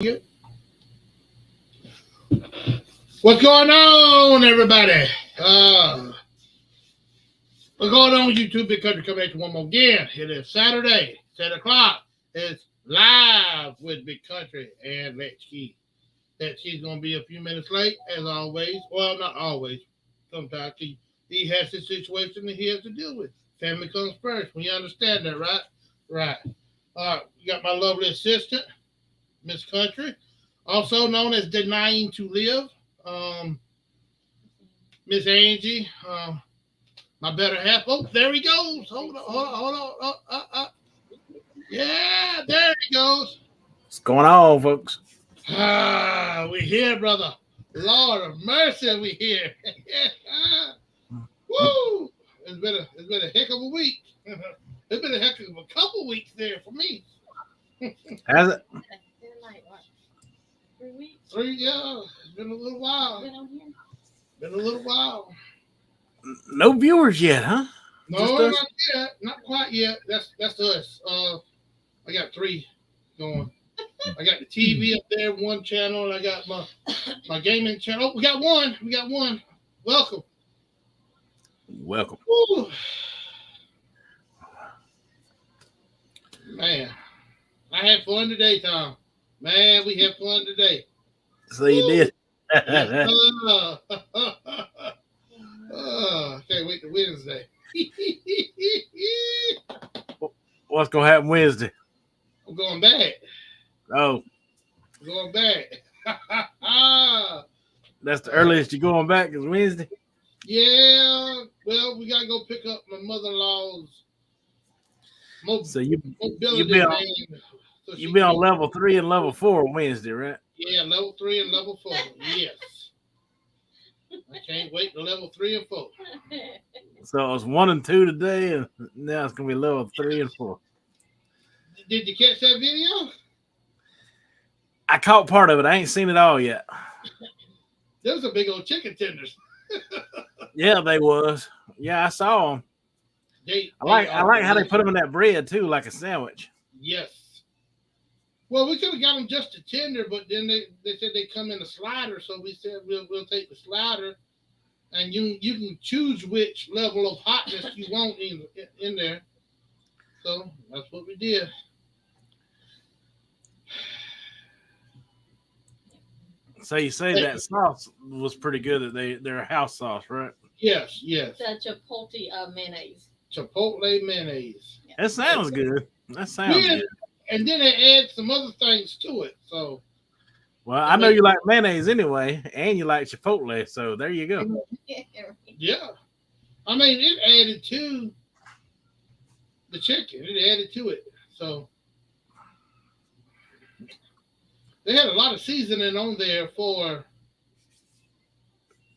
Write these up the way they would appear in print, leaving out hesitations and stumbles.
What's going on, everybody? Uh, what's going on, YouTube? Big Country coming at you one more again. It is Saturday, 10 o'clock. It's live with Big Country and Latchkey. Latchkey's going to be a few minutes late, as always. Well, not always. Sometimes he has his situation that he has to deal with. Family comes first. When you understand that, right? Right. You got my lovely assistant, Miss Country, also known as Denying to Live. Miss Angie, my better half. Oh, there he goes. Hold on, hold on. Yeah, there he goes. What's going on, folks? We here, brother. Lord of mercy, we here. Woo! It's been a heck of a week. It's been a heck of a couple weeks there for me. Has it? Like what? 3 weeks? Yeah. It's been a little while. Been a little while. No viewers yet, huh? No, not yet. Not quite yet. That's us. I got 3 going. I got the TV up there, one channel, and I got my gaming channel. Oh, we got one. Welcome. Woo. Man, I had fun today, Tom. Man, we had fun today. So you did. Can't wait to Wednesday. What's gonna happen Wednesday? I'm going back. Oh, I'm going back. that's the earliest you're going back is Wednesday. Yeah. Well, we gotta go pick up my mother-in-law's So you mobility be on, van. So you be on level 3 and level 4 Wednesday, right? Yeah, level 3 and level 4. Yes. I can't wait to level 3 and 4. So it was 1 and 2 today, and now it's gonna be level 3 and 4. Did you catch that video? I caught part of it. I ain't seen it all yet. Those are big old chicken tenders. Yeah, they was. Yeah, I saw them. I like how they put them in that bread too, like a sandwich. Yes. Well, we could have got them just a tender, but then they said they come in a slider, so we said we'll take the slider, and you can choose which level of hotness you want in there. So that's what we did. So you say that sauce was pretty good. That they're house sauce, right? Yes. The chipotle mayonnaise. Chipotle mayonnaise. Yeah. That sounds good. Good. And then they add some other things to it. So, well, I know you like mayonnaise anyway, and you like Chipotle, so there you go. Yeah. I mean, it added to the chicken. It added to it. So, they had a lot of seasoning on there for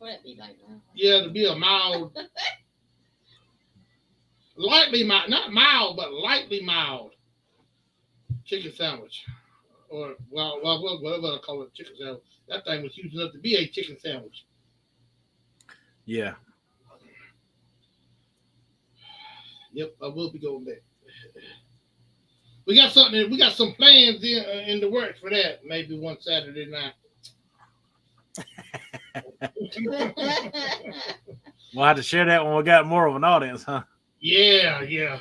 it be like that? Yeah, to be a mild, lightly mild, not mild, but lightly mild chicken sandwich. Or, whatever I call it, chicken sandwich. That thing was huge enough to be a chicken sandwich. Yeah. Yep, I will be going back. We got some plans in the works for that. Maybe one Saturday night. We'll have to share that when we got more of an audience, huh? Yeah.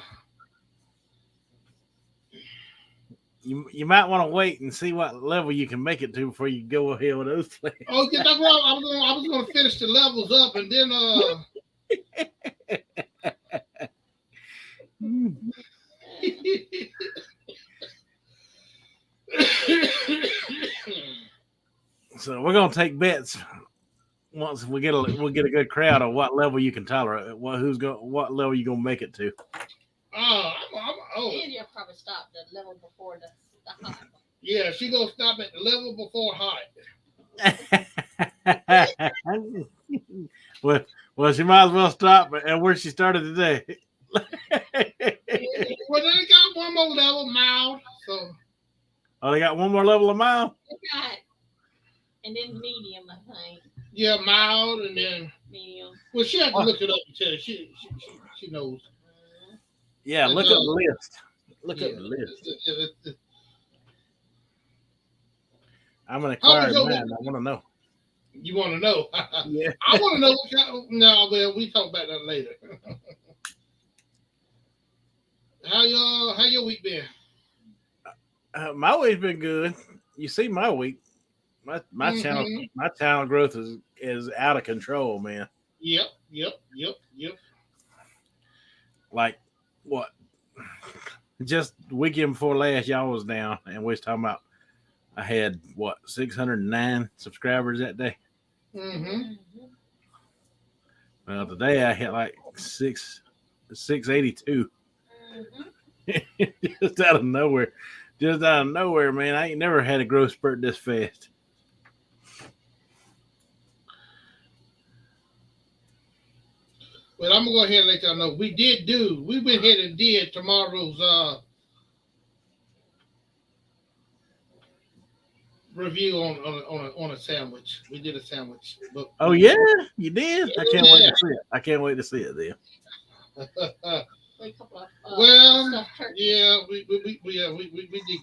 You might want to wait and see what level you can make it to before you go ahead with those plans. Oh, yeah, that's what I was going to finish the levels up, and then So we're gonna take bets once we get we'll get a good crowd on what level you can tolerate. What level you gonna make it to? You'll probably stop the level before the hot. Yeah, she gonna stop at the level before hot. well, she might as well stop at where she started today. Well, they got one more level, mild. So. Oh, they got one more level of mild. And then medium, I think. Yeah, mild, and then medium. Well, she had to look it up and tell you. She knows. Yeah, look up the list. Look up the list. I'm an How was acquired your man. week? I want to know. You want to know? Yeah. I want to know what kind. No, well, we talk about that later. How your week been? My week's been good. You see my week. Mm-hmm. My channel growth is out of control, man. Yep. Like what? Just the weekend before last, y'all was down, and we was talking about I had what 609 subscribers that day. Mm-hmm. Well, today I hit like 682. Just out of nowhere. Just out of nowhere, man. I ain't never had a growth spurt this fast. Well, I'm gonna go ahead and let y'all know we went ahead and did tomorrow's review on a sandwich. We did a sandwich. But Oh yeah, you did. I can't wait yeah. to see it. I can't wait to see it then. A couple of, Well, stuffed turkeys. yeah, we did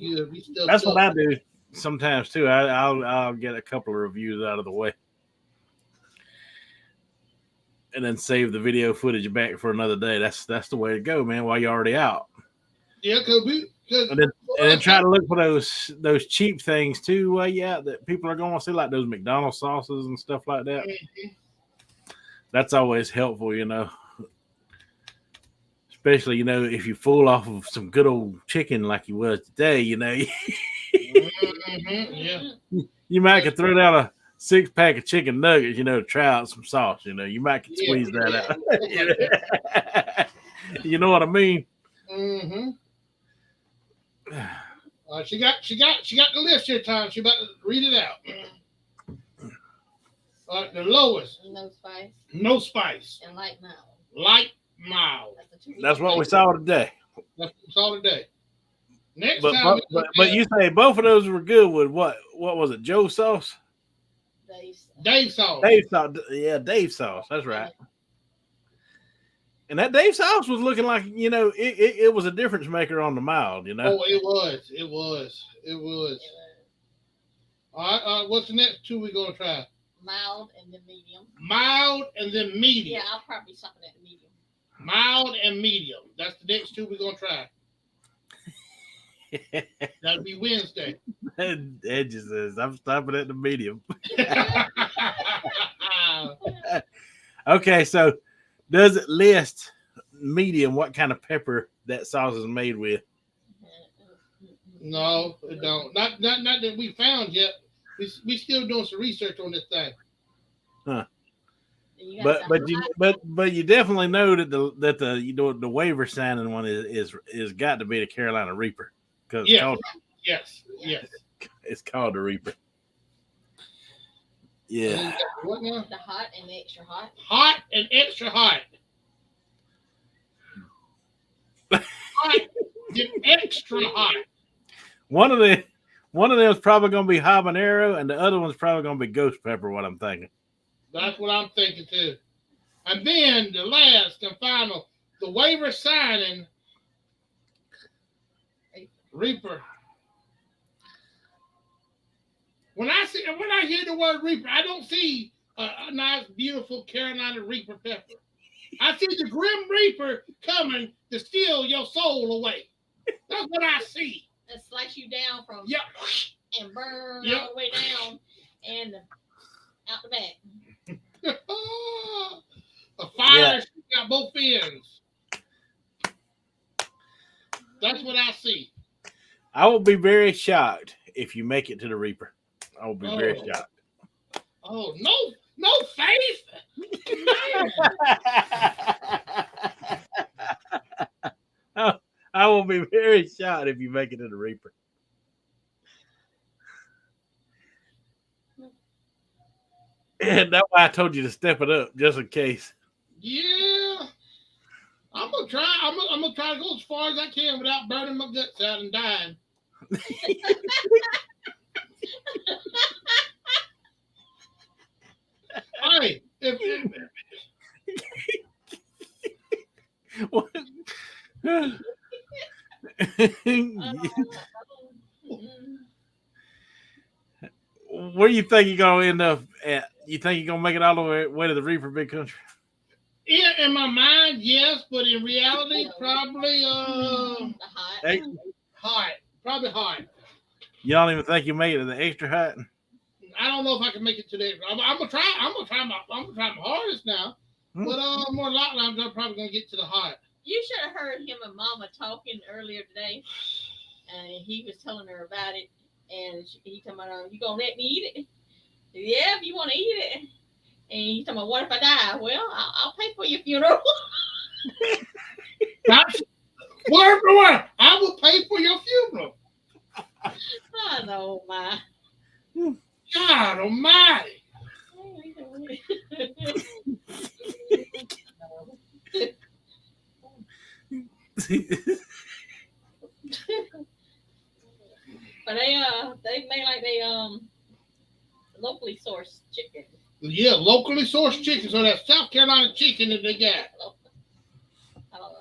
good. We still That's what I do sometimes too. I'll get a couple of reviews out of the way, and then save the video footage back for another day. That's the way to go, man. While you're already out, Yeah, cause and then try to look for those cheap things too. While you out that people are going to see, like those McDonald's sauces and stuff like that. Mhm. That's always helpful, you know. Especially, you know, if you fool off of some good old chicken like you was today, you know, Yeah. you might could throw down a 6-pack of chicken nuggets, you know, to try out some sauce. You know, you might could squeeze that out. You know what I mean? Mm-hmm. She got the list here, Tom. She about to read it out. The lowest, No spice no spice, and light mild. light mild. That's what we saw today. That's what we saw today. Next time, But you say both of those were good with what was it? Joe sauce? Dave sauce. Dave sauce. Yeah, Dave sauce. That's right. And that Dave sauce was looking like, you know, it was a difference maker on the mild, you know. Oh, it was. All right, what's the next two we're gonna try? Mild and then medium. Mild and then medium. Yeah, I'll probably something at the medium. Mild and medium. That's the next two we're gonna try. That'll be Wednesday. Ed just says, I'm stopping at the medium. Okay, so does it list medium what kind of pepper that sauce is made with? No, it don't. Not that we found yet. We still doing some research on this thing. Huh. But you definitely know that the waiver signing one is got to be the Carolina Reaper because yes, it's called the Reaper. Yeah. What now? The hot and the extra hot. Hot and extra hot. Hot and extra hot. One of them is probably going to be habanero, and the other one's probably going to be ghost pepper. What I'm thinking. That's what I'm thinking too. And then the last and final, the waiver signing Reaper. When I hear the word Reaper, I don't see a nice, beautiful Carolina Reaper pepper. I see the Grim Reaper coming to steal your soul away. That's what I see. And slice you down from and burn all the way down and out the back. A fire got both ends. That's what I see. I will be very shocked if you make it to the Reaper. I will be very shocked. Oh, no faith. I will be very shocked if you make it to the Reaper. And that's why I told you to step it up, just in case. Yeah. I'm gonna try. I'm gonna try to go as far as I can without burning my guts out and dying. Hey, Where do you think you're gonna end up at? You think you're gonna make it all the way to the Reaper Big Country? Yeah, in my mind, yes, but in reality, probably hot. Probably hot. You don't even think you made it to the extra hot? I don't know if I can make it to the. I'm gonna try. I'm gonna try my hardest now. But more likely, I'm probably gonna get to the hot. You should have heard him and Mama talking earlier today, and he was telling her about it, and he told her, "You gonna let me eat it?" Yeah, if you want to eat it. And he's talking about, what if I die? Well, I'll pay for your funeral. Word for word, I will pay for your funeral. I know, my God Almighty. But they made like they locally sourced chicken. Yeah, locally sourced chicken. So that's South Carolina chicken that they got. I don't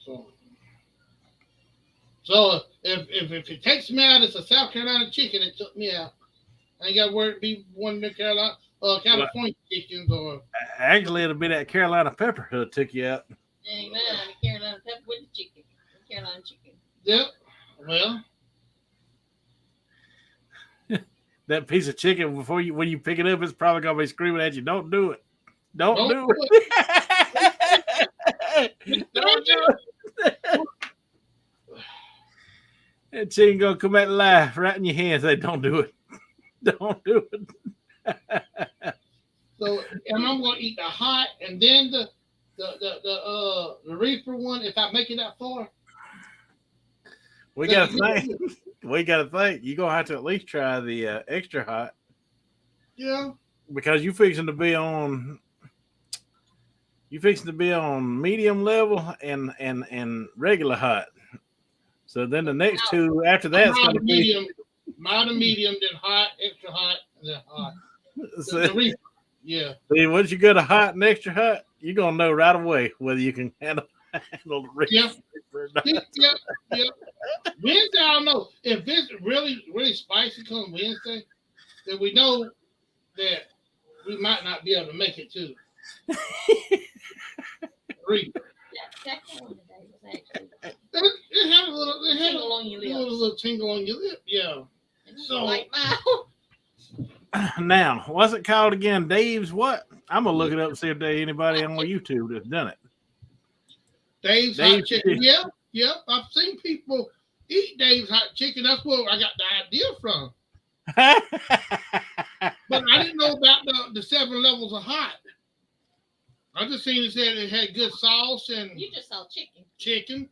know. So if it takes me out, it's a South Carolina chicken. It took me out. I ain't got to worry be one of the California chickens or. Actually, it'll be that Carolina pepper that took you out. Amen. The Carolina pepper with the chicken. Carolina chicken. Yep. Well. That piece of chicken when you pick it up, it's probably gonna be screaming at you. Don't do it. Don't do it. Don't do it. That chicken gonna come back live right in your hands. Say, don't do it. Don't do it. So, and I'm gonna eat the hot, and then the Reaper one. If I make it that far, we gotta think. We gotta think. You're gonna have to at least try the extra hot. Yeah. Because you fixing to be on medium level and regular hot. So then the next two after that's gonna be medium, then hot, extra hot, and then hot. The Reaper. Yeah. See, once you go to hot and extra hot, you're gonna know right away whether you can handle the Reaper. Yep. Wednesday, I don't know. If it's really, really spicy come Wednesday, then we know that we might not be able to make it to Reaper. Second one today was actually. It had a little tingle on your lips. little tingle on your lip, yeah. So like now, what's it called again? Dave's what? I'm gonna look it up and see if there's anybody on YouTube that's done it. Dave's hot chicken. Yep. I've seen people eat Dave's hot chicken. That's where I got the idea from. But I didn't know about the 7 levels of hot. I just seen it said it had good sauce and. You just saw chicken. Chicken.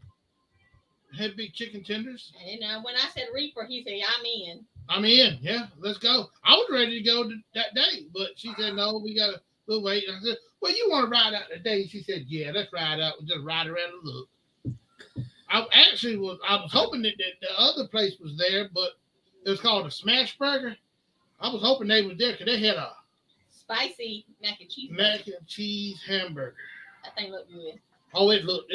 It had big chicken tenders. And when I said Reaper, he said, "I'm in." I'm in. Yeah, let's go. I was ready to go that day, but she said no. We'll wait. And I said, "Well, you want to ride out today?" She said, "Yeah, let's ride out. We'll just ride around and look." I was hoping that the other place was there, but it was called a Smash Burger. I was hoping they was there because they had a spicy mac and cheese hamburger. That thing looked good. Oh, it looked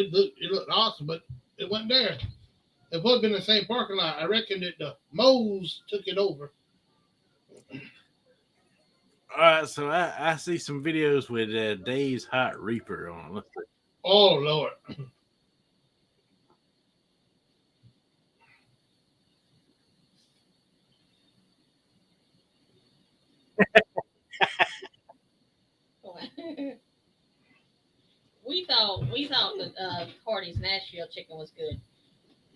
awesome, but it wasn't there. It would have been the same parking lot. I reckon that the Moe's took it over. All right, so I see some videos with Dave's Hot Reaper on. Let's see. Oh, Lord. We thought that Hardy's Nashville chicken was good.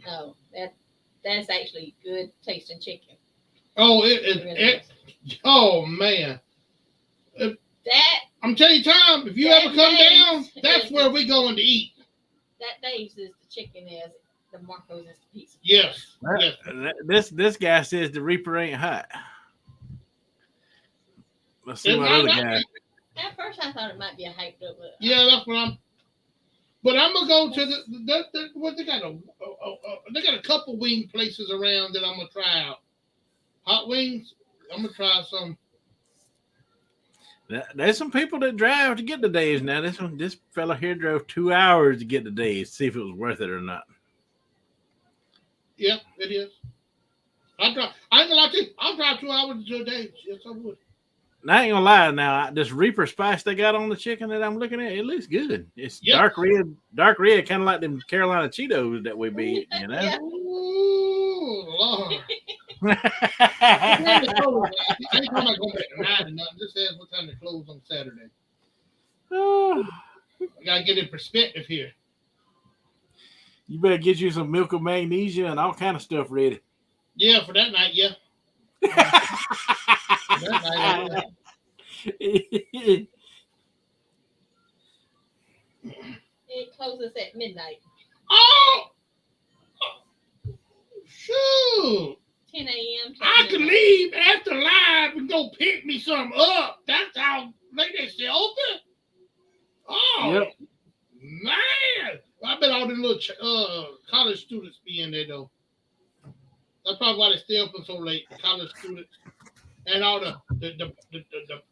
No, that's actually good tasting chicken. Oh, oh man. I'm telling you, Tom, if you ever come down, that's where we're going to eat. That Dave's is the chicken is, the Marco's is the pizza. Yes. This guy says the Reaper ain't hot. Let's see what other guy. At first, I thought it might be a hyped up. Yeah, that's what But I'm gonna go to what they got they got a couple wing places around that I'm gonna try out. Hot wings. I'm gonna try some. There's some people that drive to get to Dave's now. This fella here drove 2 hours to get to Dave's, see if it was worth it or not. Yeah, it is. I ain't gonna drive 2 hours to a day. Yes, I would. Now, I ain't gonna lie. Now, this Reaper spice they got on the chicken that I'm looking at, it looks good. It's Yep. dark red, kind of like them Carolina Cheetos that we be eating, you know. Yeah. Ooh, Lord. I ain't talking about going back tonight or nothing. Just ask what time they close on Saturday. Oh, I gotta get in perspective here. you better get you some milk of magnesia and all kind of stuff ready. Yeah, for that night, yeah. For that night, yeah. It closes at midnight. Oh! Shoot! 10 a.m. I could leave after live and go pick me some up. That's how late they stay open. Oh, Yep. man. I bet all the little college students be in there, though. That's probably why they stay open so late, college students. And all the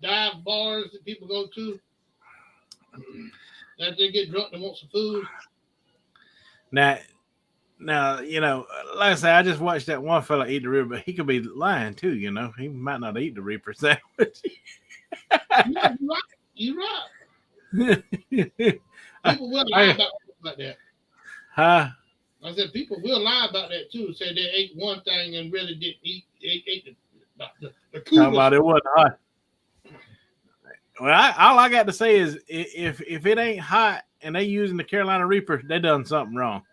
dive bars that people go to. After they get drunk and want some food. Now, you know, like I say, I just watched that one fella eat the Reaper, but he could be lying too, you know. He might not eat the Reaper sandwich. Yeah, you're right. People will lie about that. Huh? I said people will lie about that too. Say they ate one thing and really didn't eat. They ate the Talking coolest. about it wasn't hot. Well, all I got to say is if it ain't hot and they using the Carolina Reaper, they done something wrong.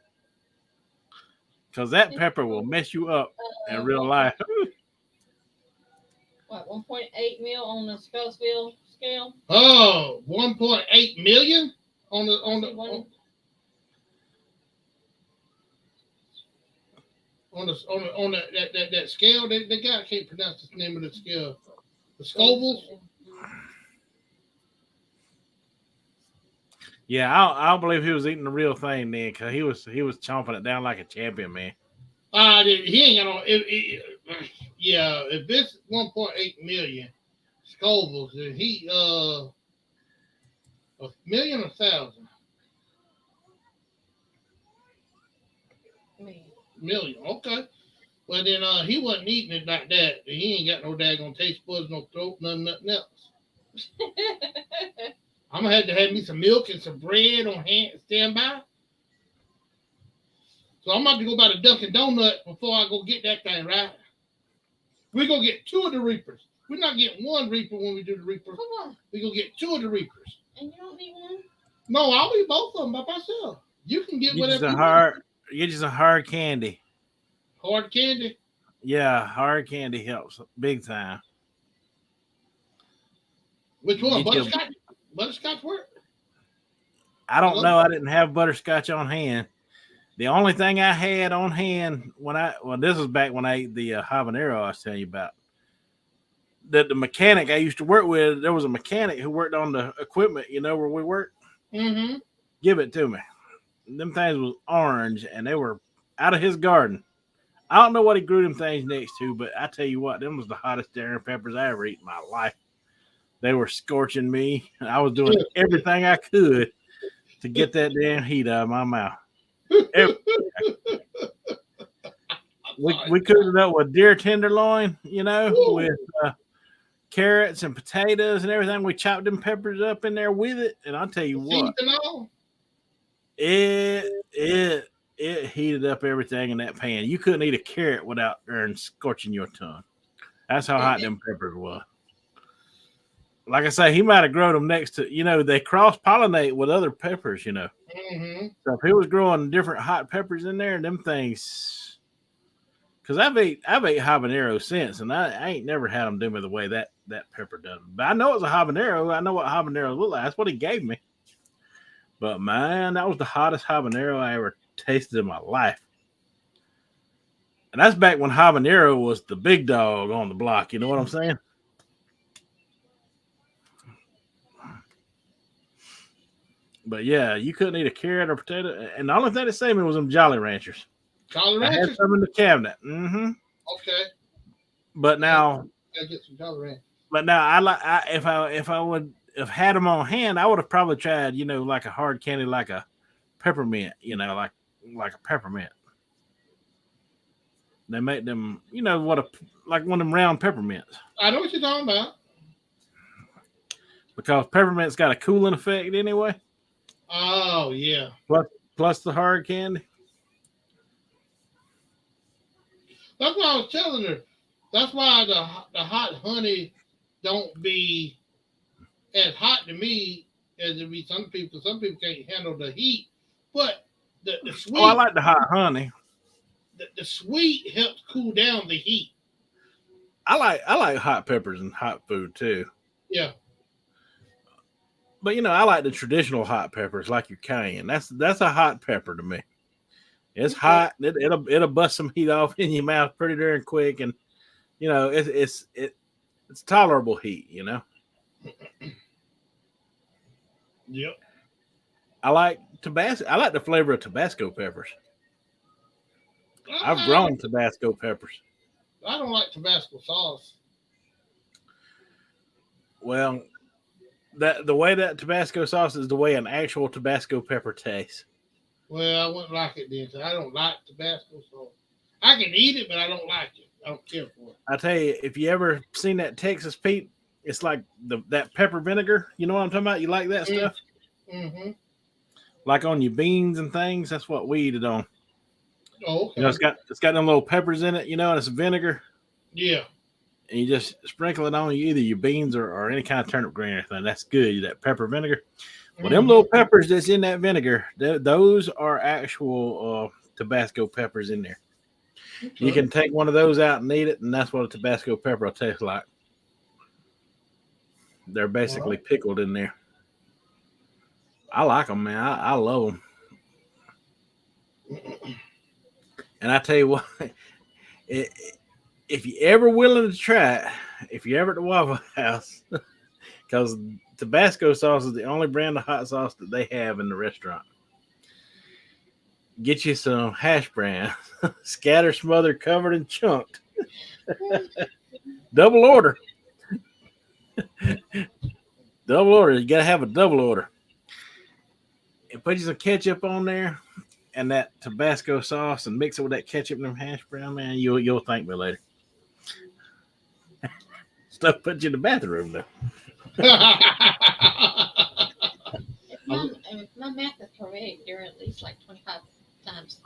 Because that pepper will mess you up in real life. What, 1.8 mil on the Scottsville scale? Oh, 1.8 million on the that scale they got. I can't pronounce the name of the scale. The Scovilles. Yeah, I'll believe he was eating the real thing then, because he was chomping it down like a champion, man. He ain't got no. If it's 1.8 million Scovilles, then he a million or 1,000 million. Okay. Well then, he wasn't eating it like that. He ain't got no daggone taste buds, no throat, nothing else. I'm gonna have to have me some milk and some bread on hand, standby. So I'm about to go buy the Dunkin' Donut before I go get that thing, right? We're gonna get 2 of the Reapers. We're not getting 1 Reaper when we do the Reaper. Come on. We're gonna get 2 of the Reapers. And you don't need one? No, I'll eat both of them by myself. You can get whatever you want. Get you some hard candy. Hard candy. Yeah, hard candy helps big time. Which one? Get you- Butterscotch? Butterscotch work? I don't know. I didn't have butterscotch on hand. The only thing I had on hand this was back when I ate the habanero I was telling you about. That the mechanic I used to work with, there was a mechanic who worked on the equipment, you know, where we worked. Mm-hmm. Give it to me. Them things was orange and they were out of his garden. I don't know what he grew them things next to, but I tell you what, them was the hottest darn peppers I ever eat in my life. They were scorching me. I was doing everything I could to get that damn heat out of my mouth. We cooked it up with deer tenderloin, you know, with carrots and potatoes and everything. We chopped them peppers up in there with it, and I'll tell you what, it heated up everything in that pan. You couldn't eat a carrot without scorching your tongue. That's how hot them peppers was. Like I say, he might have grown them next to, you know, they cross-pollinate with other peppers, you know. Mm-hmm. So if he was growing different hot peppers in there, them things, because I've ate habanero since, and I ain't never had them do me the way that pepper does. But I know it's a habanero. I know what habanero look like. That's what he gave me. But man, that was the hottest habanero I ever tasted in my life. And that's back when habanero was the big dog on the block. You know what I'm saying? But yeah, you couldn't eat a carrot or potato. And the only thing that saved me was them Jolly Ranchers. Jolly I Ranchers? had some in the cabinet. Mm-hmm. Okay. But now, I get some Jolly Ranchers. But now if I would have had them on hand, I would have probably tried, you know, like a hard candy, like a peppermint, you know, like a peppermint. They make them, like one of them round peppermints. I know what you're talking about. Because peppermint's got a cooling effect anyway. Oh yeah. Plus the hard candy. That's why I was telling her. That's why the hot honey don't be as hot to me as it be some people. Some people can't handle the heat, but the sweet. Oh, I like the hot honey. The sweet helps cool down the heat. I like hot peppers and hot food too. Yeah. But I like the traditional hot peppers, like your cayenne. That's a hot pepper to me. It's hot. It'll bust some heat off in your mouth pretty darn quick, and it's tolerable heat. Yep. I like Tabasco. I like the flavor of Tabasco peppers. I've grown Tabasco peppers. I don't like Tabasco sauce. Well, the way that Tabasco sauce is the way an actual Tabasco pepper tastes. Well, I wouldn't like it then. 'Cause I don't like Tabasco sauce. I can eat it, but I don't like it. I don't care for it. I tell you, if you ever seen that Texas Pete, it's like that pepper vinegar. You know what I'm talking about? You like that stuff? Mm-hmm. Like on your beans and things. That's what we eat it on. Oh, okay. It's got them little peppers in it. And it's vinegar. Yeah. And you just sprinkle it on either your beans or any kind of turnip green or anything. That's good. That pepper vinegar. Well, them little peppers that's in that vinegar, those are actual Tabasco peppers in there. Okay. You can take one of those out and eat it, and that's what a Tabasco pepper will taste like. They're basically pickled in there. I like them, man. I love them. And I tell you what, if you're ever willing to try it, if you're ever at the Waffle House, because Tabasco sauce is the only brand of hot sauce that they have in the restaurant. Get you some hash brown, scatter, smothered, covered, and chunked. Double order. Double order. You got to have a double order. And put you some ketchup on there and that Tabasco sauce and mix it with that ketchup and them hash brown, man. You'll thank me later. Stuff put you in the bathroom, though. If my math is correct, they're at least like 25 times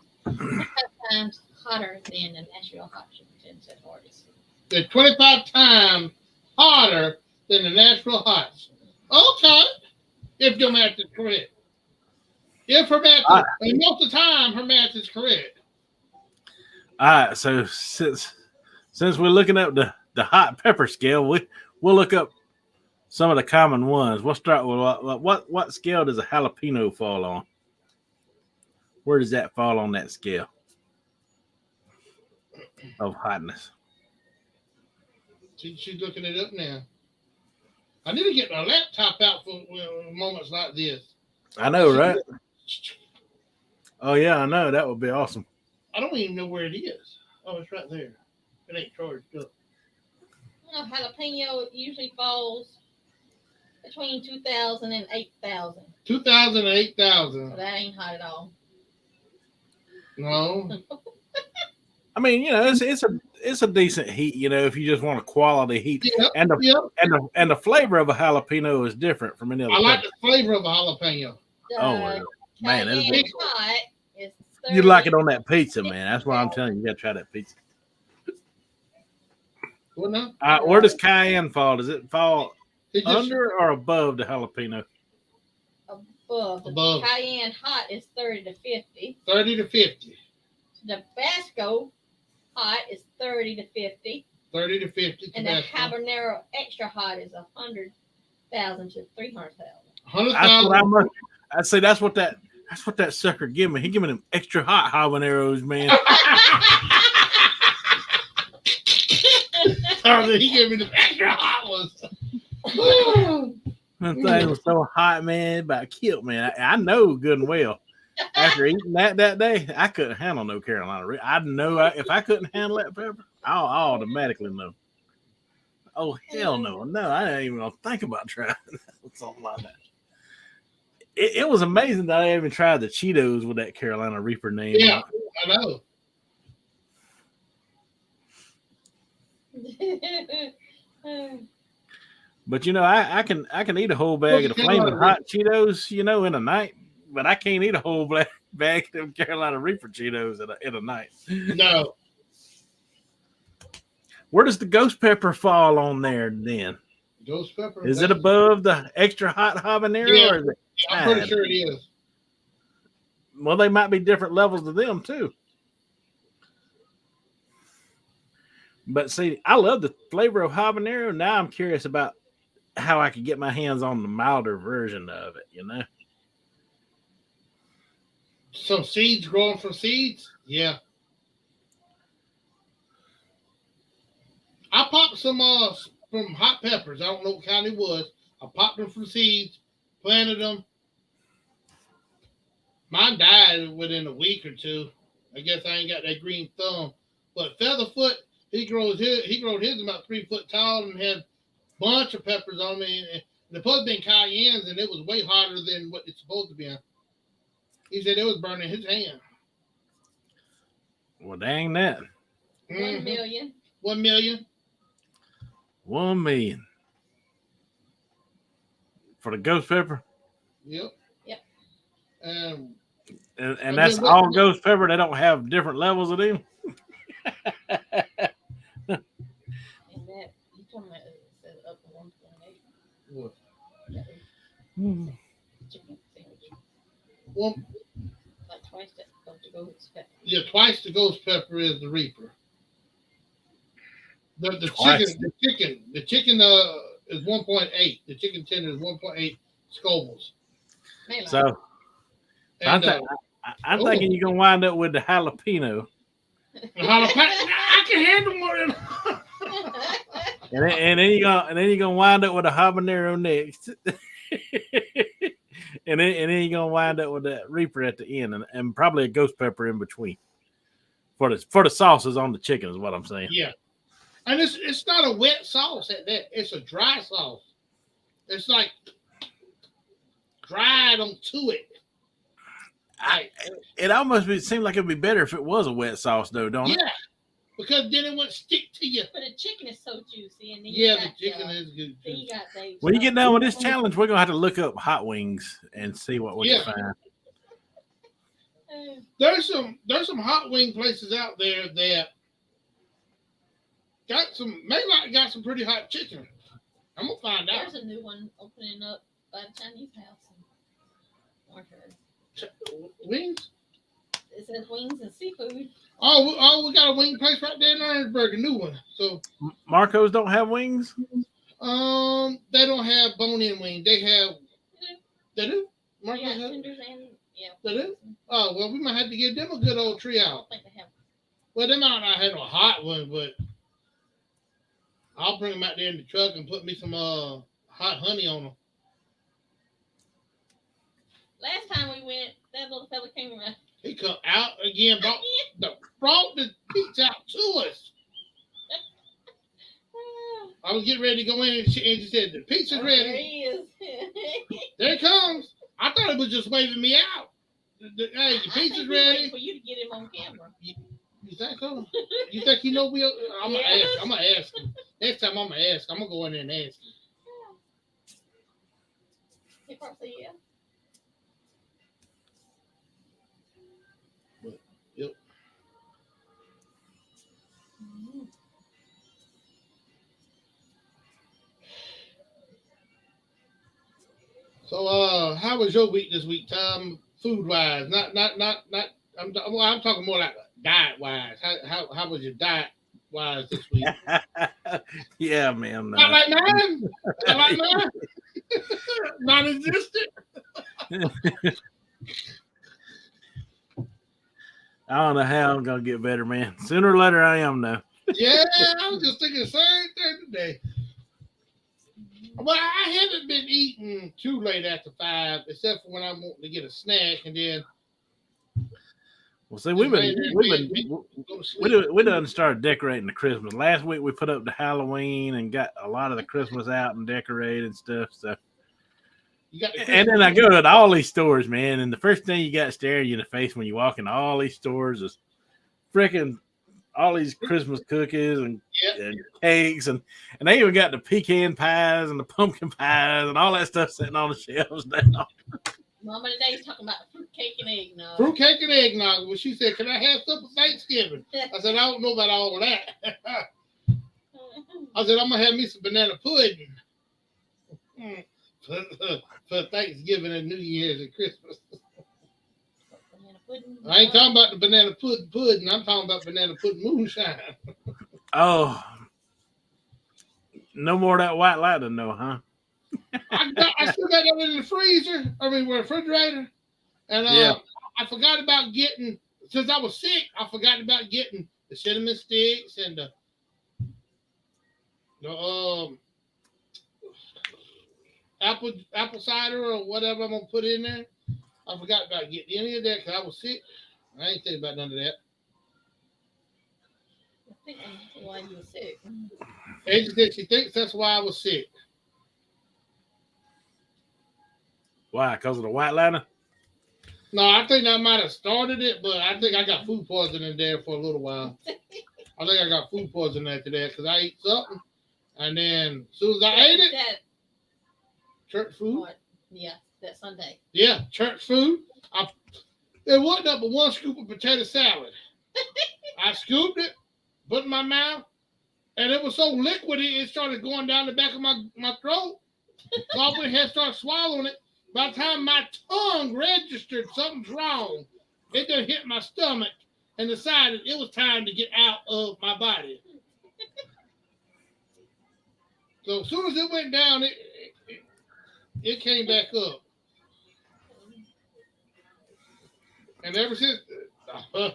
hotter than an Nashville hot chicken at Hardee's. They're 25 times hotter than the Nashville hots. Okay. If your math is correct. If her math is, and most of the time her math is correct. All right, so since we're looking at the hot pepper scale, we'll look up some of the common ones. We'll start with what scale does a jalapeno fall on? Where does that fall on that scale of hotness? She's looking it up now. I need to get my laptop out for moments like this. I know, right? Oh, yeah, I know. That would be awesome. I don't even know where it is. Oh, it's right there. It ain't charged up. Jalapeno usually falls between 2,000 and 8,000. 2,000 and 8,000. So that ain't hot at all. No. I mean, it's a decent heat, if you just want a quality heat. Yep, and the flavor of a jalapeno is different from any other. I like the flavor of a jalapeno. Man, hot is 30. You'd like it on that pizza, man. That's why I'm telling you, you got to try that pizza. Where does cayenne fall? Does it fall under or above the jalapeno? Above. The cayenne hot is 30 to 50. 30 to 50. Tabasco hot is 30 to 50. 30 to 50. And the habanero extra hot is 100,000 to 300,000. 100,000. I'd say that's what that sucker give me. He give me them extra hot habaneros, man. He gave me the extra hot ones. That thing was so hot, man, but it killed me. I know good and well. After eating that day, I couldn't handle no Carolina Reaper. I know if I couldn't handle that pepper, I'll automatically know. Oh, hell no. No, I didn't even think about trying something like that. It was amazing that I even tried the Cheetos with that Carolina Reaper name. Yeah, I know. But I can eat a whole bag of the flaming hot Cheetos, in a night. But I can't eat a whole bag of them Carolina Reaper Cheetos in a night. No. Where does the ghost pepper fall on there then? Ghost pepper. Is it above the extra hot habanero? Yeah, or is it I'm pretty sure it is. Well, they might be different levels of them too. But see, I love the flavor of habanero. Now I'm curious about how I could get my hands on the milder version of it, Some seeds growing from seeds? Yeah. I popped some from hot peppers. I don't know what kind it was. I popped them from seeds, planted them. Mine died within a week or two. I guess I ain't got that green thumb. But Featherfoot, he growed his about 3 foot tall and had a bunch of peppers on me. And the supposed to be cayennes, and it was way hotter than what it's supposed to be. He said it was burning his hand. Well, dang that. 1 million. 1 million. 1 million. For the ghost pepper? Yep. And that's all ghost pepper. They don't have different levels of them. And that you talking about up to 1.8. What? Chicken sandwich. Well, Like twice the ghost pepper. yeah, twice the ghost pepper is the Reaper. The chicken is 1.8. The chicken tender is 1.8 Scovilles. So And, I'm thinking you're gonna wind up with the jalapeno. I can handle more than. And then you're gonna wind up with a habanero next. and then you're gonna wind up with that Reaper at the end and probably a ghost pepper in between. For the sauces on the chicken is what I'm saying. Yeah. And it's not a wet sauce at that. It's a dry sauce. It's like dried onto it. It almost seemed like it'd be better if it was a wet sauce, though, don't it? Yeah, because then it wouldn't stick to you. But the chicken is so juicy, and then the chicken is good. Then you got when you get done with this challenge, we're gonna have to look up hot wings and see what we can find. There's some hot wing places out there that got some got some pretty hot chicken. I'm gonna find out. There's a new one opening up by the Chinese house in Marshall. Wings? It says wings and seafood. Oh, we got a wing place right there in Orangeburg, a new one. So Marco's don't have wings? They don't have bone-in wings. They have. They do? Marco's have have tenders and They do? Oh, well, we might have to give them a good old try out. I think they have. Well, they might not have a hot one, but I'll bring them out there in the truck and put me some hot honey on them. Last time we went, that little fella came around. He come out again, brought the pizza out to us. I was getting ready to go in and she said, the pizza's ready. There he is. There it comes. I thought it was just waving me out. Hey, your pizza's ready. For you to get him on camera. You think so? You think he know I'm gonna ask. I'm gonna ask him. Next time I'm gonna ask. I'm gonna go in there and ask him. He probably yeah. Yep. So, how was your week this week, Tom? Food wise, not. I'm talking more like diet wise. How was your diet wise this week? Yeah, man. Not like mine. Not like mine. Non-existent. I don't know how I'm gonna get better, man. Sooner or later, I am now. Yeah, I was just thinking the same thing today. Well, I haven't been eating too late after 5, except for when I'm wanting to get a snack, and then. Well, see, we done started decorating the Christmas. Last week we put up the Halloween and got a lot of the Christmas out and decorated and stuff. So, and then I go to all these stores, man, and the first thing you got staring you in the face when you walk into all these stores is freaking all these Christmas cookies and, Yep. and cakes, and they even got the pecan pies and the pumpkin pies and all that stuff sitting on the shelves now. Mama today's talking about fruit cake and eggnog. Fruit cake and eggnog. Well, she said, "Can I have some for Thanksgiving?" I said, "I don't know about all of that." I said, "I'm gonna have me some banana pudding for Thanksgiving and New Year's and Christmas." Banana pudding. I ain't talking about the banana pudding. I'm talking about banana pudding moonshine. Oh, no more of that white lightning, though, huh? I still got that in the freezer. I mean, refrigerator. And Yeah. I forgot about getting, since I was sick, I forgot about getting the cinnamon sticks and the apple cider or whatever I'm gonna put in there. I forgot about getting any of that because I was sick. I ain't thinking about none of that. I think that's why you were sick. Agent said she thinks that's why I was sick. Why? Because of the white lightning? No, I think I might have started it, but I think I got food poisoning there for a little while. I think I got food poisoning after that because I ate something, and then as soon as I ate it, That, church food. yeah, that Sunday. Yeah, church food. It wasn't up but one scoop of potato salad. I scooped it, put it in my mouth, and it was so liquidy it started going down the back of my throat. So I went ahead and started swallowing it. By the time my tongue registered something's wrong, it done hit my stomach and decided it was time to get out of my body. So as soon as it went down, it came back up. And ever since, I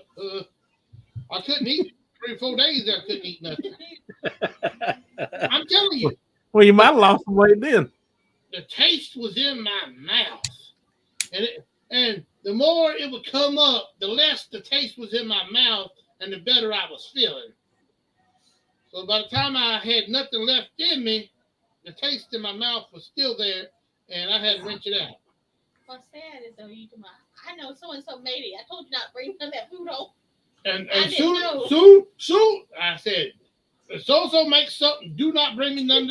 couldn't eat 3 or 4 days. I couldn't eat nothing. I'm telling you. Well, you might have lost some weight then. The taste was in my mouth, and the more it would come up, the less the taste was in my mouth, and the better I was feeling. So by the time I had nothing left in me, the taste in my mouth was still there, and I had to rinse it out. What's sad is though I know so and so made it. I told you not to bring none of that food home. And I didn't soon, know. I said, if so makes something, do not bring me none of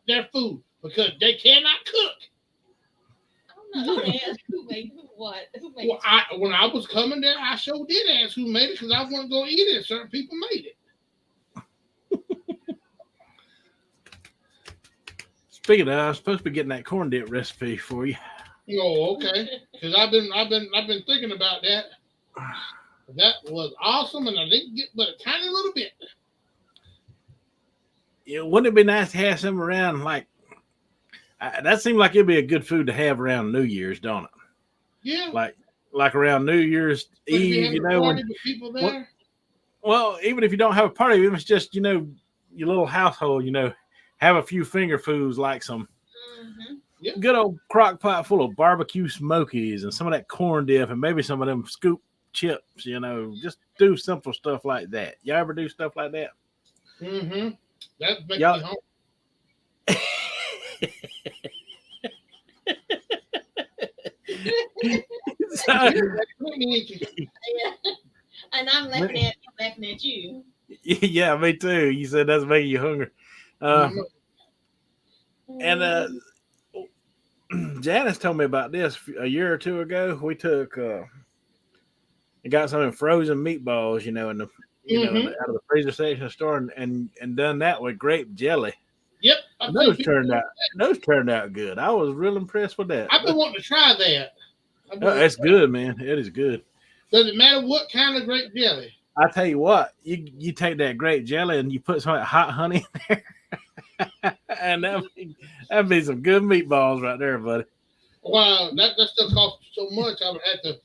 their food because they cannot cook. I'm not gonna ask who made what. Who made Well, when I was coming there, I sure did ask who made it because I wasn't going to eat it. Certain people made it. Speaking of, I'm supposed to be getting that corn dip recipe for you. Oh, okay. Because I've been thinking about that. That was awesome, and I didn't get but a tiny little bit. Yeah, wouldn't it be nice to have some around? Like that seemed like it'd be a good food to have around New Year's, don't it? Yeah. Like around New Year's Eve, you know, when people there. Well, even if you don't have a party, even if it's just your little household, have a few finger foods like some good old crock pot full of barbecue smokies and some of that corn dip and maybe some of them scoop chips. Just do simple stuff like that. Y'all ever do stuff like that? Mm-hmm. That makes me hungry. Yeah. And I'm laughing at you. Yeah, me too. You said that's making you hungry. And Janice told me about this a year or two ago. We took and got some frozen meatballs, in the out of the freezer section of the store, and done that with grape jelly. Yep, Those turned out good. I was real impressed with that. I've been wanting to try that. It's good, man. It is good. Does it matter what kind of grape jelly? I tell you what, you take that grape jelly and you put some hot honey in there, and that'd be some good meatballs right there, buddy. Wow, that stuff costs so much. I would have to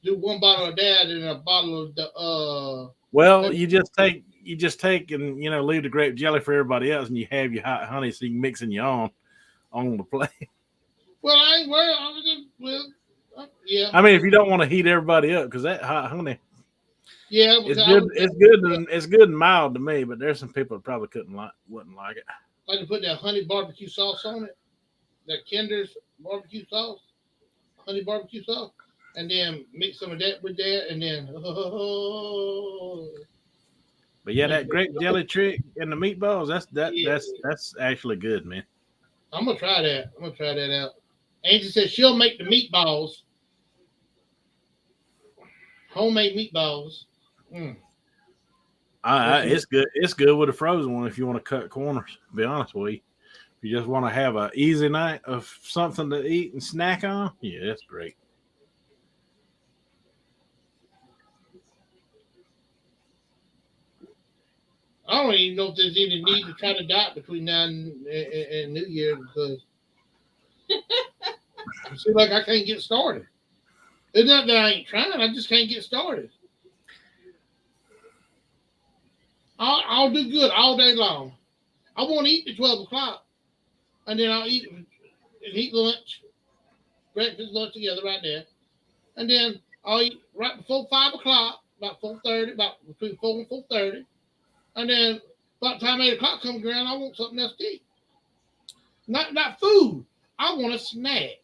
do one bottle of that and a bottle of the. Well, you just take and leave the grape jelly for everybody else, and you have your hot honey so you can mix in your own on the plate. Well, I ain't worried. I was just yeah. I mean, if you don't want to heat everybody up, because that hot honey, it's good. It's good and mild to me, but there's some people that probably wouldn't like it. I can put that honey barbecue sauce on it, that Kinder's barbecue sauce, honey barbecue sauce, and then mix some of that with that, and then But yeah, that grape jelly trick and the meatballs, Yeah. that's actually good, man. I'm gonna try that. I'm gonna try that out. Angie said she'll make the meatballs, homemade meatballs. Mm. It's good. It's good with a frozen one if you want to cut corners. To be honest with you, if you just want to have an easy night of something to eat and snack on, yeah, that's great. I don't even know if there's any need to try to diet between now and New Year because it seems like I can't get started. It's not that I ain't trying; I just can't get started. I'll do good all day long. I won't eat at 12 o'clock, and then I'll eat lunch, breakfast, lunch together right there, and then I'll eat right before 5 o'clock, about 4:30, about between 4 and 4:30, and then by the time 8 o'clock comes around, I want something else to eat. Not food. I want a snack.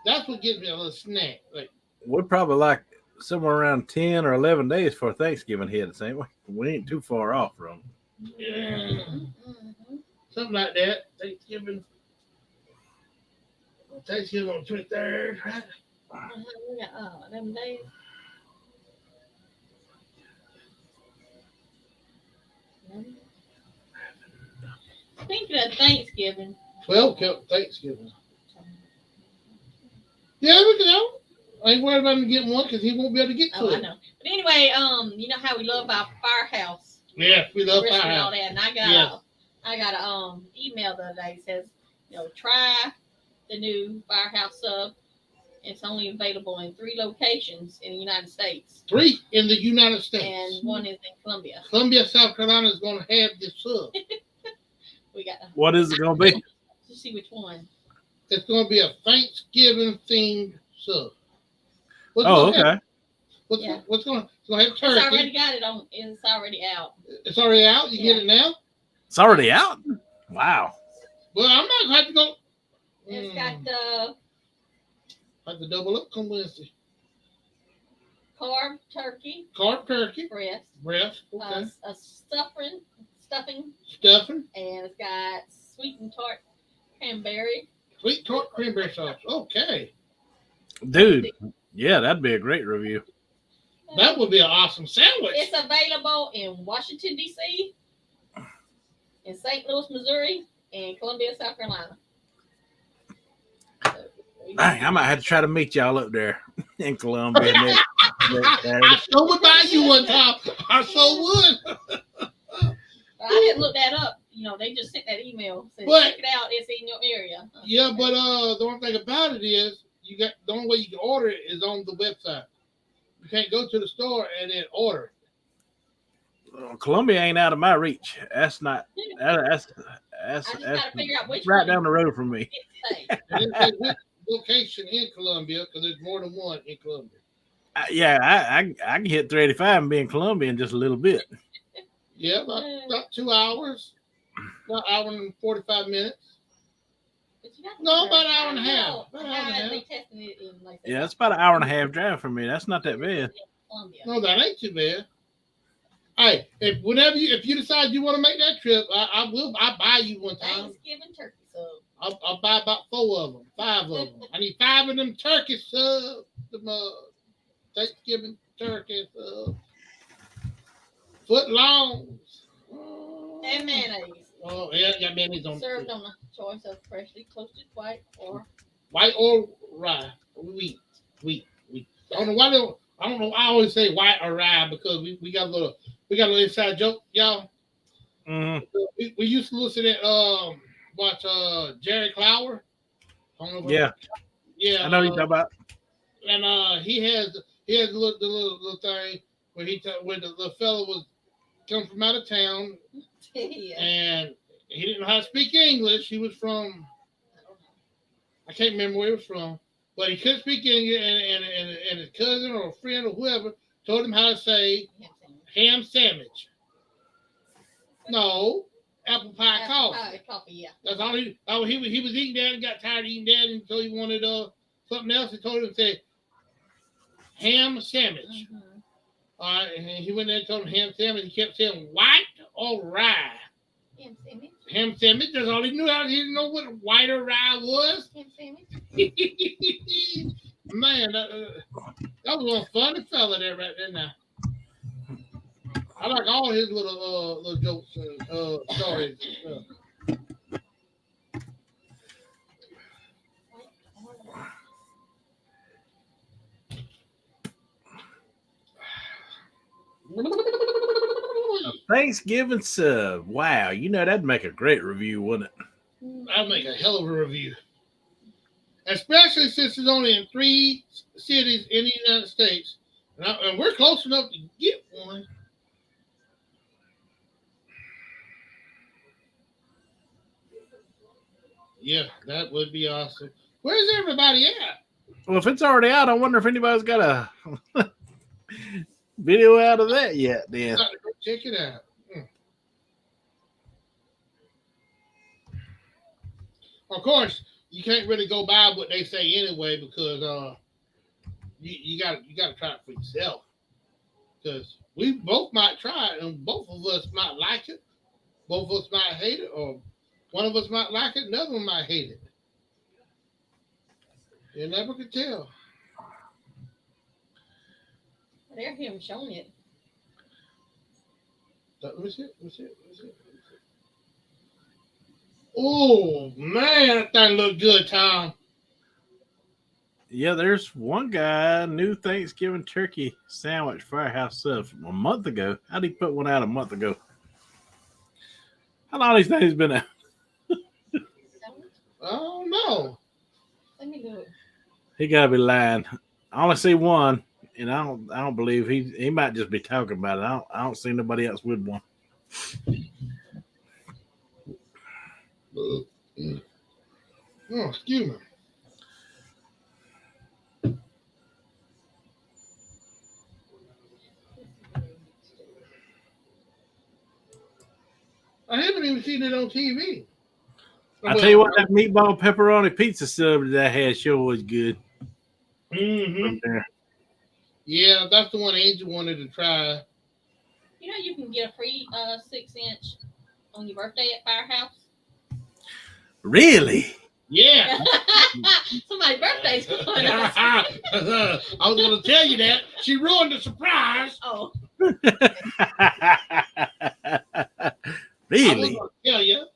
That's what gives me a little snack. Like We're probably like somewhere around 10 or 11 days for Thanksgiving hits, ain't we? We ain't too far off from. something like that. Thanksgiving on the 23rd, right? Them days. Speaking of Thanksgiving, 12 kept Thanksgiving. Yeah, we can go. I ain't worried about him getting one because he won't be able to get to I it. know. But anyway, you know how we love our firehouse. Yes, we love Brisket and all firehouse. that. And I got a email the other day that says, try the new firehouse sub. It's only available in 3 locations in the United States. 3 in the United States. And 1 is in Columbia. Columbia, South Carolina is going to have this sub. We got What is it going to be? to see which one. It's going to be a Thanksgiving themed sub. Okay. What's going to it's going to have turkey. It's already got it on. It's already out. It's already out. You get it now. It's already out. Wow. Well, I'm not going to have to go. It's got the have to double up come Wednesday. carved turkey, Carved turkey, breast, okay. a stuffing, Stuffing, and it's got sweet and tart cranberry. sweet tart cranberry sauce. Okay, Dude, yeah, that'd be a great review. that would be an awesome sandwich. It's available in Washington, D.C., in St. Louis, Missouri, and Columbia, South Carolina. Dang, I might have to try to meet y'all up there in Columbia next Saturday. I sure would buy you one time. I sure would. I didn't look that up. They just sent that email. Said, check it out. It's in your area. Yeah, but the one thing about it is the only way you can order it is on the website. You can't go to the store and then order. Columbia ain't out of my reach. That's not. That's I just got to figure out which right one down the road from me. And it says which location in Columbia because there's more than one in Columbia. I can hit 385 and be in Columbia in just a little bit. Yeah, about 2 hours, about an hour and 45 minutes. No, about an hour and a half. About an hour and a half. Yeah, it's about an hour and a half drive from me. That's not that bad. No, that ain't too bad. Hey, if you decide you want to make that trip, I'll buy you one time. Thanksgiving turkey sub. I'll buy about 4 of them, 5 of them. I need 5 of them turkey subs. Thanksgiving turkey subs. Foot longs. And mayonnaise. Oh, yeah, got mayonnaise on Served on a choice of freshly toasted white or rye. Wheat. I don't know. I always say white or rye because we got a little inside joke, y'all. Mm-hmm. We used to listen at watch Jerry Clower. Yeah, I know you're talking about. And he has the little thing where where the fellow was come from out of town, yeah. and he didn't know how to speak English. He was from I can't remember where he was from, but he couldn't speak English, and his cousin or a friend or whoever told him how to say ham sandwich. No, apple pie coffee. Yeah. That's all he was eating that and got tired of eating that, and so he wanted something else. He told him to say ham sandwich. Mm-hmm. And he went there and told him ham sandwich. He kept saying white or rye. Ham sandwich. Ham sandwich. That's all he knew. He didn't know what white or rye was. Ham sandwich. Man, that was one funny fella there right there now. I like all his little jokes and stories. Thanksgiving sub. Wow, you know that'd make a great review, wouldn't it? I'd make a hell of a review. Especially since it's only in 3 cities in the United States. And we're close enough to get one. Yeah, that would be awesome. Where's everybody at? Well, if it's already out, I wonder if anybody's got a video out of that yet. Then Got to go check it out. Of course, you can't really go by what they say anyway because you got to try it for yourself. Because we both might try it, and both of us might like it, both of us might hate it, or one of us might like it, another one might hate it. You never could tell. They're him showing it. Let me see. Oh man, that thing look good, Tom. yeah, there's one guy new Thanksgiving turkey sandwich firehouse sub from a month ago. How'd he put one out a month ago? How long these things been out? Oh no. Let me look. He gotta be lying. I only see one, and I don't believe he might just be talking about it. I don't see nobody else with one. Oh, excuse me. I haven't even seen it on TV. I tell you what, that meatball pepperoni pizza sub that I had sure was good. Mm-hmm. Yeah, that's the one Angel wanted to try. You know you can get a free 6-inch on your birthday at Firehouse. Really? Yeah. Somebody's birthday's coming up. I was going to tell you that. She ruined the surprise. Oh. Really? I was going to tell you.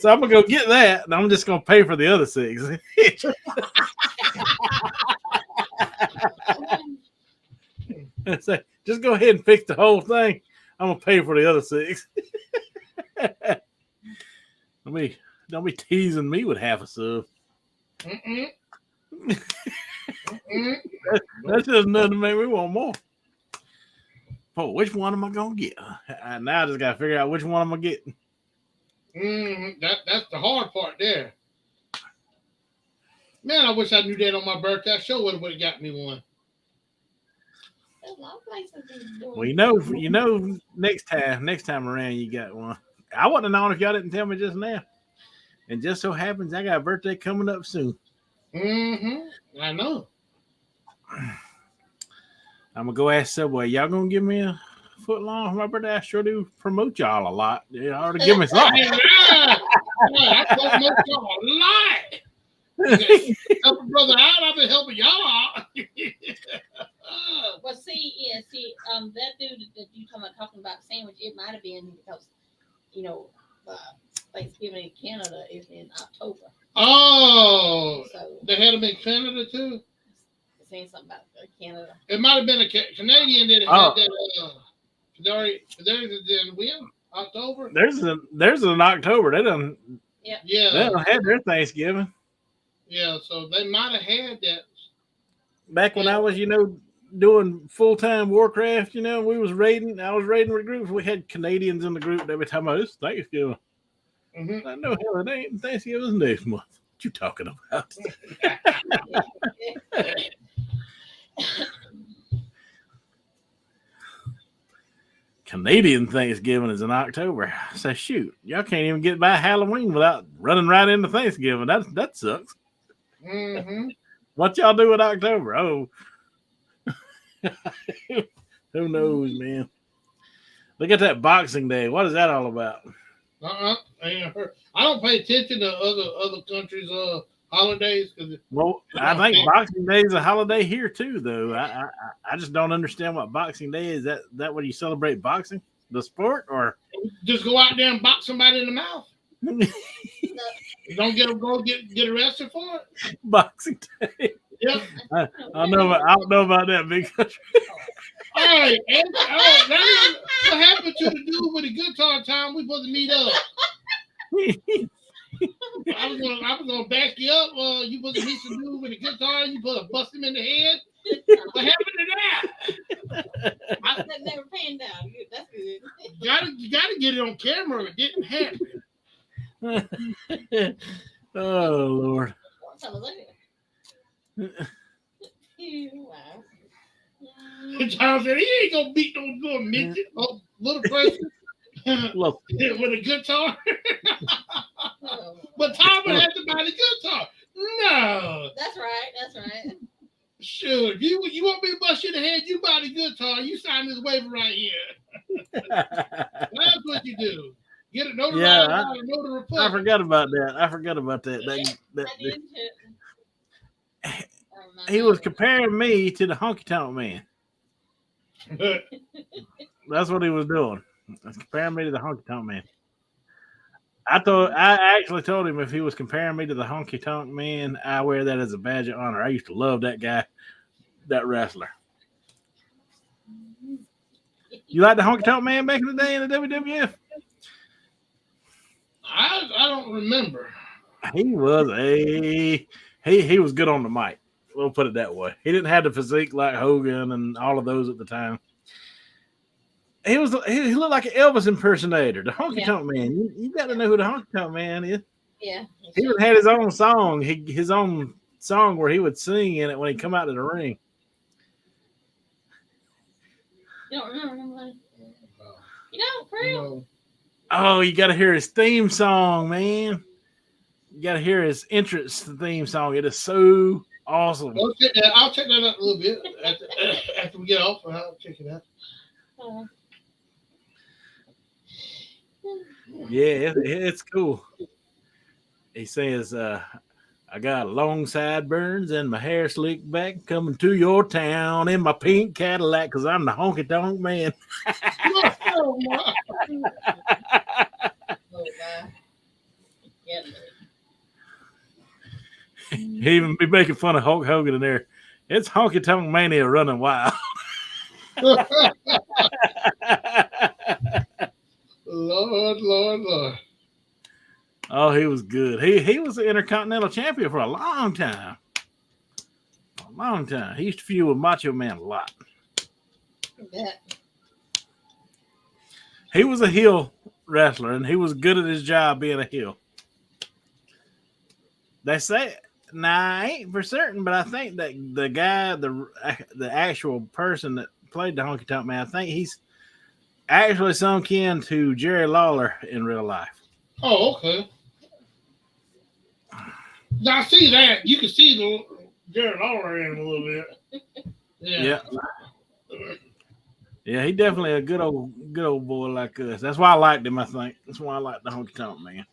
So I'm gonna go get that, and I'm just gonna pay for the other 6. Say, just go ahead and fix the whole thing. I'm gonna pay for the other 6. Don't be teasing me with half a sub. That's just enough to make me want more. Oh, which one am I gonna get? Now I just gotta figure out which one I'm gonna get. That's the hard part there. Man, I wish I knew that on my birthday. I sure would have got me one. There's a lot of places doing. Well, you know, next time around you got one. I wouldn't have known if y'all didn't tell me just now. And just so happens I got a birthday coming up soon. I know. I'm gonna go ask Subway. Y'all gonna give me a foot long for my birthday? I sure do promote y'all a lot. You already give me something. I promote y'all a lot. Help a brother out. I've been helping y'all out. Well, see, that dude that you talking about sandwich, it might have been because, Thanksgiving in Canada is in October. Oh, so they had them in Canada too. Saying something about Canada. It might have been a Canadian that had that. There's in when October. There's an October. They done. Yeah. They done had their Thanksgiving. Yeah, so they might have had that. Back when I was, doing full-time Warcraft, we was raiding. I was raiding with groups. We had Canadians in the group every time this Thanksgiving. I know hell it ain't. Thanksgiving's next month. What you talking about? Canadian Thanksgiving is in October. I say, shoot, y'all can't even get by Halloween without running right into Thanksgiving. That sucks. What y'all do in October? Oh, Who knows, man? Look at that Boxing Day. What is that all about? I ain't heard. I don't pay attention to other countries' holidays because Well, I think Boxing Day is a holiday here too, though. I just don't understand what Boxing Day is. That when you celebrate boxing, the sport, or just go out there and box somebody in the mouth. Don't get arrested for it. Boxing Day? Yep. I don't know about that, big country. All right, what happened to the dude with the guitar time? We supposed to meet up. I was gonna back you up. You supposed to meet some dude with a guitar. You supposed to bust him in the head. What happened to that? That never panned out. That's good. You gotta get it on camera. It didn't happen. Oh Lord. Wow. John said he ain't gonna beat no little midget, little person with a guitar. But Tom would have to buy the guitar. No. That's right. Sure. If you want me to bust you in the head, you buy the guitar. You sign this waiver right here. That's what you do. Get it notarized. Yeah, I forgot about that. He was comparing me to the Honky Tonk Man. That's what he was doing. Comparing me to the Honky Tonk Man. I actually told him if he was comparing me to the Honky Tonk Man, I wear that as a badge of honor. I used to love that guy, that wrestler. You like the Honky Tonk Man back in the day in the WWF? I don't remember. He was he was good on the mic. We'll put it that way. He didn't have the physique like Hogan and all of those at the time. He looked like an Elvis impersonator, the Honky Tonk Man. You got to know who the Honky Tonk Man is. Yeah. He even had his own song. His own song where he would sing in it when he come out to the ring. You don't remember? You don't, for real? Oh, you got to hear his theme song, man. You got to hear his entrance theme song. It is so awesome. I'll check that out a little bit after we get off. I'll check it out. Yeah, it's cool. He says, I got long sideburns and my hair slicked back, coming to your town in my pink Cadillac because I'm the Honky Tonk Man. He even be making fun of Hulk Hogan in there. It's Honky Tonk Mania running wild. Lord. Oh, he was good. He was the Intercontinental Champion for a long time. He used to feud with Macho Man a lot. Yeah. He was a heel wrestler, and he was good at his job being a heel. They say, I ain't for certain, but I think that the guy, the actual person that played the Honky Tonk Man, I think he's actually some kin to Jerry Lawler in real life. Oh, okay. Now, I see that. You can see the Jerry Lawler in him a little bit. Yeah. Yeah, he definitely a good old boy like us. That's why I liked him, I think. That's why I like the Honky Tonk Man.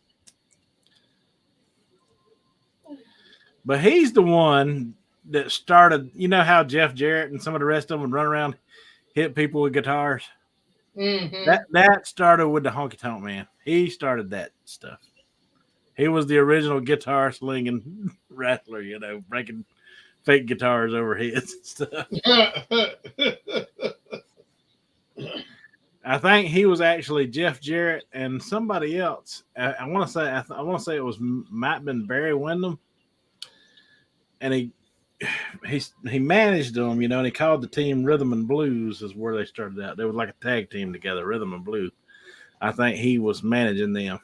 But he's the one that started, you know how Jeff Jarrett and some of the rest of them would run around, hit people with guitars? Mm-hmm. That started with the Honky Tonk Man. He started that stuff. He was the original guitar slinging wrestler, breaking fake guitars over heads and stuff. I think he was actually Jeff Jarrett and somebody else. I want to say it might have been Barry Windham, and he managed them, and he called the team Rhythm and Blues is where they started out. They were like a tag team together, Rhythm and Blues. I think he was managing them.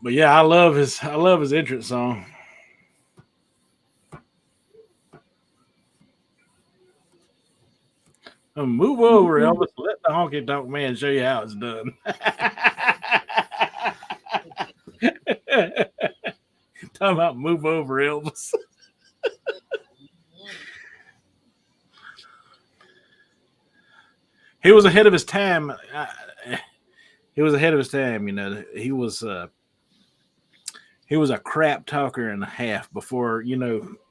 But yeah, I love his entrance song. Move over, Elvis. Let the Honky Tonk Man show you how it's done. Talking about move over, Elvis. He was ahead of his time. He was ahead of his time. He was a crap talker and a half before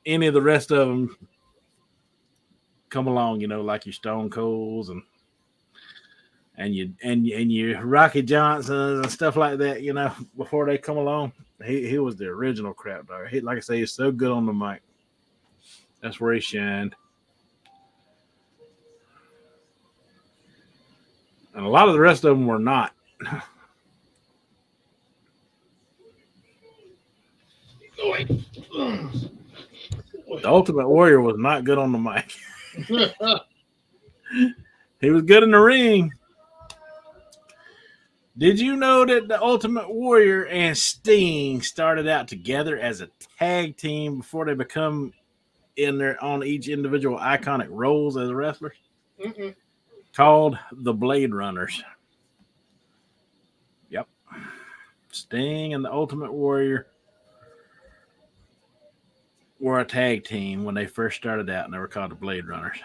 any of the rest of them come along. Like your Stone Colds and your Rocky Johnsons and stuff like that. Before they come along, he was the original crap talker. Like I say, he's so good on the mic. That's where he shined. And a lot of the rest of them were not. The Ultimate Warrior was not good on the mic. He was good in the ring. Did you know that the Ultimate Warrior and Sting started out together as a tag team before they become on each individual iconic roles as wrestlers? Mm-mm. Called the Blade Runners. Yep. Sting and the Ultimate Warrior were a tag team when they first started out, and they were called the Blade Runners.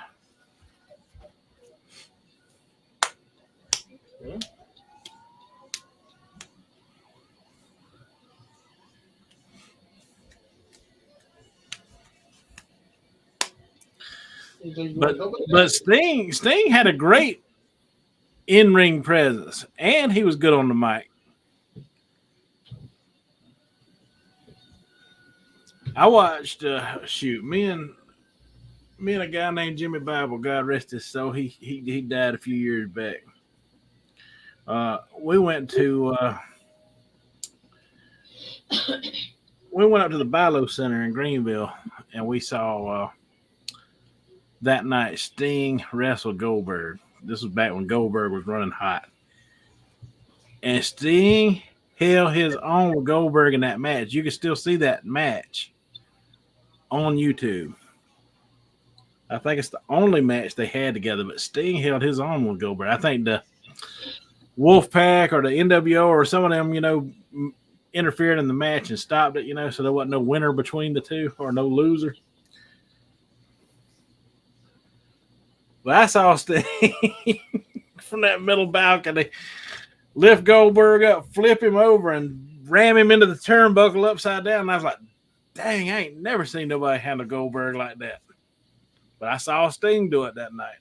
Yeah. But Sting had a great in-ring presence, and he was good on the mic. I watched me and a guy named Jimmy Bible, God rest his soul. He died a few years back. We went up to the Bilo Center in Greenville, and we saw that night Sting wrestled Goldberg. This was back when Goldberg was running hot, and Sting held his own with Goldberg in that match. You can still see that match on YouTube. I think it's the only match they had together, but Sting held his own with Goldberg. I think the Wolfpack or the NWO or some of them, interfered in the match and stopped it, so there wasn't no winner between the two or no loser. But I saw Sting from that middle balcony lift Goldberg up, flip him over, and ram him into the turnbuckle upside down. And I was like, dang, I ain't never seen nobody handle Goldberg like that. But I saw Sting do it that night.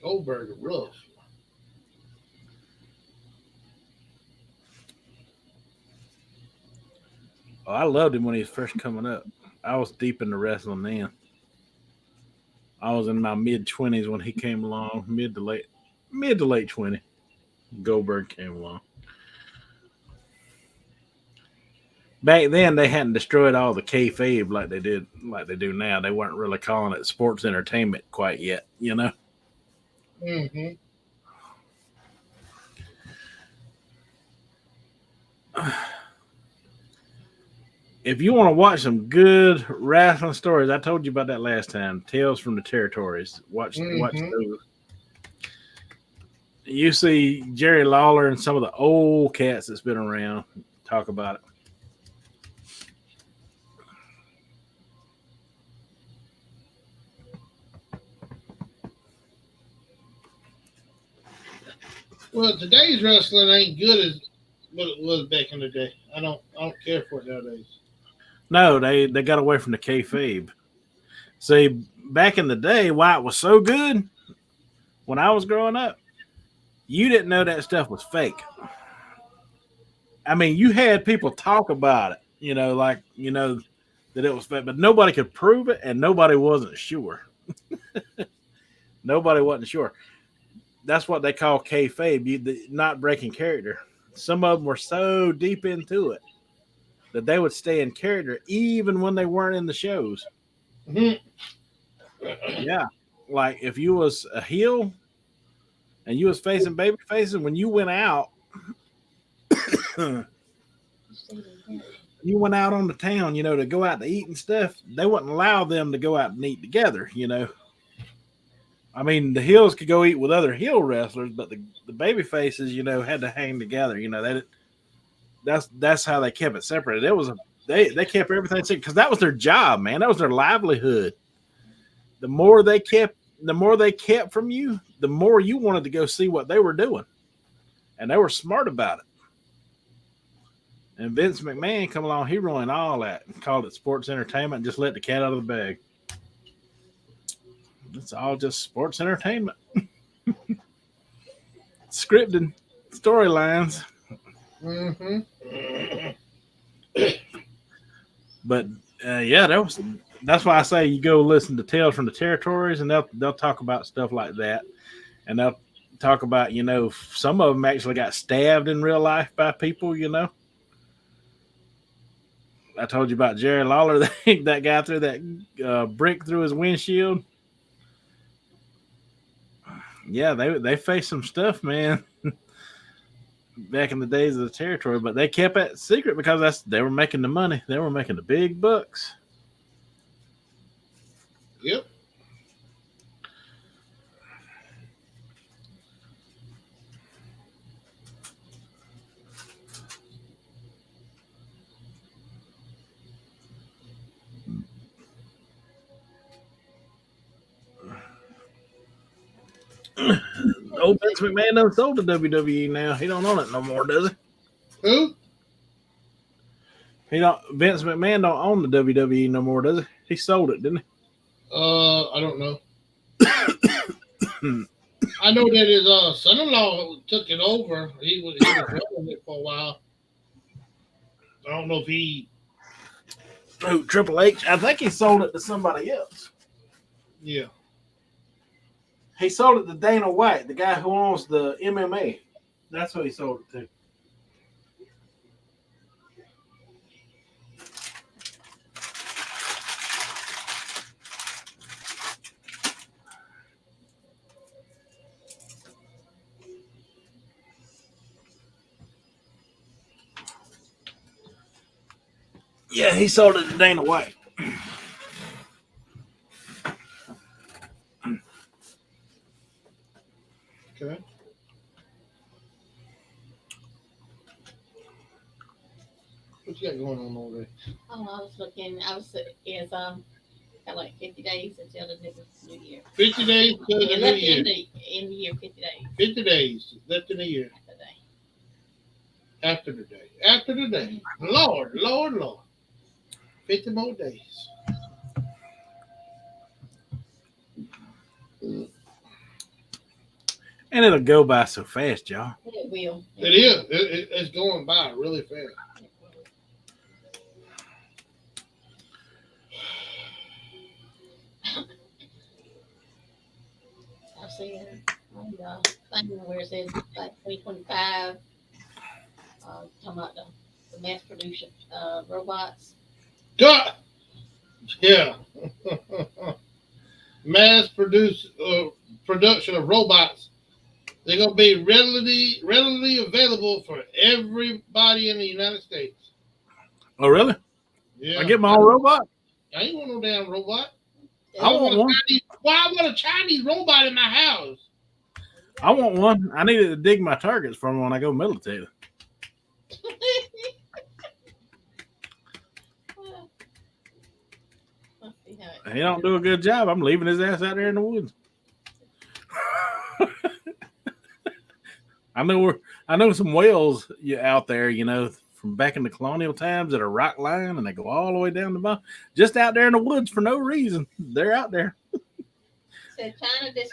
Goldberg rough. Oh, I loved him when he was first coming up. I was deep into wrestling then. I was in my mid-20s when he came along, mid to late 20. Goldberg came along. Back then, they hadn't destroyed all the kayfabe like they do now. They weren't really calling it sports entertainment quite yet, Mm-hmm. If you want to watch some good wrestling stories, I told you about that last time. Tales from the Territories. Watch those. You see Jerry Lawler and some of the old cats that's been around talk about it. Well, today's wrestling ain't good as what it was back in the day. I don't care for it nowadays. No, they got away from the kayfabe. See, back in the day, why it was so good when I was growing up, you didn't know that stuff was fake. I mean, you had people talk about it, that it was fake, but nobody could prove it, and nobody wasn't sure. Nobody wasn't sure. That's what they call kayfabe, not breaking character. Some of them were so deep into it that they would stay in character even when they weren't in the shows. Mm-hmm. Yeah. Like if you was a heel and you was facing baby faces, when you went out, you went out on the town, to go out to eat and stuff, they wouldn't allow them to go out and eat together, I mean, the heels could go eat with other heel wrestlers, but the baby faces, had to hang together. that's how they kept it separated. They kept everything secret because that was their job, man. That was their livelihood. The more they kept from you, the more you wanted to go see what they were doing, and they were smart about it. And Vince McMahon come along, he ruined all that and called it sports entertainment and just let the cat out of the bag. It's all just sports entertainment. Scripted storylines. Mm-hmm. But that's why I say you go listen to Tales from the Territories, and they'll talk about stuff like that, and they'll talk about some of them actually got stabbed in real life by people. I told you about Jerry Lawler, that guy threw that brick through his windshield. Yeah, they faced some stuff, man, back in the days of the territory, but they kept it secret because they were making the money. They were making the big bucks. Yep. Old Vince McMahon done sold to WWE now. He don't own it no more, does he? Who? Vince McMahon don't own the WWE no more, does he? He sold it, didn't he? I don't know. I know that his son-in-law took it over. He was running it for a while. I don't know if he. Oh, Triple H. I think he sold it to somebody else. Yeah. He sold it to Dana White, the guy who owns the MMA. That's who he sold it to. Yeah, he sold it to Dana White. Okay. What you got going on over there? Oh, I was looking. It's got like 50 days until the new year. 50 days to the new year. In the year, 50 days. 50 days left in the year. After the day. After the day. Lord. 50 more days. And it'll go by so fast, y'all. It will. It is. It's going by really fast. I've seen on the thing where it says like 2025, talking about the mass production robots. God. Yeah. Mass production of robots. They're going to be readily available for everybody in the United States. Oh, really? Yeah. I get my own robot? I ain't want no damn robot. I want one. I want a Chinese robot in my house? I want one. I needed to dig my targets from when I go military. He don't do a good job. I'm leaving his ass out there in the woods. I know some whales out there, from back in the colonial times that are rock line and they go all the way down the bottom, just out there in the woods for no reason. They're out there.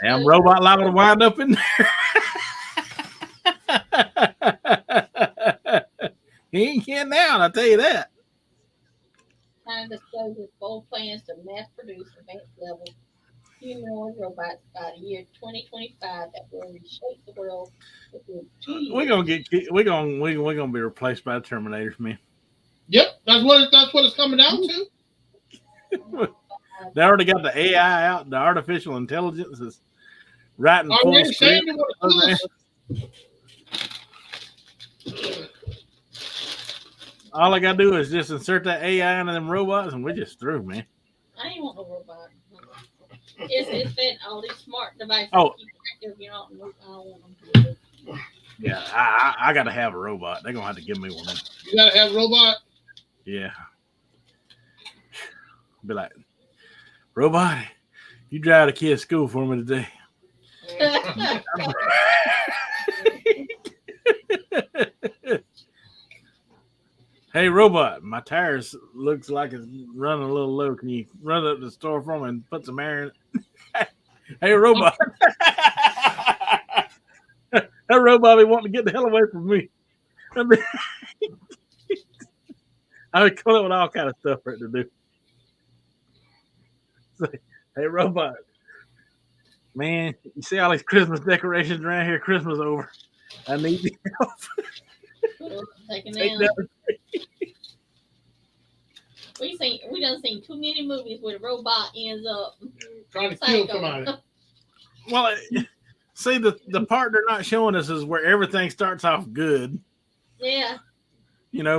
Damn robot liable to wind up in there. He ain't getting out, I tell you that. China discloses bold plans to mass produce advanced level humanoid robots by the year 2025 that will reshape the world within 2 years. We're gonna be replaced by Terminators, man. Yep, that's what it's coming down to. They already got the AI out. The artificial intelligence is writing full script. All I gotta do is just insert that AI into them robots, and we're just through, man. I ain't want no robot. It's that all these smart devices. Oh. I don't want them to do it. Yeah, I got to have a robot. They're gonna have to give me one. You gotta have a robot. Yeah, be like, robot, you drive the kid to school for me today. Hey, robot, my tires looks like it's running a little low. Can you run up to the store for me and put some air in it? Hey, robot. That robot be wanting to get the hell away from me. I would come up with all kind of stuff for it to do. Say, hey, robot, man, you see all these Christmas decorations around here? Christmas over. I need you. Taking Take down. that. We done seen too many movies where the robot ends up Trying to kill psycho. somebody. Well, see, the part they're not showing us is where everything starts off good. Yeah.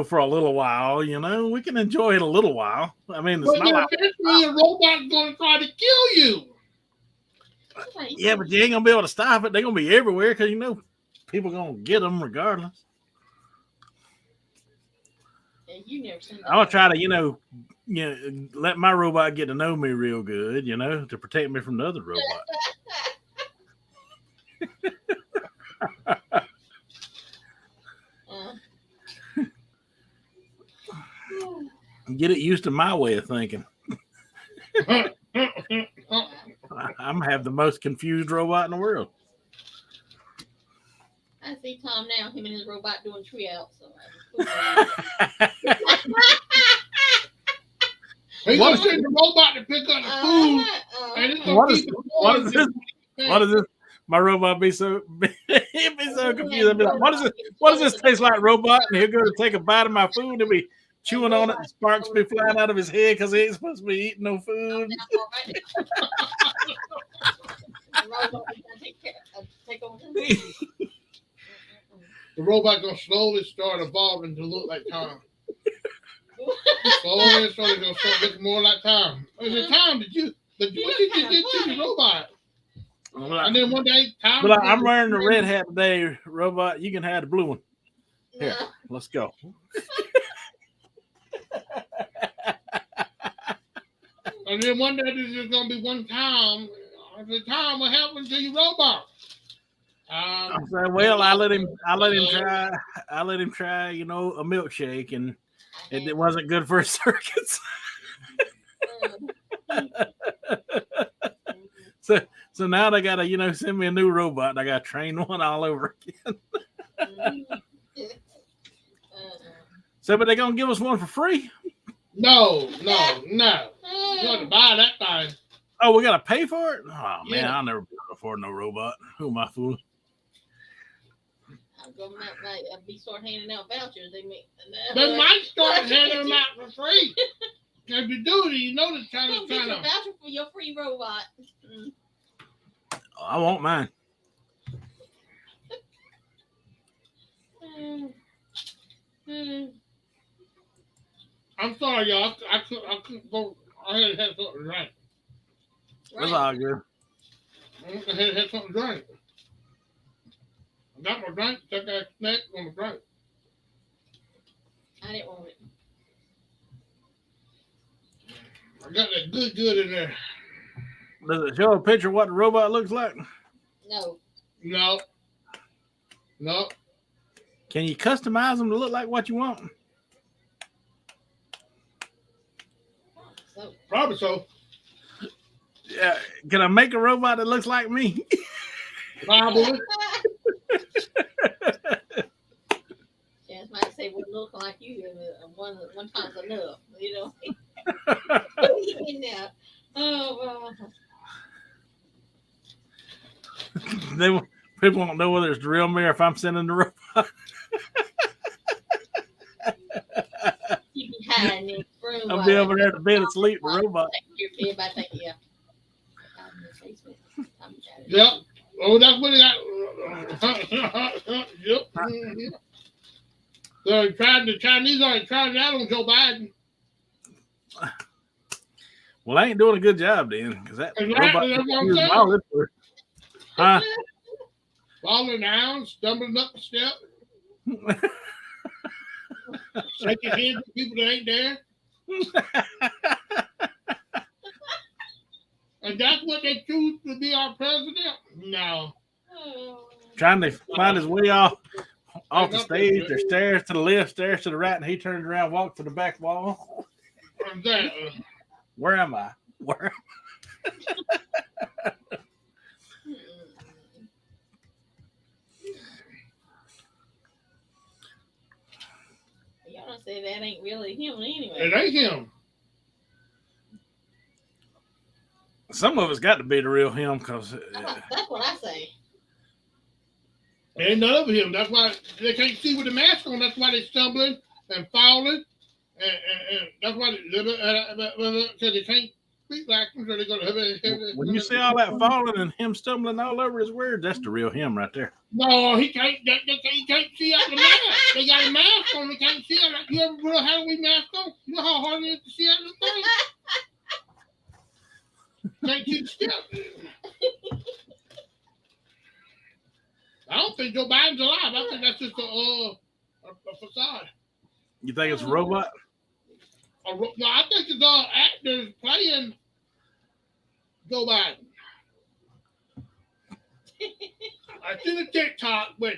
For a little while. We can enjoy it a little while. I mean, it's But not like, eventually a robot's gonna try to kill you. yeah, but you ain't gonna be able to stop it. They're gonna be everywhere because people gonna get them regardless. Yeah, you never seen that. I'm gonna try to, let my robot get to know me real good, to protect me from the other robot. Get it used to my way of thinking. I'm gonna have the most confused robot in the world. I see Tom now, him and his robot doing tree out. So He's gonna send the robot to pick up the food, and it's gonna What keep is this? What is this? My robot be so he'd be so confused. I'd be like, what does this taste like, robot? And he'll go to take a bite of my food and be chewing on it, and sparks be flying out of his head because he ain't supposed to be eating no food. The robot gonna slowly start evolving to look like Tom. Slowly and slowly gonna start looking more like Tom. I said, Tom, what did you do to the robot? And then one day, Tom. But I'm wearing the red hat today, robot. You can have the blue one. Here, let's go. And then one day there's just gonna be one Tom. I said, Tom, what happened to your robot? I said, well, I let him try, a milkshake, and it wasn't good for his circuits. So now they gotta, send me a new robot. I gotta train one all over again. So, but they gonna give us one for free? No. You got to buy that thing. Oh, we gotta pay for it? Oh man, Yeah. I'll never be able to afford no robot. Who am I fooling? Government might be start handing out vouchers. They might start handing them out for free. If you do, you know the Chinese get a voucher for your free robot. Oh, I want mine. I'm sorry, y'all. I couldn't go. I had to have something to drink. That's all good. I had to have something to drink. I got my drink. Took that snack on the drink. I didn't want it. I got that good in there. Does it show a picture of what the robot looks like? No. Can you customize them to look like what you want? Probably so. Yeah. Can I make a robot that looks like me? Probably. Chance might say, "Well, look like you." One time's enough, In there. Oh, wow. People won't know whether it's the real me or if I'm sending the robot. You be hiding in the room. I'll be over there at the bed asleep, the robot. Everybody think, yeah. Yep. Oh, that's what it got. Yep. The Chinese already tried it out on Joe Biden. Well, I ain't doing a good job then, because that Exactly, robot. that's what I'm saying. Huh? falling down, stumbling up a step, shaking hands with people that ain't there. And that's what they choose to be our president? No. Trying to find his way off the Ain't stage. nothing. There's stairs to the left, stairs to the right, and he turns around, walks to the back wall. Where am I? Where? Y'all don't say that ain't really him anyway. It ain't him. Some of it's got to be the real him, because That's what I say. Ain't none of him. That's why they can't see with the mask on. That's why they're stumbling and falling. And that's why because they can't speak like him, so they're going to. when you see all that falling and him stumbling all over his words, that's the real him right there. No, he can't. He can't see out the mask. They got a mask on. They can't see out. You ever put a Halloween mask on? You know how hard it is to see out the thing. Can't keep still. I don't think Joe Biden's alive. I think that's just a facade. You think it's a robot? No, I think it's actors playing Joe Biden. I seen a TikTok where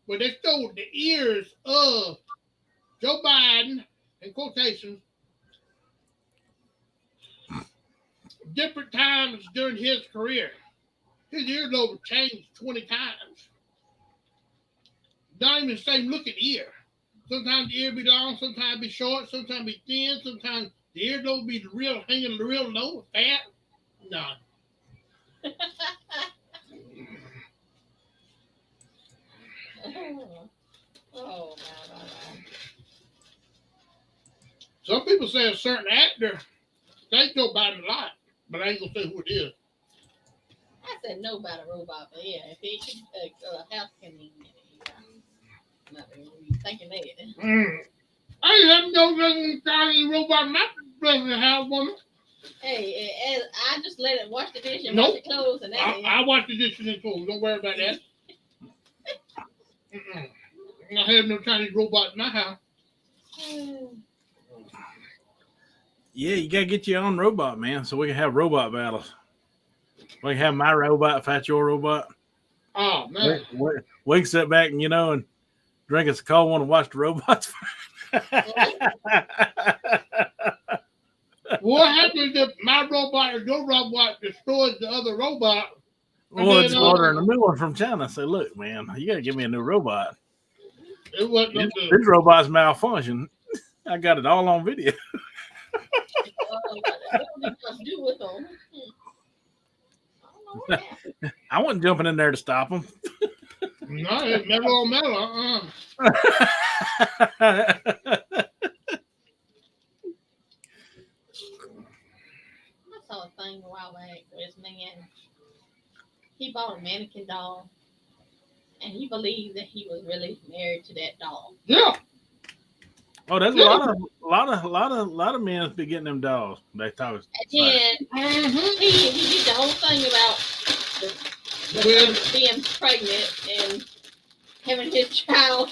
they showed the ears of Joe Biden, in quotations, different times during his career. His earlobe changed 20 times. Not even the same looking ear. Sometimes the ear be long, sometimes be short, sometimes be thin, sometimes the earlobe be hanging real low, fat. No. Oh, Some people say a certain actor thinks Joe Biden a lot, but I ain't gonna say who it is. I said no about a robot, but yeah, if he should house can be not really thinking that. I ain't have no fucking robot. My president have one. Hey, I just let it wash the dish and Nope. wash the clothes, and that's it. I watch the dishes and clothes. Don't worry about that. I have no Chinese robot in my house. Yeah, you gotta get your own robot, man, so we can have robot battles. We can have my robot fight your robot. Oh man, we can sit back and and drink us a cold one and watch the robots fight. What happens if my robot or your robot destroys the other robot? Well, it's ordering a new one from China. Say, look, man, you gotta give me a new robot. It wasn't this robot's malfunction. I got it all on video. I wasn't jumping in there to stop them. No, it's metal on metal. I saw a thing a while back where this man, he bought a mannequin doll, and he believed that he was really married to that doll. Yeah. Oh, there's a lot of men be getting them dolls. They thought it and then he did the whole thing about being pregnant and having his child.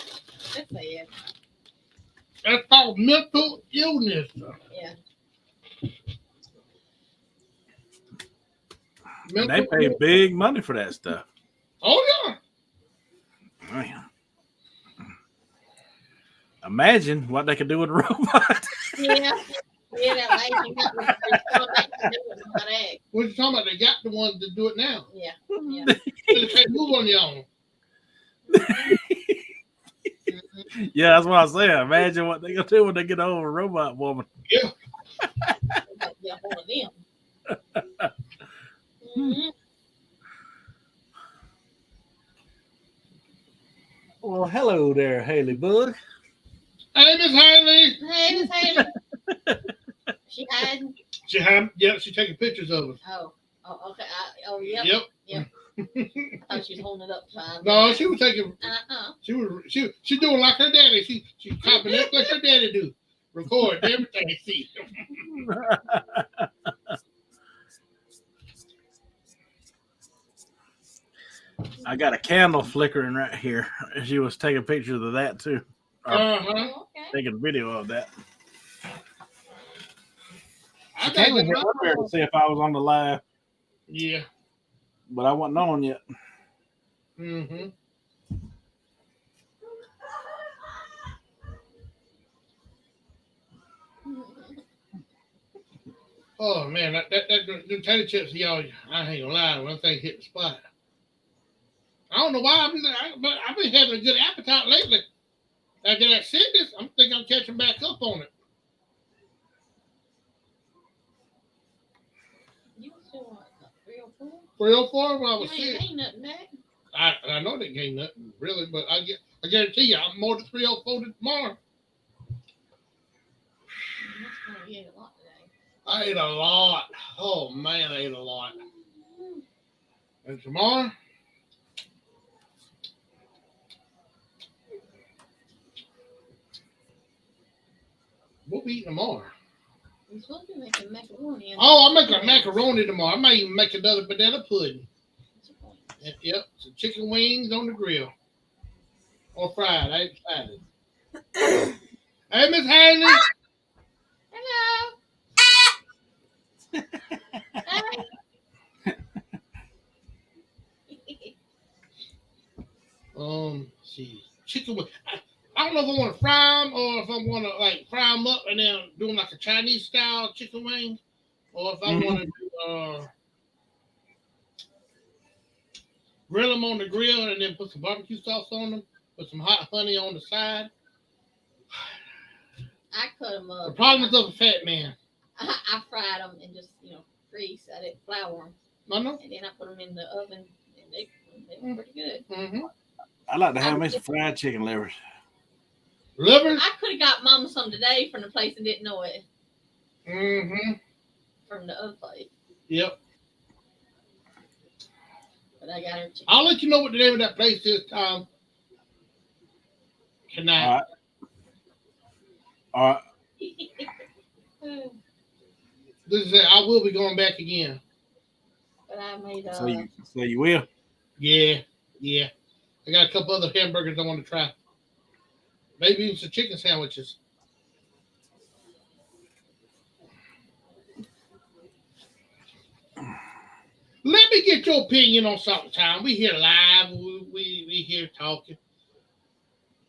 That's sad. That's called mental illness. Yeah. They pay big money for that stuff. Oh yeah. Man. Imagine what they could do with a robot. Yeah. Yeah, that lady got what you talking about? They got the ones that do it now. Yeah. They can't move on their own. Yeah, that's what I say. Imagine what they gonna do when they get over a robot woman. Yeah. Yeah, one of them. Mm-hmm. Well, hello there, Haley Bug. Hey, Miss Haley. Hey, Miss Haley. She hiding? Yeah, she's taking pictures of us. Oh, okay. Yep. Yep. I thought she was holding it up. No, she was taking. She doing like her daddy. She copying it like her daddy do. Record everything you see. I got a candle flickering right here. She was taking pictures of that too. Or Uh-huh. Oh, okay. taking a video of that. I She gotta came in get here my earlier to see if I was on the live, Yeah. but I wasn't on yet. Mm-hmm. Oh man, that the potato chips, y'all. I ain't gonna lie, one thing hit the spot. I don't know why but I've been having a good appetite lately. After that sickness, I'm thinking I'm catching back up on it. You still want 304? 304 when I was You ain't sick. ain't nothing back. I know they ain't nothing really, but I guarantee you, I'm more than 304 tomorrow. That's gonna be a lot today. I ate a lot. Oh man, I ate a lot. And tomorrow, what we eating tomorrow? You're supposed to be making macaroni. Oh, I'm making macaroni tomorrow. I might even make another banana pudding. Yep, some chicken wings on the grill. Or fried. I ain't fried it. Hey, Miss Haley. Hello. Hi. See, chicken wings. I don't know if I want to fry them or if I want to like fry them up and then do them like a Chinese style chicken wing, or if I want to do grill them on the grill and then put some barbecue sauce on them, put some hot honey on the side. I cut them up. The problems of a fat man. I fried them and just grease. I didn't flour them. I know. And then I put them in the oven, and they were pretty good. Mm-hmm. I like to have me some fried chicken livers. Livers? I could have got Mama some today from the place and didn't know it. Mm-hmm. From the other place. Yep. But I got her chicken. I'll let you know what the name of that place is, Tom. Tonight. All right. This is it. I will be going back again. But I made So you will? Yeah. I got a couple other hamburgers I want to try. Maybe even some chicken sandwiches. Let me get your opinion on something, Tom. We here live. We here talking.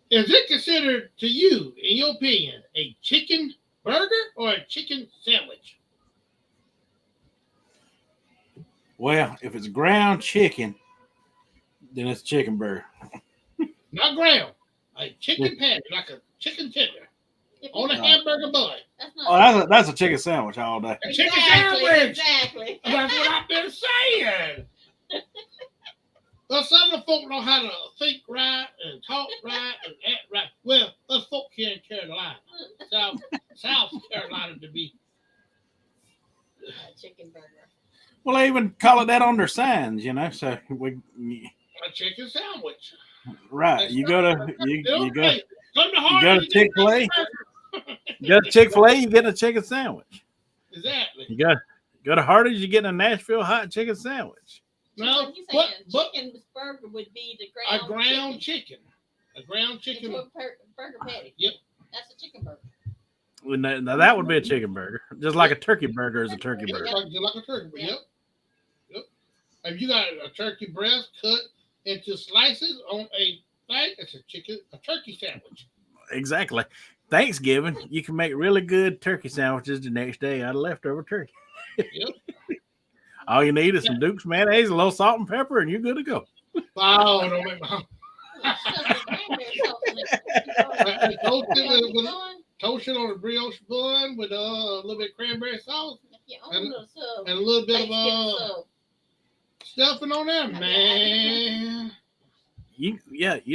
Is it considered to you, in your opinion, a chicken burger or a chicken sandwich? Well, if it's ground chicken, then it's a chicken burger. Not ground. A chicken patty, like a chicken tender. On a hamburger bun. That's a chicken sandwich all day. A chicken sandwich. Exactly. That's what I've been saying. Well, some of the folk know how to think right and talk right and act right. Well, us folk here in Carolina, South Carolina to be. A chicken burger. Well, they even call it that on their signs, So A chicken sandwich. Right. You go to Chick-fil-A. You go to Chick-fil-A, you get a chicken sandwich. Exactly. You go to Hardee's, you get a Nashville hot chicken sandwich. No, chicken burger would be the ground chicken. A ground chicken. Into a burger patty. Yep. That's a chicken burger. Now that would be a chicken burger, just like a turkey burger is a turkey burger. Just like a turkey burger. Yep. If you got a turkey breast cut into slices on a thing, it's a turkey sandwich. Exactly. Thanksgiving, you can make really good turkey sandwiches the next day out of leftover turkey. Yep. All you need is some Duke's mayonnaise, a little salt and pepper, and you're good to go. Oh, don't make my toast it on a brioche bun with a little bit of cranberry sauce and a little bit of stuffing on there, man. You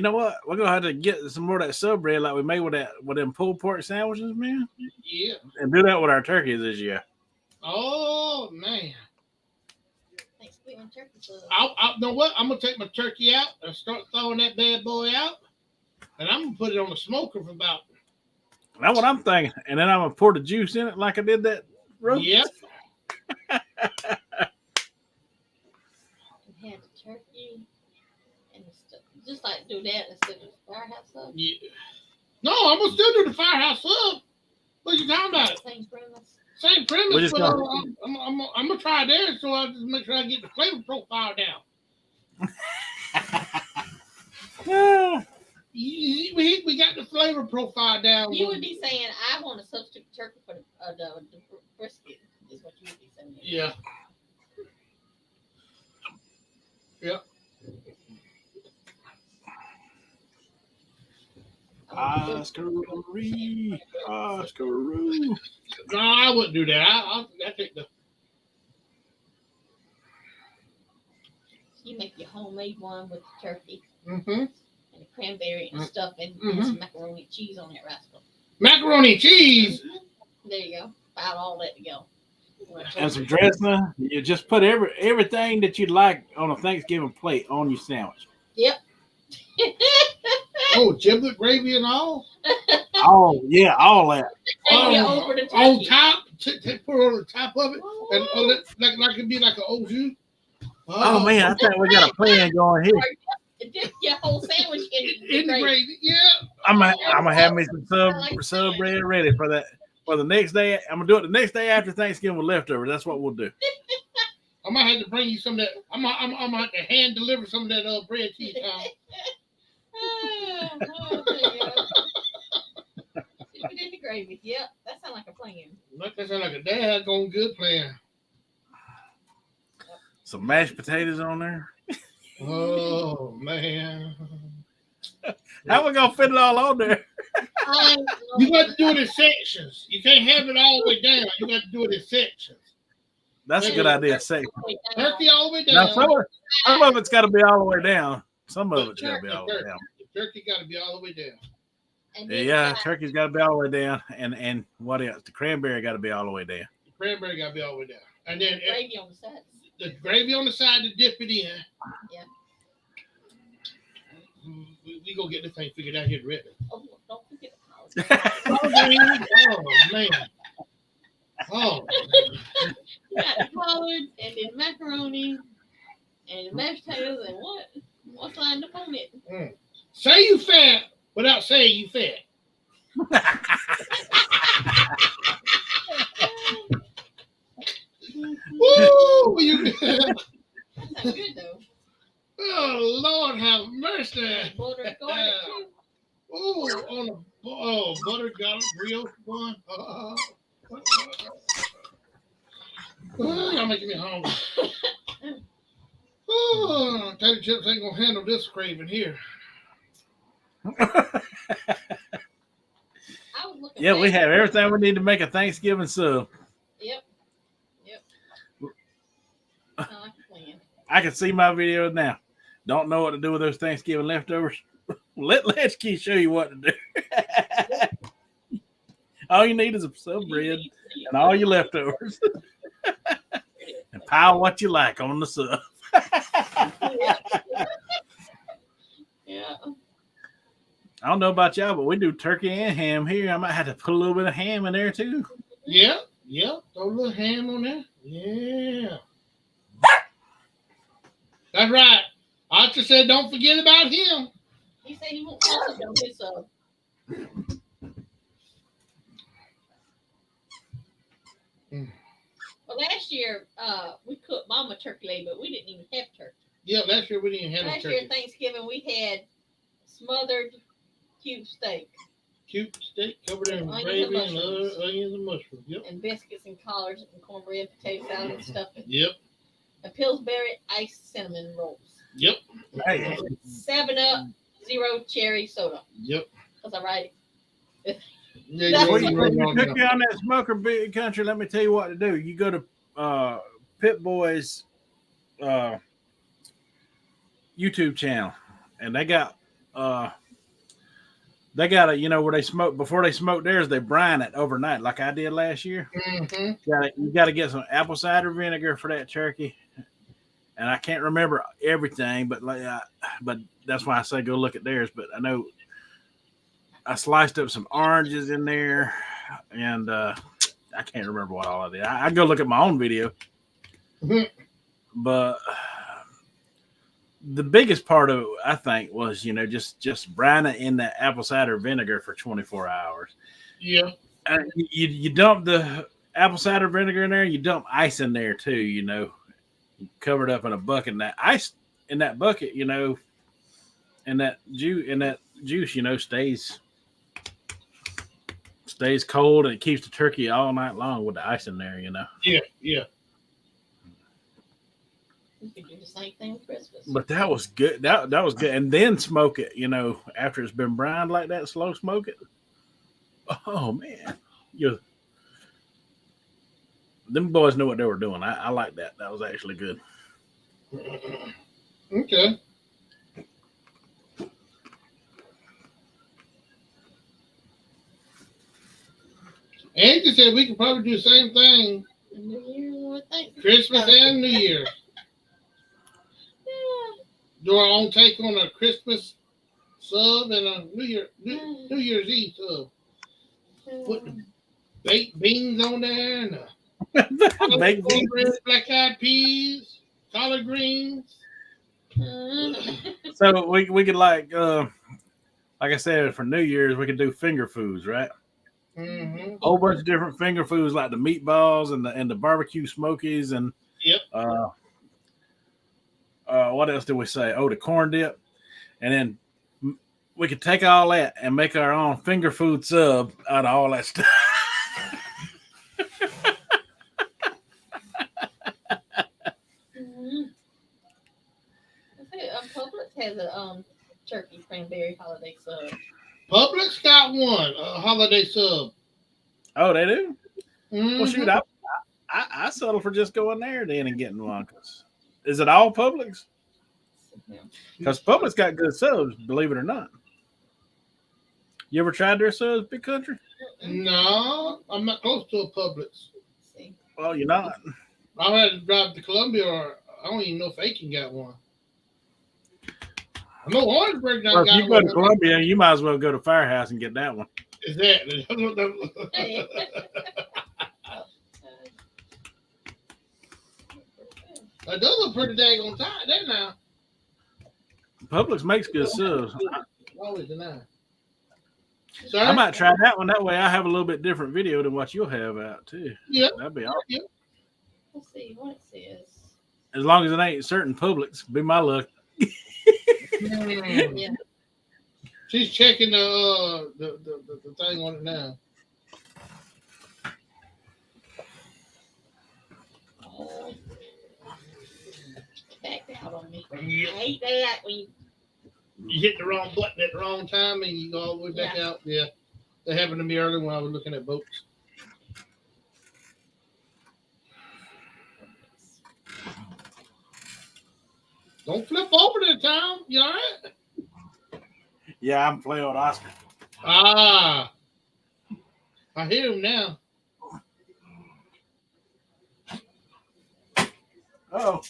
know what? We're gonna have to get some more of that sub bread like we made with them pulled pork sandwiches, man. Yeah. And do that with our turkeys this year. Oh man. Thanksgiving turkey sub. I know what? I'm gonna take my turkey out and start throwing that bad boy out, and I'm gonna put it on the smoker for about. That's what I'm thinking, and then I'm gonna pour the juice in it like I did that roast. Yep. We had the turkey. just like do that instead of firehouse sub. Yeah. No, I'm gonna still do the firehouse sub. What you talking about? Same premise. Same We premise, just but gonna- I'm gonna try there, so I just make sure I get the flavor profile down. We got the flavor profile down. You would be saying, I want to substitute turkey for the brisket, is what you would be saying. Yeah. Yeah. Oscar-oo. Oscar-oo. No, I wouldn't do that. I think the. You make your homemade one with the turkey Mm-hmm. and the cranberry and stuff, and some macaroni and cheese on that rascal. Macaroni and cheese. There you go. About all that to go. And some dressing. You just put everything that you'd like on a Thanksgiving plate on your sandwich. Yep. Oh, giblet gravy and all. Oh yeah, all that. And you over the On turkey. top, put it on the top of it, and like it'd be like an au jus. Oh man, I think we got a plan going here. Dip your whole sandwich In the gravy, yeah. I'm gonna have me some sub bread ready for that for the next day. I'm gonna do it the next day after Thanksgiving with leftovers. That's what we'll do. I might have to bring you some of that. I'm gonna have to hand deliver some of that bread to you, Tom. There you go. Dip it in the gravy. Yep, that sounds like a plan. That sounds like a daggone good plan. Some mashed potatoes on there. Oh man. How we gonna fit it all on there? You got to do it in sections. You can't have it all the way down. You got to do it in sections. That's a good idea. Say Turkey all the way now, down. some of it's got to be all the way down. Some of it's got to be all the way down. The turkey got to be all the way down. And then Yeah, turkey's got to be all the way down, and what else? The cranberry got to be all the way down. The cranberry got to be all the way down. And then gravy on the side. the gravy on the side to dip it in. Yeah. We gonna get this thing figured out here, Red. Oh, don't forget the collard. Oh man. Oh. You got the collard and then macaroni and mashed potatoes and what? What's lined up on it? Say you fat without saying you fat. Woo! You. That's not good though. Oh Lord, have mercy. Butter garlic too. Oh, on a butter garlic brioche bun. Y'all making me hungry. Oh, tater chips ain't gonna handle this craving here. I was looking Yeah, we back- have everything we need to make a Thanksgiving sub. Yep. I like the plan. I can see my videos now. Don't know what to do with those Thanksgiving leftovers? Let Latchkey show you what to do. All you need is a sub bread and all your leftovers. And pile what you like on the sub. Yeah. I don't know about y'all, but we do turkey and ham here. I might have to put a little bit of ham in there too. Yeah. Throw a little ham on there. Yeah. That's right. I just said don't forget about him. He said he won't sausage on his sub. Well, last year we cooked Mama turkey leg, but we didn't even have turkey. Yeah, last year we didn't have no Last turkey. year Thanksgiving we had smothered cube steak Cute steak covered in Onions gravy and and mushrooms. onions and mushrooms. Yep. and biscuits and collards and cornbread, potato salad and stuff, Yep. and Pillsbury iced cinnamon rolls. Yep. Hey, 7-Up, zero cherry soda. Yep. Because I write it. Yeah, That's before what you right put on your there. cookie on that smoker big country, let me tell you what to do. You go to Pit Boy's YouTube channel, and they got a where they smoke before they smoke theirs, they brine it overnight like I did last year. Mm-hmm. You got to get some apple cider vinegar for that turkey, and I can't remember everything, but but that's why I say go look at theirs. But I know I sliced up some oranges in there, and I can't remember what all I did. I go look at my own video, Mhm. but the biggest part of it, I think, was just brine it in that apple cider vinegar for 24 hours. Yeah. You dump the apple cider vinegar in there. You dump ice in there too. Covered up in a bucket. And that ice in that bucket, and that juice, stays cold, and it keeps the turkey all night long with the ice in there. Yeah. Yeah. You could do the same thing with Christmas. But that was good. That was good. And then smoke it, after it's been brined like that, slow smoke it. Oh man. Them boys know what they were doing. I like that. That was actually good. Okay. Angie said we could probably do the same thing. New Year, Christmas and New Year. Yeah. Do our own take on a Christmas sub and a New Year's Eve sub. Put the baked beans on there and Baked beans. black-eyed peas, collard greens. So we could like I said, for New Year's we could do finger foods, right? Mm-hmm. Whole bunch of different finger foods like the meatballs and the barbecue smokies and yep. What else did we say? Oh, the corn dip, and then we could take all that and make our own finger food sub out of all that stuff. Publix has a turkey cranberry holiday sub. Publix got one, a holiday sub. Oh, they do? Mm-hmm. Well, shoot, I settle for just going there then and getting one. Is it all Publix? Because Publix got good subs, believe it or not. You ever tried their subs, Big Country? No, I'm not close to a Publix. See. Well, you're not. I had to drive to Columbia, or I don't even know if Aiken got one. I know Orangeburg got Well, one. if you go to Columbia, you might as well go to Firehouse and get that one. Is that? That does look pretty daggone tight there now. Publix makes good subs. Always deny. Sir? I might try that one. That way I have a little bit different video than what you'll have out too. Yeah. That'd be awesome. Yep. Let's see what it says. As long as it ain't certain Publix, be my luck. Yeah. She's checking the thing on it now. Back out on me. Yep. I hate that when you hit the wrong button at the wrong time and you go all the way back out. Yeah. That happened to me earlier when I was looking at boats. Don't flip over that time. You all right? Yeah, I'm playing with Oscar. Ah. I hear him now. Oh.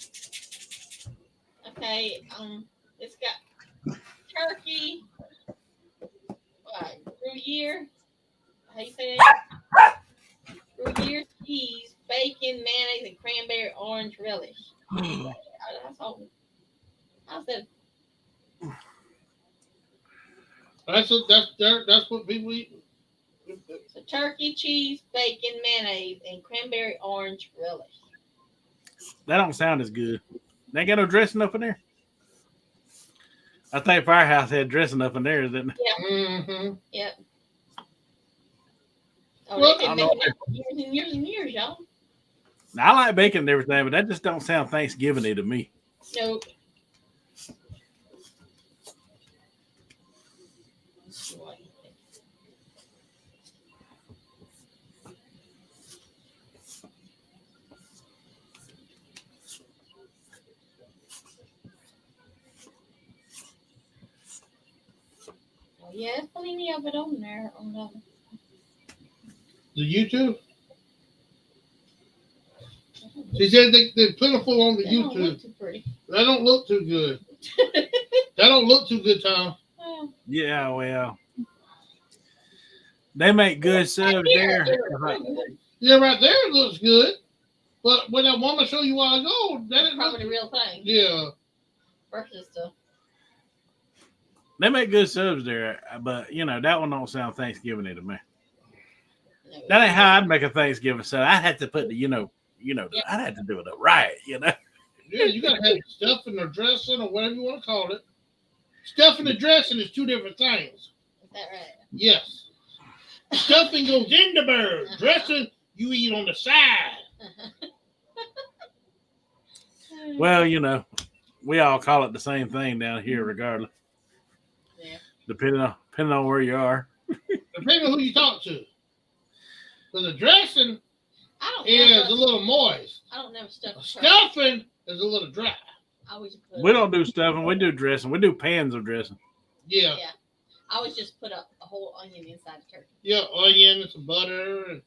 Okay, it's got turkey, Gruyere, how you say that? Gruyere cheese, bacon, mayonnaise, and cranberry orange relish. That's all. I said. That's what people eat. So turkey, cheese, bacon, mayonnaise, and cranberry orange relish. That don't sound as good. They ain't got no dressing up in there. I think Firehouse had dressing up in there, didn't it? Yeah. Mm-hmm. Yep. Oh, Well, they've been making it for years and years and years, y'all. Now, I like bacon and everything, but that just don't sound Thanksgiving-y to me. Nope. Yeah, there's plenty of it on there on The YouTube? She said they're plentiful on the they don't YouTube. look too pretty. That don't look too good. That don't look too good, Tom. Yeah, well, they make good subs there. Yeah, right there it looks good. But when that woman showed you a while ago, that That's didn't probably look. the real thing. Yeah. versus the. They make good subs there, but that one don't sound Thanksgiving to me. That ain't how I'd make a Thanksgiving sub. I'd have to put the I'd have to do it right. Yeah, you gotta have stuffing or dressing or whatever you want to call it. Stuffing and dressing is two different things. Is that right? Yes. Stuffing goes in the bird. Dressing you eat on the side. Well, we all call it the same thing down here, regardless. Yeah. Depending on where you are. Depending on who you talk to. Because the dressing is a little moist. I don't never stuff. Stuffing is a little dry. We don't do stuffing. We do dressing. We do pans of dressing. Yeah. Yeah. I always just put a whole onion inside the turkey. Yeah, onion and some butter.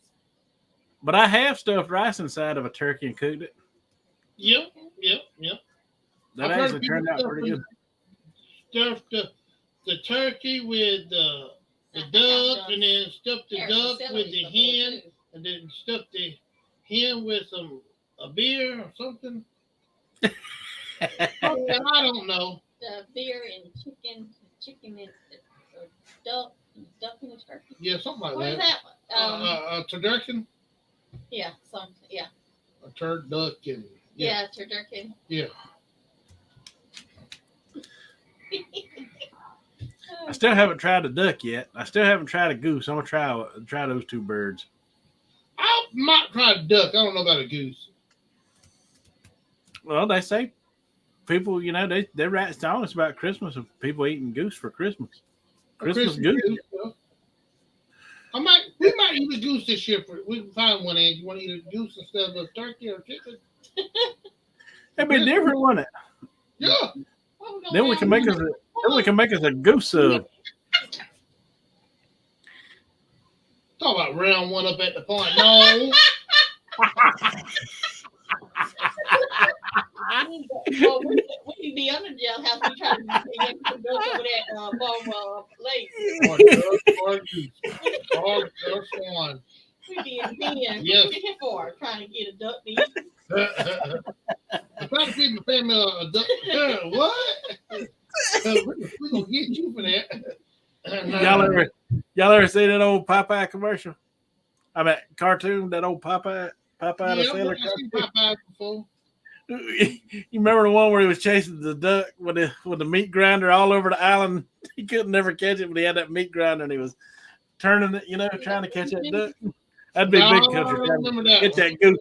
But I have stuffed rice inside of a turkey and cooked it. Yep. That actually turned out pretty good. Stuff the turkey with the duck, and then stuff the duck with the hen, and then stuff the hen with a beer or something. I don't know. The beer and chicken and duck and turkey. Yeah, something like what that. What is that? Turducken? Yeah, something. Yeah. A turducken. Yeah, turducken. Yeah. I still haven't tried a duck yet. I still haven't tried a goose. I'm gonna try those two birds. I might try a duck. I don't know about a goose. Well, they say people, they're right honest about Christmas of people eating goose for Christmas. Christmas goose. We might eat a goose this year. We can find one, and you want to eat a goose instead of a turkey or chicken? That'd be different, wouldn't it? Yeah. Then we can make us a goose sub. Talk about round one up at the point. No. We be under the jailhouse. We try to get some duck over that Baltimore lake. Or swan. We be in the Yes. for trying to get a duck to eat. I'm trying to feed my family a duck. What? We're going to get you for that. Y'all ever see that old Popeye commercial? I mean, cartoon, that old Popeye the Sailor I've seen Popeye before. You remember the one where he was chasing the duck with the meat grinder all over the island? He couldn't never catch it, but he had that meat grinder and he was turning it, trying to catch that duck. That'd be big country. Get that goose.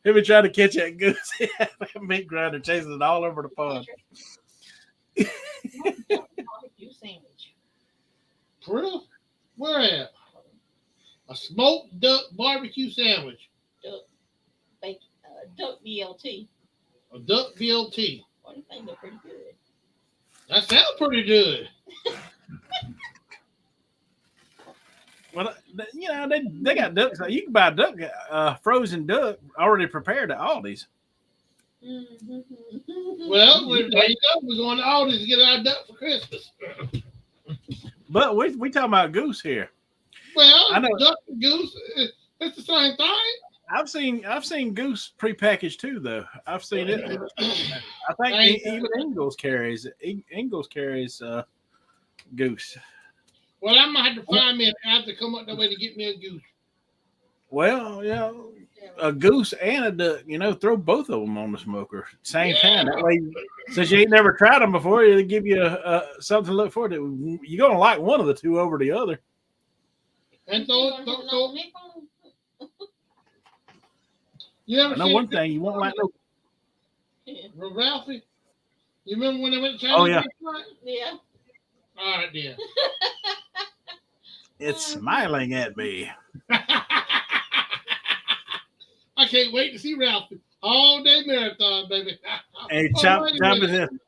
He'd be trying to catch that goose. He had that meat grinder chasing it all over the pond. Barbecue sandwich. For real? Where at? A smoked duck barbecue sandwich. Duck BLT. A duck BLT. What do you think? They're pretty good. That sounds pretty good. Well, they got ducks. You can buy a duck, frozen duck already prepared at Aldi's. Well, there you go. We're going to Aldi's to get our duck for Christmas. But we talking about goose here. Well, I know. Duck and goose, it's the same thing. I've seen goose prepackaged too, though. I've seen it. I think even Ingles carries goose. Well, I'm gonna have to find me. I have to come up that way to get me a goose. Well, a goose and a duck. Throw both of them on the smoker same time. That way, since you ain't never tried them before, it'll give you something to look forward to. You're gonna like one of the two over the other. And throw. You ever one thing you won't like no. Ralphie, you remember when they went to China? Oh yeah. Yeah. All right, then. It's smiling at me. I can't wait to see Ralphie. All day marathon, baby. Hey, chop it in.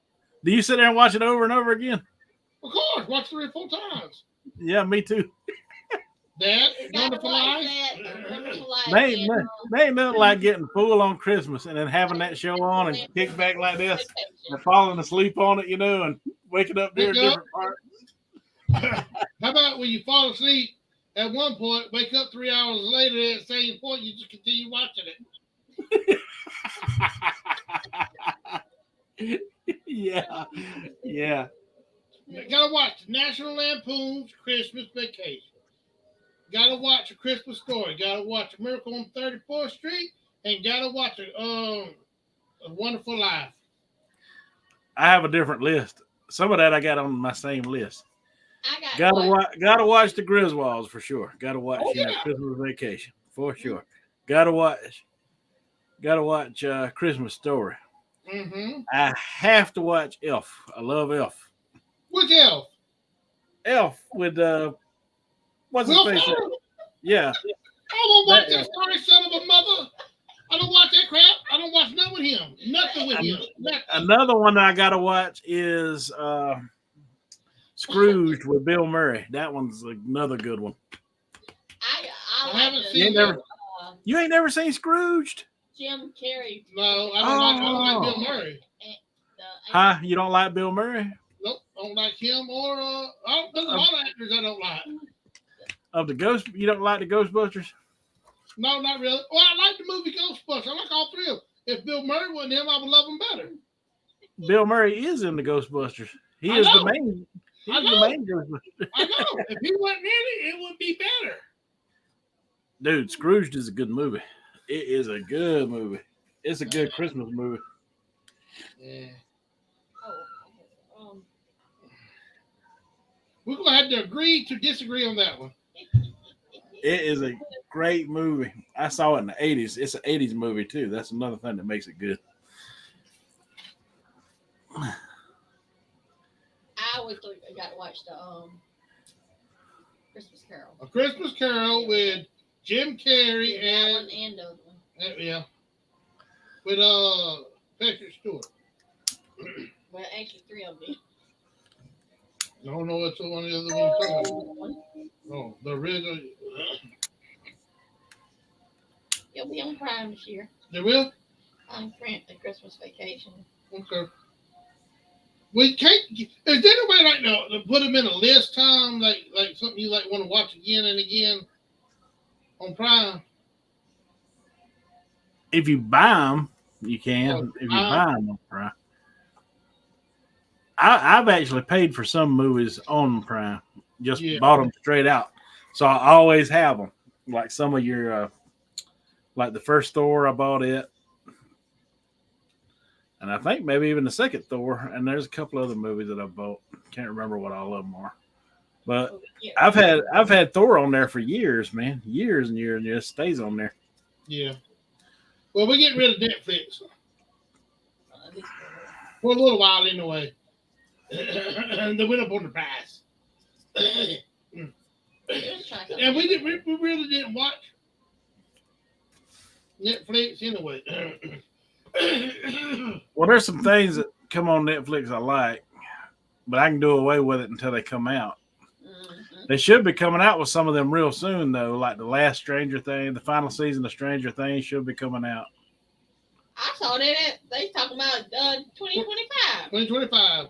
Do you sit there and watch it over and over again? Of course, watch 3 or 4 times. Yeah, me too. That Wonderful Life. They ain't nothing like getting full on Christmas and then having that show on and kick back like this and falling asleep on it, and waking up during different parts. How about when you fall asleep at one point, wake up 3 hours later at the same point, you just continue watching it? Yeah. Yeah. Gotta watch National Lampoon's Christmas Vacation. Gotta watch A Christmas Story. Gotta watch A Miracle on 34th Street. And gotta watch A Wonderful Life. I have a different list. Some of that I got on my same list. I got Gotta watch the Griswolds for sure. Gotta watch, Oh, yeah. Christmas Vacation for sure. Gotta watch Christmas Story. Mm-hmm. I have to watch Elf. I love Elf. Which elf? Elf with what's his Will face? Ferrell? Yeah, I won't watch That that sorry son of a mother. I don't watch that crap. I don't watch nothing with him. Nothing with him. Nothing. another one I gotta watch is Scrooged with Bill Murray. That one's another good one. I I like haven't the, seen that. uh, You ain't never seen Scrooged? Jim Carrey. No, I don't like Bill Oh. Murray. Huh? You don't like Bill Murray? Nope, I don't like him or there's a lot of actors I don't like. Of the Ghost, you don't like the Ghostbusters? No, not really. Well, I like the movie Ghostbusters. I like all three of them. If Bill Murray wasn't him, I would love him better. Bill Murray is in the Ghostbusters. He I is know. the main. He's I the know. main Ghostbuster. I know. If he wasn't in it, it would be better. Dude, Scrooged is a good movie. It is a good movie. It's a good Christmas movie. Yeah. Oh, We're gonna have to agree to disagree on that one. It is a great movie. I saw it in the 80s. It's an 80s movie too. That's another thing that makes it good. I always got to watch the Christmas Carol. A Christmas Carol with Jim Carrey That one and and the other one. yeah, with Patrick Stewart. Well, actually, three of them. No, it's the one of the other ones. No, the original. It'll be on Prime this year. They will. On Print, the Christmas Vacation. Okay. We can't. Is there any way like to put them in a list, Tom? Like something you like want to watch again and again on Prime? If you buy them, you can. If you buy them on Prime. I've actually paid for some movies on Prime. Just bought them straight out. So I always have them. Like some of your, like the first Thor, I bought it. And I think maybe even the second Thor. And there's a couple other movies that I bought. Can't remember what all of them are. But I've had Thor on there for years, man. Years and years, and it stays on there. Yeah. Well, we're getting rid of Netflix for a little while anyway. They went up on the price. And we really didn't watch Netflix anyway. Well, there's some things that come on Netflix I like, but I can do away with it until they come out. Mm-hmm. They should be coming out with some of them real soon, though, like the last Stranger Things, the final season of Stranger Things should be coming out. I saw that they talking about 2025. 2025.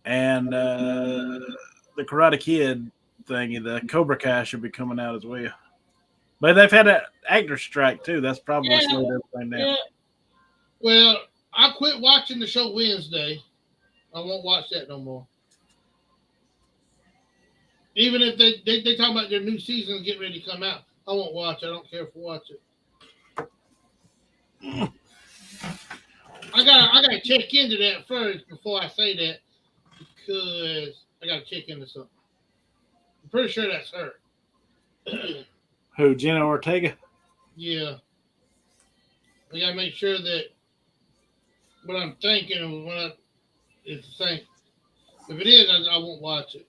And the Karate Kid thingy, the Cobra Kai should be coming out as well. But they've had an actor strike too. That's probably slowed everything down. Yeah. Well, I quit watching the show Wednesday. I won't watch that no more. Even if they talk about their new season getting ready to come out, I won't watch it. I don't care if I watch it. I gotta check into that first before I say that, because I gotta check into something. I'm pretty sure that's her. Who, Jenna Ortega? Yeah. I gotta make sure that what I'm thinking of is the same. If it is, I won't watch it.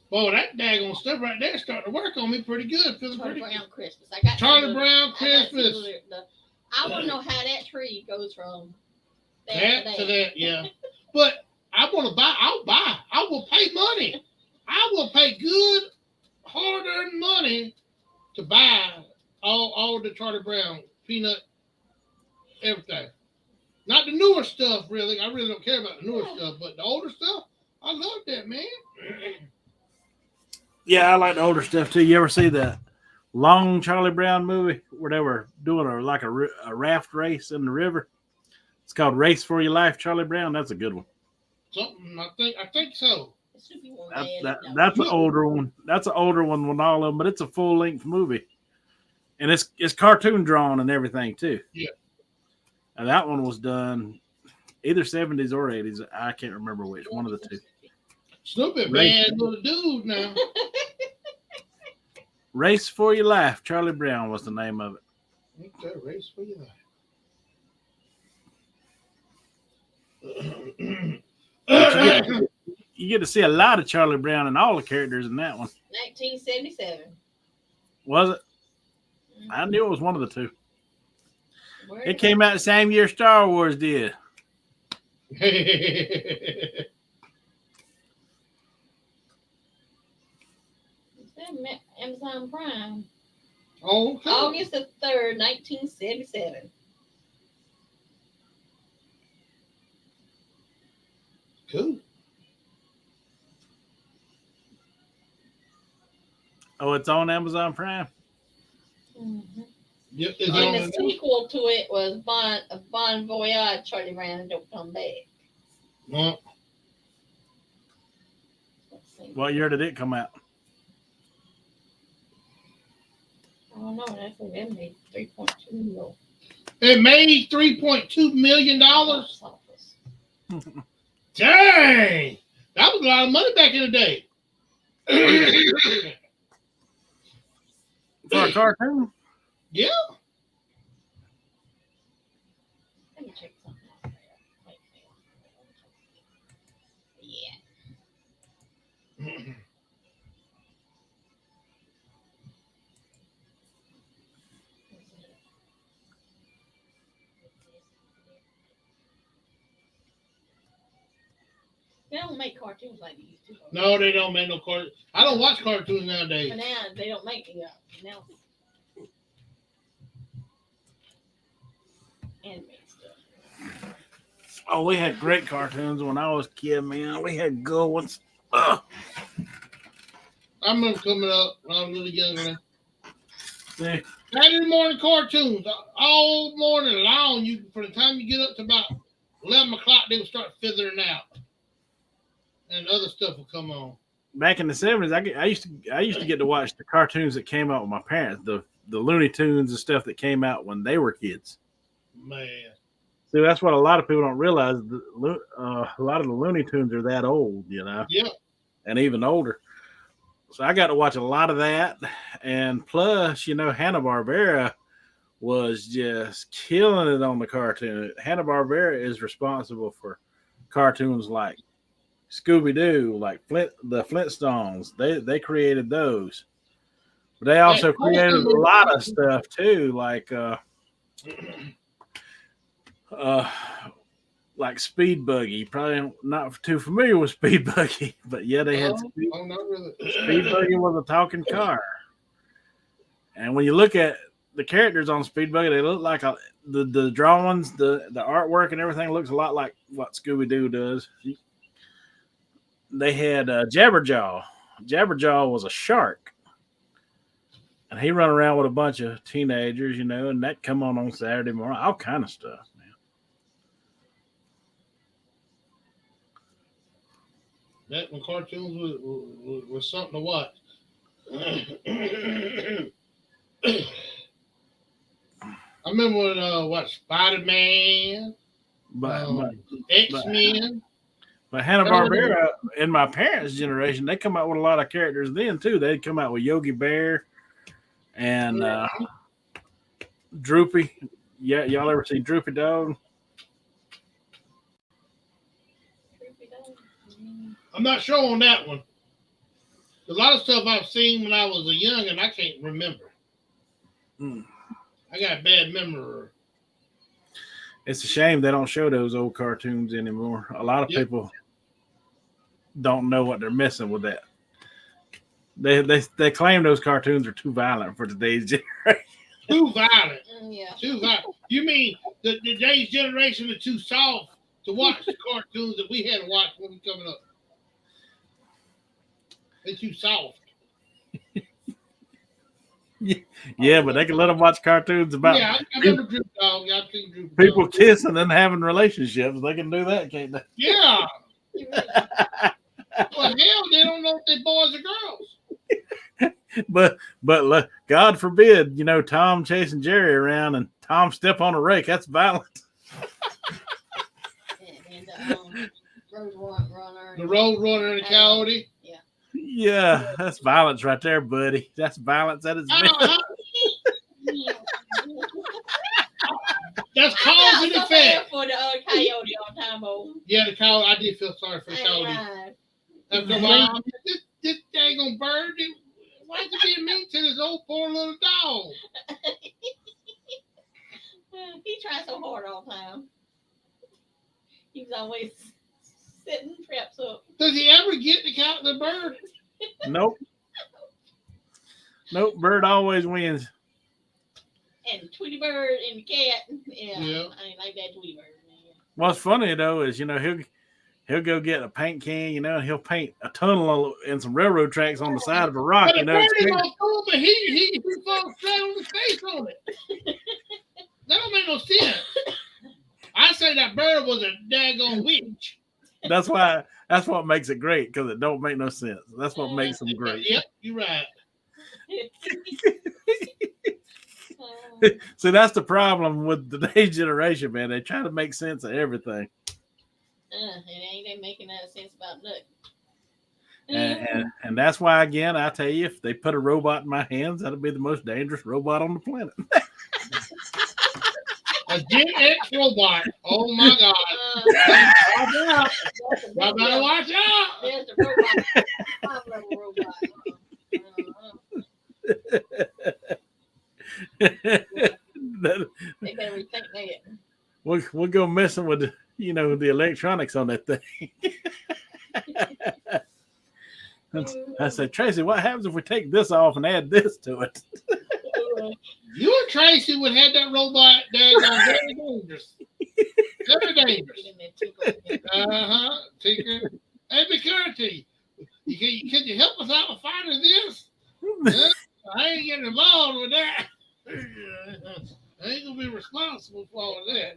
Boy, that daggone stuff right there is starting to work on me pretty good. Charlie Brown Christmas. I got Charlie Brown Christmas. I want to know how that tree goes from that to that. Yeah. But I want to buy. I'll buy. I will pay money. I will pay good, hard-earned money to buy all the Charlie Brown peanut, everything. Not the newer stuff, really. I really don't care about the newer stuff, but the older stuff, I love that, man. Yeah, I like the older stuff too. You ever see the long Charlie Brown movie where they were doing a raft race in the river. It's called Race for Your Life, Charlie Brown. That's a good one. Something I think so. That's an older one. That's an older one with all of them, but it's a full length movie, and it's cartoon drawn and everything too. Yeah. And that one was done either 70s or 80s. I can't remember which one of the two. Snoopy, bad little dude now. Race for Your Life, Charlie Brown was the name of it. Okay, Race for Your Life. You get to see a lot of Charlie Brown and all the characters in that one. 1977. Was it? Mm-hmm. I knew it was one of the two. It came out the same year Star Wars did. Amazon Prime. Oh, okay. August the 3rd, 1977. Cool. Oh, it's on Amazon Prime? Mm-hmm. Yep, and the sequel to it was Bon Voyage, Charlie Brown, Don't Come Back. Well, what year did it come out? I don't know. That's what it made. $3.2 million. It made $3.2 million. Dang, that was a lot of money back in the day. For a cartoon? Yeah. Let me check something out. Yeah. They don't make cartoons like they used to. No, they don't make no cartoons. I don't watch cartoons nowadays. But now they don't make it. Now animated stuff. Oh, we had great cartoons when I was a kid, man. We had good ones. Ugh. I remember coming up when I was really younger. Yeah. Saturday morning cartoons all morning long. You from the time you get up to about 11 o'clock, they will start feathering out, and other stuff will come on. Back in the 70s, I used to get to watch the cartoons that came out with my parents, the Looney Tunes and stuff that came out when they were kids. Man, see, that's what a lot of people don't realize. A lot of the Looney Tunes are that old, you know. Yeah, and even older. So I got to watch a lot of that, and plus, you know, Hanna-Barbera was just killing it on the cartoon. Hanna-Barbera is responsible for cartoons like Scooby-Doo, like the Flintstones. They created those. But they also created a lot of stuff too, like Speed Buggy. Probably not too familiar with Speed Buggy, but yeah, they had not really. Speed Buggy was a talking car. And when you look at the characters on Speed Buggy, they look like the drawings, the artwork and everything looks a lot like what Scooby-Doo does. They had Jabberjaw. Jabberjaw was a shark. And he run around with a bunch of teenagers, you know, and that come on Saturday morning. All kind of stuff, man. That when cartoons was something to watch. I remember when Spider-Man, X-Men. But Hanna-Barbera, in my parents' generation, they come out with a lot of characters then too. They'd come out with Yogi Bear and Droopy. Yeah, y'all ever see Droopy Dog? I'm not sure on that one. A lot of stuff I've seen when I was a young and I can't remember. I got a bad memory. It's a shame they don't show those old cartoons anymore. A lot of people don't know what they're missing with that. They claim those cartoons are too violent for today's generation. Too violent. Yeah. Too violent. You mean today's generation is too soft to watch the cartoons that we had to watch when we were coming up? They're too soft. Yeah, but they can let them watch cartoons about Yeah, I remember Droop Dog. Yeah, I've seen Droop people Dog. kissing and having relationships. They can do that, can't they? Yeah. Well, hell, they don't know if they're boys or girls. But God forbid, Tom chasing Jerry around and Tom step on a rake. That's violent. And road runner. The Road Runner and the Coyote. Yeah, that's violence right there, buddy. That's violence at its best. That's cause and effect. For the coyote all the time, Yeah, the coyote. I did feel sorry for the coyote. That's why this daggone bird. Why is he being mean to this old poor little dog? He tried so hard all the time. He was always setting traps up. Does he ever get the bird? Nope. Bird always wins. And Tweety Bird and the cat. Yeah. I ain't like that Tweety Bird. What's funny though is he'll go get a paint can, and he'll paint a tunnel and some railroad tracks on the side of a rock. But he falls straight on his face on it. That don't make no sense. I say that bird was a daggone witch. That's what makes it great, because it don't make no sense. That's what makes them great. Yep, you're right. See, that's the problem with today's generation, man. They try to make sense of everything. It ain't making no sense about nothing. And that's why, again, I tell you, if they put a robot in my hands, that'll be the most dangerous robot on the planet. A Gen X robot. Oh my God. Y'all better watch out. There's the robot. Top-level robot. They better rethink that. We'll go messing with the electronics on that thing. I said, Tracy, what happens if we take this off and add this to it? You and Tracy would have that robot very dangerous. Very dangerous. Tinker. Hey, McCurdy, can you help us out with finding this? I ain't getting involved with that. I ain't gonna be responsible for all of that.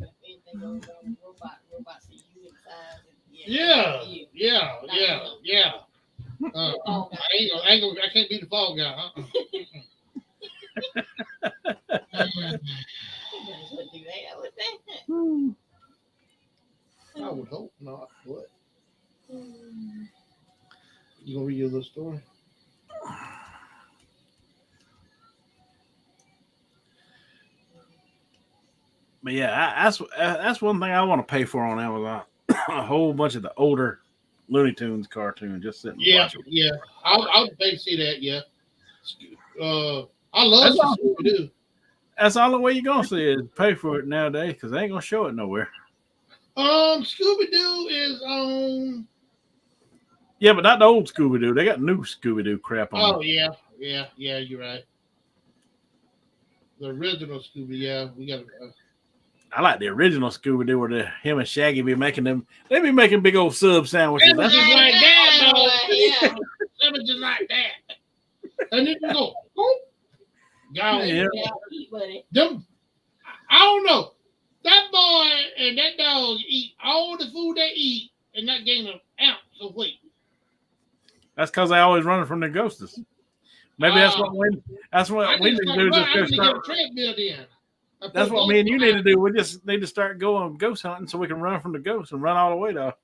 Yeah. I can't be the fall guy, huh? I would hope not. What? You gonna read your little story? But yeah, that's one thing I want to pay for on Amazon. A whole bunch of the older Looney Tunes cartoons, just sitting. Yeah. I'll pay to see that. Yeah. I love Scooby-Doo. That's all the way you're gonna see is pay for it nowadays, because they ain't gonna show it nowhere. Scooby-Doo is on. Yeah, but not the old Scooby-Doo. They got new Scooby-Doo crap on. Oh yeah, you're right. The original Scooby, yeah, we got. I like the original Scooby-Doo where him and Shaggy be making them. They be making big old sub sandwiches. That's just like that, though. Yeah, just like that. And then you go, oh, God, yeah. Them, I don't know. That boy and that dog eat all the food they eat and not gain an ounce of weight. That's because they always running from the ghosties. Maybe that's what we need to do. That's what me and you need to do. We just need to start going ghost hunting so we can run from the ghosts and run all the way off.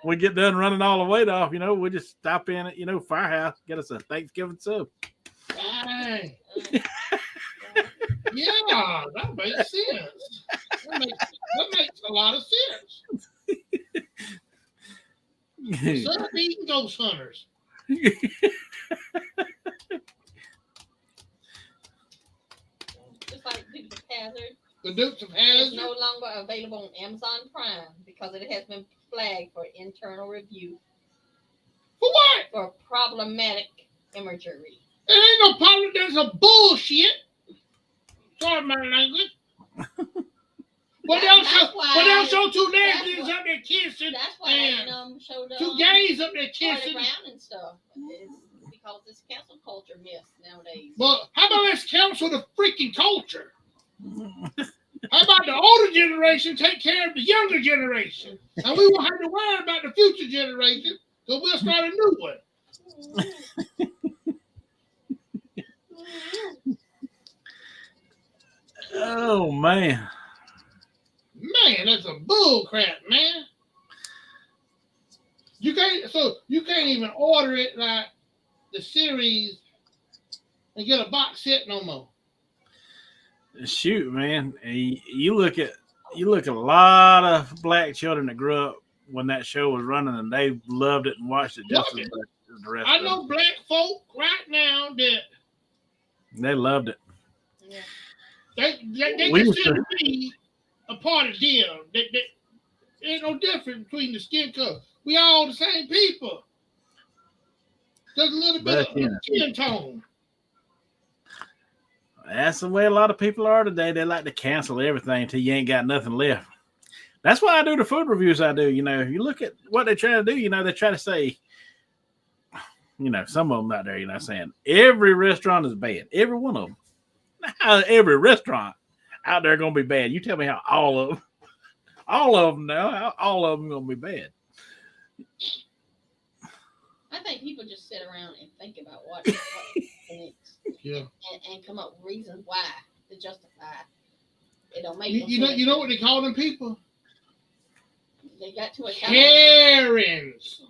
We get done running all the way off, we just stop in at, Firehouse, get us a Thanksgiving sub. Dang. Yeah, that makes sense. That makes a lot of sense. Instead of eating ghost hunters. Just like Dukes of Hazzard. The Dukes of It's Hazzard no longer available on Amazon Prime because it has been flagged for internal review. For what? For problematic imagery. It ain't no problem. There's a bullshit. Sorry, my language. But they'll show two lesbians up there kissing. That's why showed two gays up there kissing. around and stuff. It's because this cancel culture mess nowadays. Well, how about let's cancel the freaking culture? How about the older generation take care of the younger generation? And we won't have to worry about the future generation, so we'll start a new one. Oh man. Man, that's a bull crap, man. You can't even order it like the series and get a box set no more. Shoot, man. You look at a lot of black children that grew up when that show was running and they loved it and watched it just as much as the rest I of know them. black folk right now that They loved it. Yeah. they We consider used me a part of them. Ain't no difference between the skin color. We all the same people. There's a little bit But, of skin tone. That's the way a lot of people are today. They like to cancel everything until you ain't got nothing left. That's why I do the food reviews I do. You know, you look at what they're trying to do, you know, they try to say, you know, some of them out there, you know, saying every restaurant is bad. Every one of them. How every restaurant out there going to be bad? You tell me how all of them now, how all of them going to be bad. I think people just sit around and think about what next. Yeah. And come up with reasons why to justify it. Don't make You know what they call them people? They got to a Karens.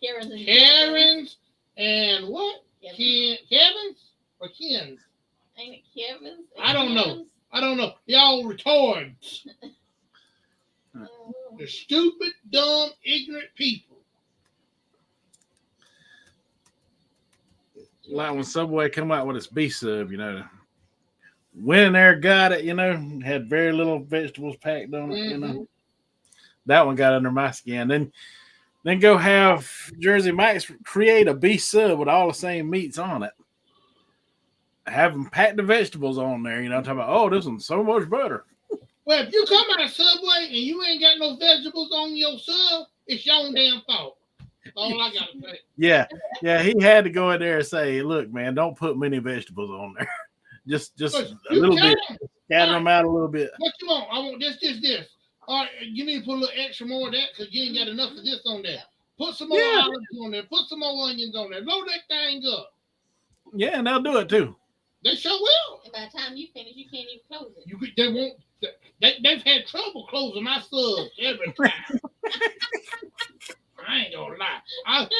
Karens and what? Kevins or Kens? Ain't it Kevin's? I don't know. Y'all retards. They're stupid, dumb, ignorant people. Like when Subway come out with its beef sub, you know, went in there, got it, you know, had very little vegetables packed on it, you know. That one got under my skin. Then go have Jersey Mike's create a beef sub with all the same meats on it. Have them pack the vegetables on there, you know, talking about, oh, this one's so much better. Well, if you come out of Subway and you ain't got no vegetables on your sub, it's your own damn fault. That's all I gotta say. Yeah, he had to go in there and say, look, man, don't put many vegetables on there. just a little bit. Scatter them out a little bit. What you want? I want this. All right, you need to put a little extra more of that because you ain't got enough of this on there. Put some more olives on there. Put some more onions on there. Load that thing up. Yeah, and they'll do it too. They sure will. And by the time you finish, you can't even close it. They won't. They've had trouble closing my subs every time. I ain't gonna lie.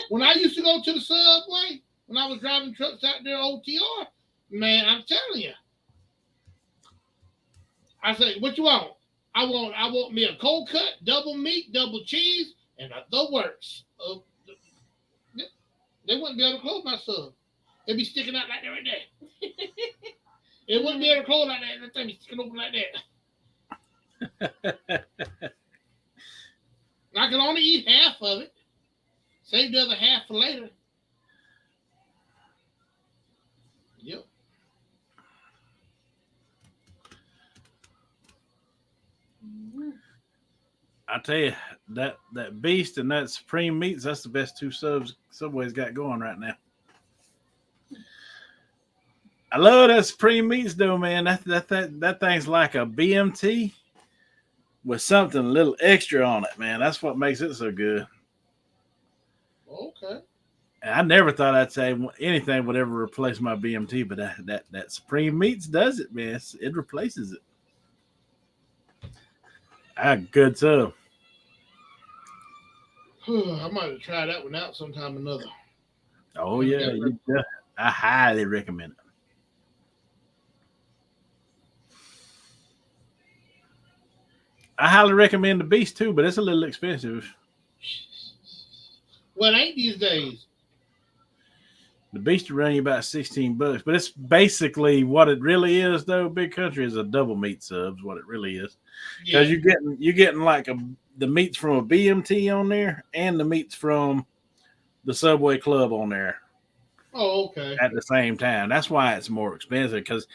When I used to go to the Subway, when I was driving trucks out there OTR, man, I'm telling you. I say, what you want? I want me a cold cut, double meat, double cheese, and the works. They wouldn't be able to close my sub. It'd be sticking out like that right there. It wouldn't be able to close like that. That thing be sticking open like that. I can only eat half of it. Save the other half for later. Yep. I tell you, that Beast and that Supreme Meats, that's the best two subs Subway's got going right now. I love that Supreme Meats though, man. That thing's like a BMT with something a little extra on it, man. That's what makes it so good. Okay. And I never thought I'd say anything would ever replace my BMT, but that Supreme Meats does it, man. It replaces it. Good sub. I might have tried that one out sometime or another. Oh yeah, I highly recommend it. I highly recommend the Beast too, but it's a little expensive. Well, it ain't these days. The Beast will run you about $16, but it's basically what it really is, though. Big Country is a double meat subs, what it really is, because you're getting like the meats from a BMT on there and the meats from the Subway Club on there. Oh, okay. At the same time, that's why it's more expensive. Because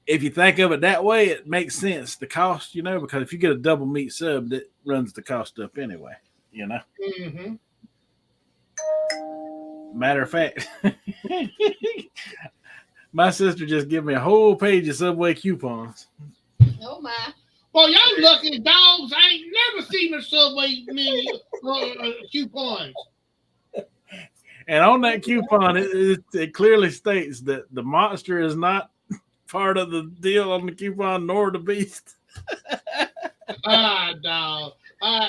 if you think of it that way, it makes sense. The cost, because if you get a double meat sub, that runs the cost up anyway. Mm-hmm. Matter of fact, my sister just gave me a whole page of Subway coupons. Oh my. Well, y'all lucky dogs. I ain't never seen a Subway menu coupons. And on that coupon, it clearly states that the monster is not part of the deal on the coupon, nor the beast. Dog. But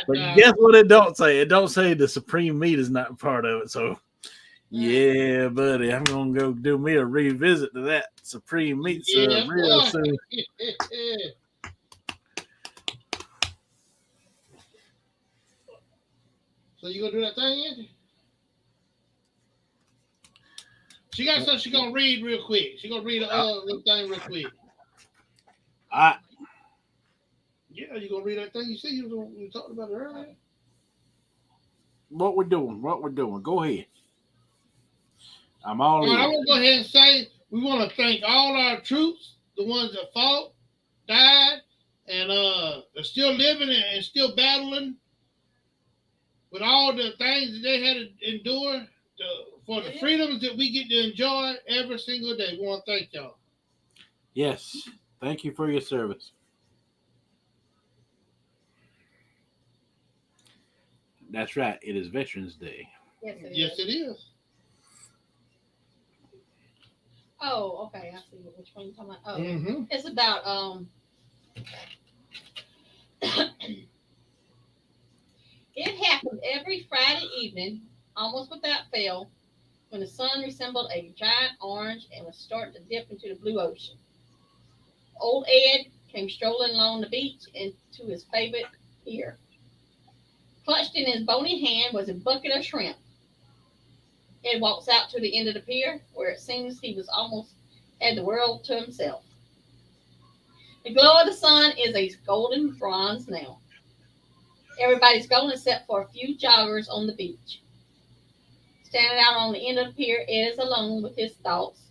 Dog. guess what it don't say? It don't say the supreme meat is not part of it. So, yeah, buddy, I'm going to go do me a revisit to that supreme meat sub real soon. So you going to do that thing yet? She got something she gonna read real quick. She gonna read a little thing real quick. Yeah, you gonna read that thing? You said you were talking about it earlier. What we're doing? Go ahead. I'm all in. I want to go ahead and say we want to thank all our troops, the ones that fought, died, and are still living and still battling with all the things that they had to endure for the freedoms that we get to enjoy every single day. We want to thank y'all. Yes. Thank you for your service. That's right. It is Veterans Day. Yes, it is. Oh, okay. I see which one you're talking about. Oh, Mm-hmm. It's about It happened every Friday evening, almost without fail, when the sun resembled a giant orange and was starting to dip into the blue ocean. Old Ed came strolling along the beach into his favorite pier. Clutched in his bony hand was a bucket of shrimp. Ed walks out to the end of the pier, where it seems he was almost had the world to himself. The glow of the sun is a golden bronze now. Everybody's gone except for a few joggers on the beach. Standing out on the end of the pier, Ed is alone with his thoughts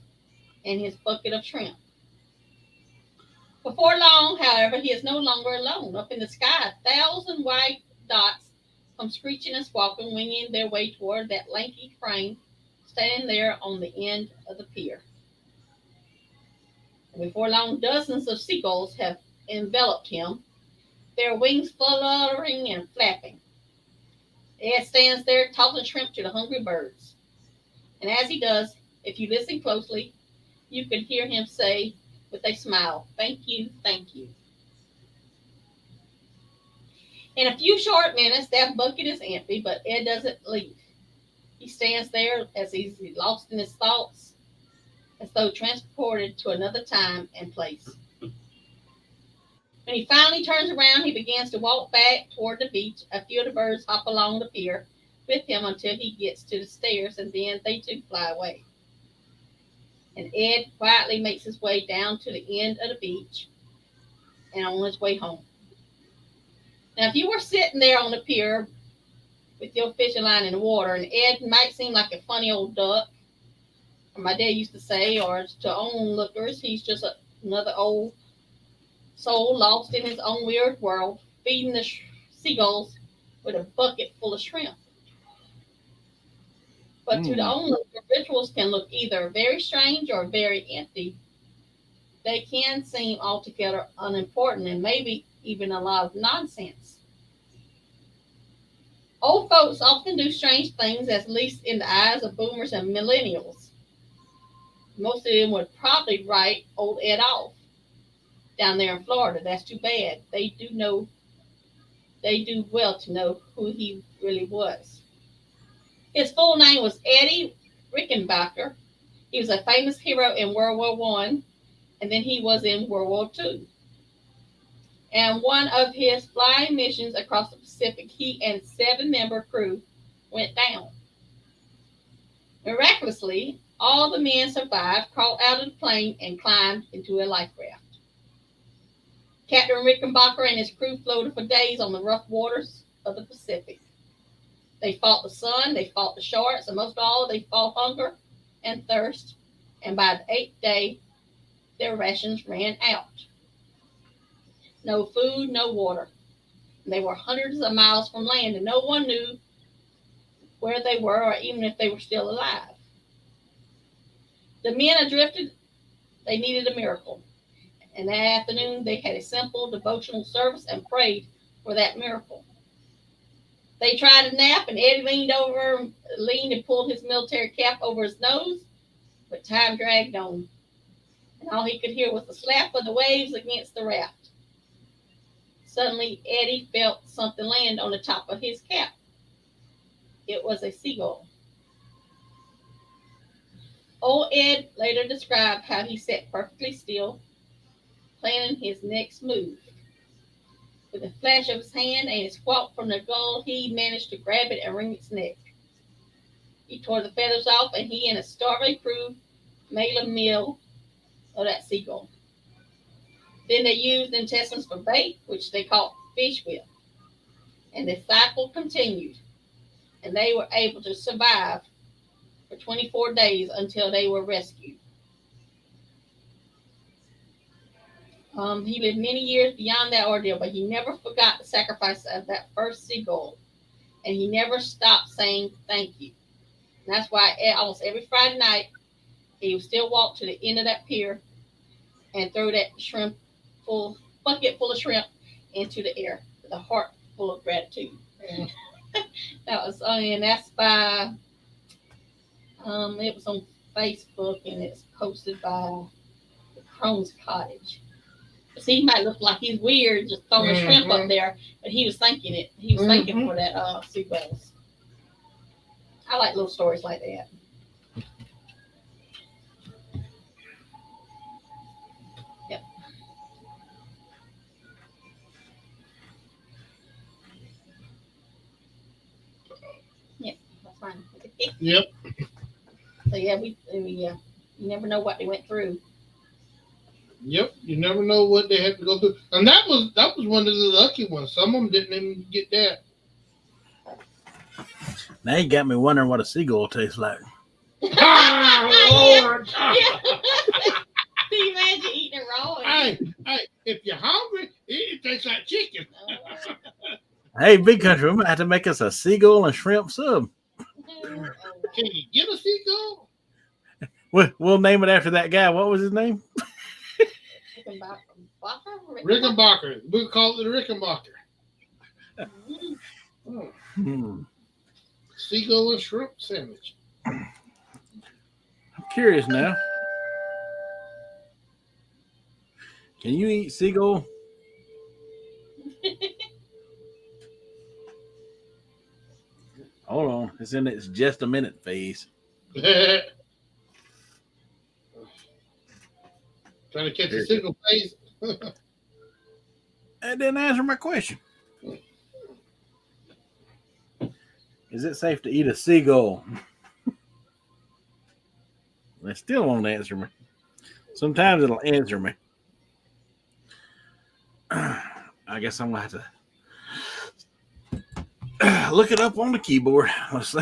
and his bucket of shrimp. Before long, however, he is no longer alone. Up in the sky, 1,000 white dots come screeching and squawking, winging their way toward that lanky frame standing there on the end of the pier. And before long, dozens of seagulls have enveloped him, their wings fluttering and flapping. Ed stands there tossing shrimp to the hungry birds. And as he does, if you listen closely, you can hear him say with a smile, "Thank you, thank you." In a few short minutes, that bucket is empty, but Ed doesn't leave. He stands there as he's lost in his thoughts, as though transported to another time and place. When he finally turns around, he begins to walk back toward the beach. A few of the birds hop along the pier with him until he gets to the stairs, and then they too fly away. And Ed quietly makes his way down to the end of the beach and on his way home. Now, if you were sitting there on the pier with your fishing line in the water, and Ed might seem like a funny old duck, or my dad used to say, or to onlookers, he's just another old soul lost in his own weird world, feeding the seagulls with a bucket full of shrimp. But to the onlooker, rituals can look either very strange or very empty. They can seem altogether unimportant and maybe even a lot of nonsense. Old folks often do strange things, at least in the eyes of boomers and millennials. Most of them would probably write old Ed off down there in Florida. That's too bad. They do well to know who he really was. His full name was Eddie Rickenbacker. He was a famous hero in World War I, and then he was in World War II. And one of his flying missions across the Pacific, he and 7-member crew went down. Miraculously, all the men survived, crawled out of the plane, and climbed into a life raft. Captain Rickenbacker and his crew floated for days on the rough waters of the Pacific. They fought the sun, they fought the sharks, and most of all, they fought hunger and thirst. And by the 8th day, their rations ran out. No food, no water. They were hundreds of miles from land, and no one knew where they were or even if they were still alive. The men adrift, they needed a miracle. And that afternoon, they had a simple devotional service and prayed for that miracle. They tried a nap, and Eddie leaned and pulled his military cap over his nose, but time dragged on, and all he could hear was the slap of the waves against the raft. Suddenly, Eddie felt something land on the top of his cap. It was a seagull. Old Ed later described how he sat perfectly still, planning his next move. With a flash of his hand and a squawk from the gull, he managed to grab it and wring its neck. He tore the feathers off, and he and a starving crew made a meal of that seagull. Then they used the intestines for bait, which they caught fish with. And the cycle continued, and they were able to survive for 24 days until they were rescued. He lived many years beyond that ordeal, but he never forgot the sacrifice of that first seagull, and he never stopped saying thank you. And that's why almost every Friday night, he would still walk to the end of that pier and throw that bucket full of shrimp into the air with a heart full of gratitude. And that's by, it was on Facebook, and it's posted by the Crone's Cottage. See, he might look like he's weird just throwing shrimp up there, but he was thanking it. He was thanking for that seagulls. I like little stories like that. Yep. Yep, that's fine. Yep. So yeah, we you never know what they went through. Yep, you never know what they had to go through, and that was one of the lucky ones. Some of them didn't even get that. Now you got me wondering what a seagull tastes like. Oh, Lord! Can you imagine eating it raw? Hey, if you're hungry, it tastes like chicken. Hey, Big Country, we might have to make us a seagull and shrimp sub. Can you get a seagull? We'll name it after that guy. What was his name? Rickenbacker. We'll call it the Rickenbacker. Seagull and shrimp sandwich. I'm curious now. Can you eat seagull? Hold on. It's in its just a minute phase. Trying to catch a seagull phase. That didn't answer my question. Is it safe to eat a seagull? They still won't answer me. Sometimes it'll answer me. I guess I'm going to have to look it up on the keyboard. Let's see.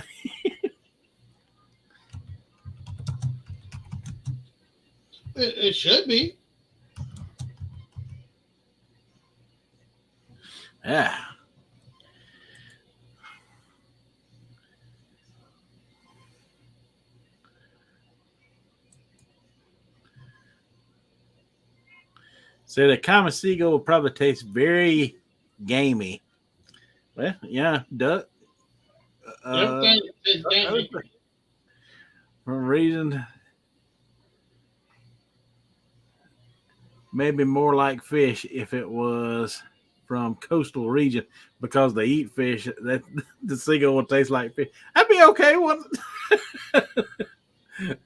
It should be. Yeah. So the common seagull will probably taste very gamey. Well, yeah, duck. Everything is gamey. For a reason, maybe more like fish if it was from coastal region, because they eat fish. That the seagull will taste like fish. I'd be okay with it.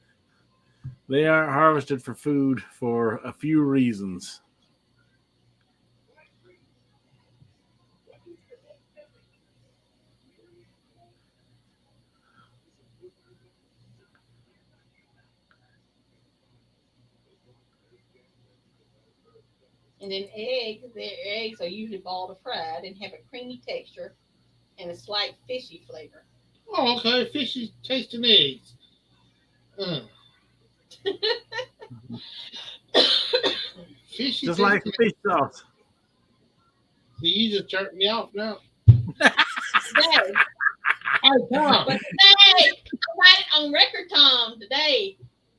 They aren't harvested for food for a few reasons. And then their eggs are usually boiled or fried and have a creamy texture and a slight fishy flavor. Oh, okay. Fishy tasting eggs. Fishy Just like fish sauce. See, you just turned me off now. Dad, Tom. But today, I got it on record, Tom. Today,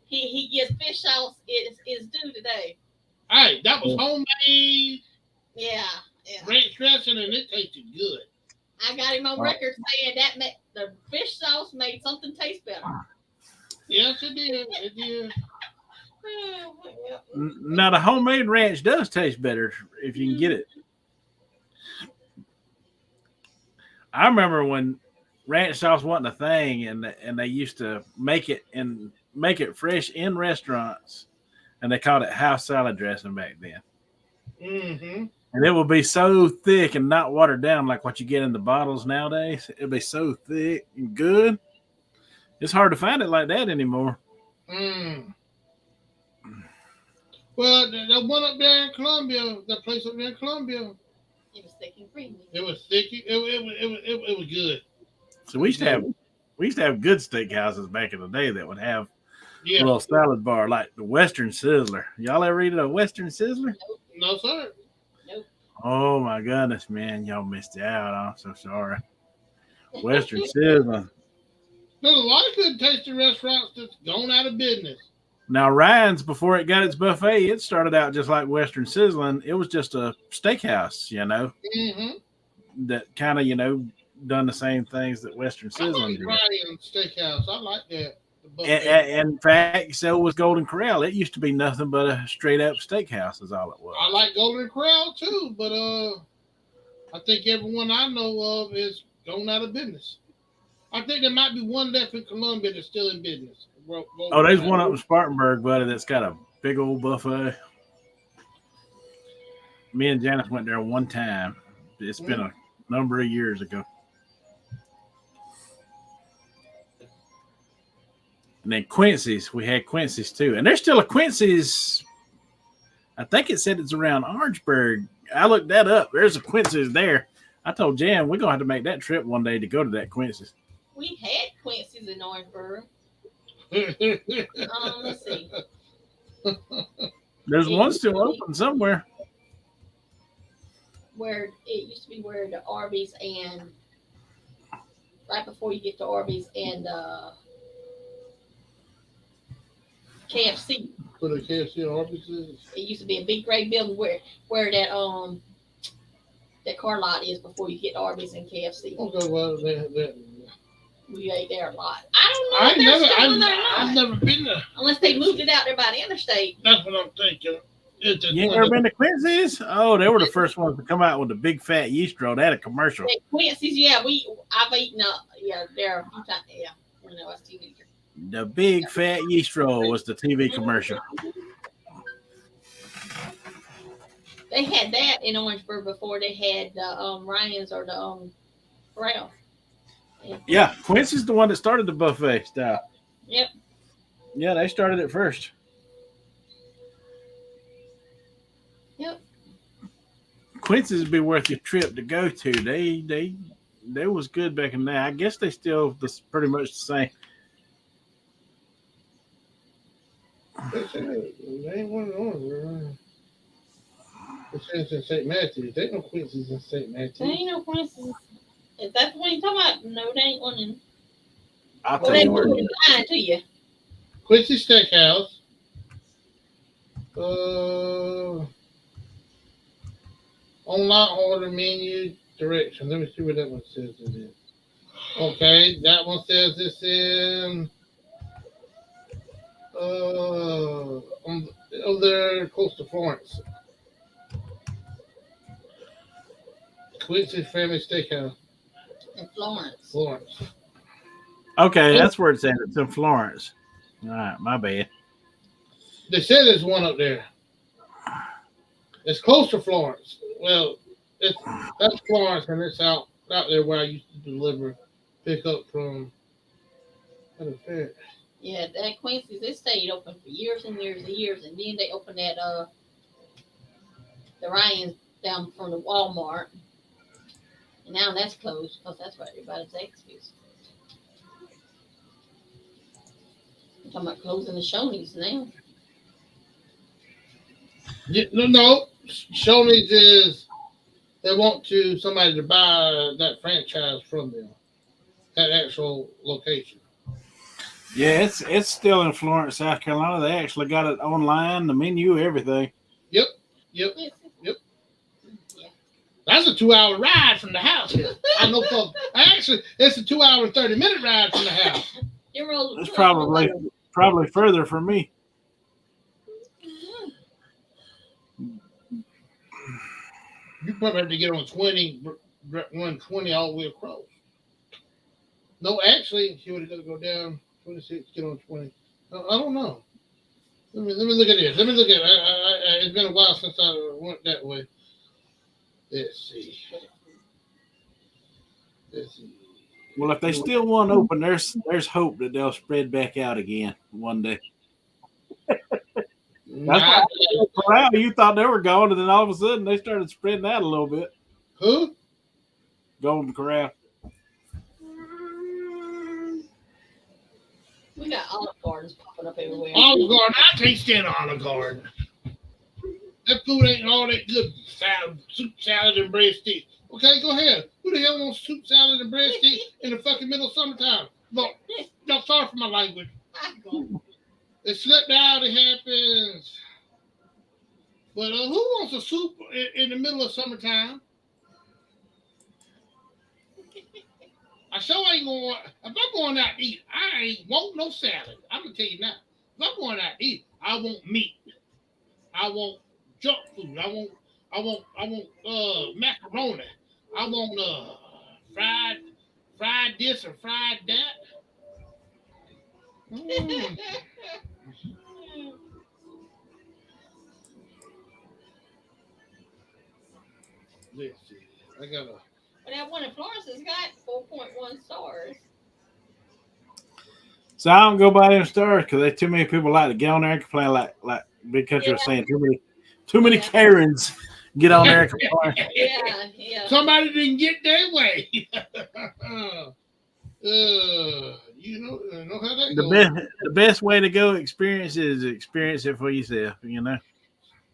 he gets fish sauce. Is due today. Hey, that was homemade Yeah. ranch dressing, and it tasted good. I got him on record saying that the fish sauce made something taste better. Yes, it did. It did. Now the homemade ranch does taste better if you can get it. I remember when ranch sauce wasn't a thing, and they used to make it fresh in restaurants, and they called it house salad dressing back then. Mm-hmm. And it would be so thick and not watered down like what you get in the bottles nowadays. It'd be so thick and good. It's hard to find it like that anymore. Mm. Well, the one up there in Columbia, that place up there in Columbia, it was thick and creamy. It was thick. It was good. So we used to have good steakhouses back in the day that would have a little salad bar like the Western Sizzler. Y'all ever eat a Western Sizzler? No, sir. Nope. Oh my goodness, man, y'all missed out. I'm so sorry. Western Sizzler. There's a lot of good tasting restaurants that's gone out of business. Now, Ryan's, before it got its buffet, it started out just like Western Sizzling. It was just a steakhouse, that kind of, done the same things that Western Sizzling did. Ryan Steakhouse, I like that. And in fact, so was Golden Corral. It used to be nothing but a straight up steakhouse, is all it was. I like Golden Corral too, but I think everyone I know of is going out of business. I think there might be one left in Columbia that's still in business. There's one up in Spartanburg, buddy, that's got a big old buffet. Me and Janice went there one time. It's been a number of years ago. And then Quincy's, we had Quincy's too. And there's still a Quincy's. I think it said it's around Orangeburg. I looked that up. There's a Quincy's there. I told Jan we're going to have to make that trip one day to go to that Quincy's. We had Quincy's in Orangeburg. Let's see. There's one still open somewhere. Where it used to be where the Arby's and right before you get to Arby's and KFC. For the KFC and Arby's is? It used to be a big gray building where that car lot is before you get to Arby's and KFC. Okay, well we ate there a lot. I don't know. I've never been there. Unless they moved it out there by the interstate. That's what I'm thinking. You ain't ever been to Quincy's? Oh, they were the first ones to come out with the big fat yeast roll. They had a commercial. Yeah, Quincy's, I've eaten there a few times. Yeah, when I was a teenager. The big fat yeast roll was the TV commercial. They had that in Orangeburg before they had the Ryan's or the Corral. Yeah, Quincy's the one that started the buffet style. Yep. Yeah, they started it first. Yep. Quincy's would be worth your trip to go to. They was good back in there. I guess they still pretty much the same. They ain't one of those. It's in St. Matthews. There ain't no Quincy's in St. Matthews. There ain't no Quincy's. Is that the one you're talking about? No, there ain't one in. I'll tell you what. Lying to you. Quincy Steakhouse. Online order menu directions. Let me see what that one says it is. Okay, that one says it's in over there close to Florence. Quincy Family Steakhouse. In Florence. Florence. Okay, that's where it's at. It's in Florence. All right, my bad. They said there's one up there. It's close to Florence. Well, that's Florence, and it's out there where I used to pick up from. Yeah, that Quincy's, it stayed open for years and years and years, and then they opened that the Ryan's down from the Walmart, and now that's closed because that's what everybody takes is. I'm talking about closing the Shoney's now. Yeah, no. Shoney's is they want somebody to buy that franchise from them. that actual location. Yeah, it's still in Florence, South Carolina. They actually got it online, the menu, everything. Yep. Yeah. That's a 2-hour ride from the house. I know for actually it's a 2-hour and 30-minute ride from the house. It's probably further for me. You probably have to get on 20, run 20 all the way across. No, actually, she would have got to go down 26, get on 20. I don't know. Let me look at this. Let me look at it. It's been a while since I went that way. Let's see. Well, if they still want open, there's hope that they'll spread back out again one day. That's why you thought they were gone, and then all of a sudden they started spreading out a little bit. Who? Golden Corral. We got Olive Gardens popping up everywhere. Olive Garden. I can't stand Olive Garden. That food ain't all that good. Soup, salad, and breadstick. Okay, go ahead. Who the hell wants soup, salad, and breadstick in the fucking middle of summertime? Look, no, sorry for my language. It slipped out. It happens. But who wants a soup in the middle of summertime? I sure ain't going. If I'm going out to eat, I ain't want no salad. I'm gonna tell you now. If I'm going out to eat, I want meat. I want junk food. I want macaroni. I want fried this or fried that. Let's see. I got a. But that one in Florence has got 4.1 stars. So I don't go by them stars because there's too many people like to get on there and complain like Big Country was saying. Too many Karens get on there and complain. Yeah. Somebody didn't get their way. You know how that goes. The best way to go experience it for yourself, you know.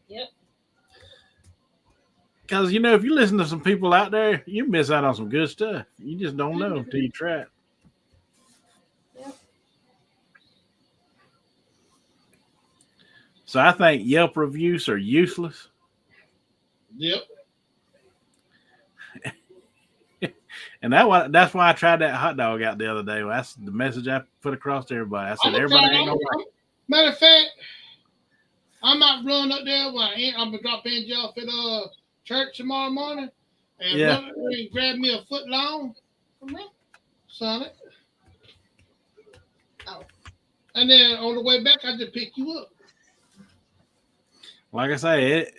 Yep. Because if you listen to some people out there, you miss out on some good stuff. You just don't know until you try it. Yep. So I think Yelp reviews are useless. Yep. And that's why I tried that hot dog out the other day. That's the message I put across to everybody. I said, everybody ain't gonna like it. Matter of fact, I might run up there I'm gonna drop Angie off at church tomorrow morning and run up there and grab me a foot long. Sonic. Oh. And then on the way back, I just pick you up. Like I say,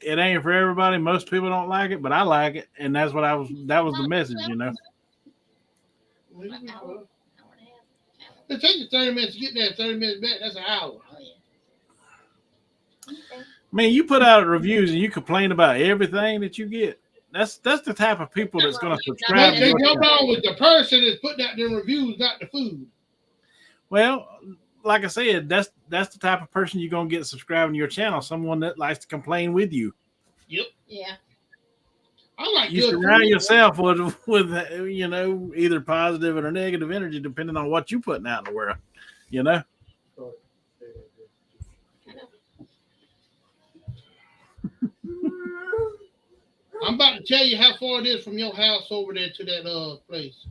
it ain't for everybody. Most people don't like it, but I like it, and that was the message, It takes you 30 minutes to get there, 30 minutes back. That's an hour. Oh, yeah. I mean, you put out reviews and you complain about everything that you get. That's the type of people that's going to subscribe. They jump on with the person that's putting out their reviews, not the food. Well, like I said, that's the type of person you're going to get subscribing to your channel. Someone that likes to complain with you. Yep. Yeah. I like you surround yourself with either positive or negative energy, depending on what you're putting out in the world. I'm about to tell you how far it is from your house over there to that place.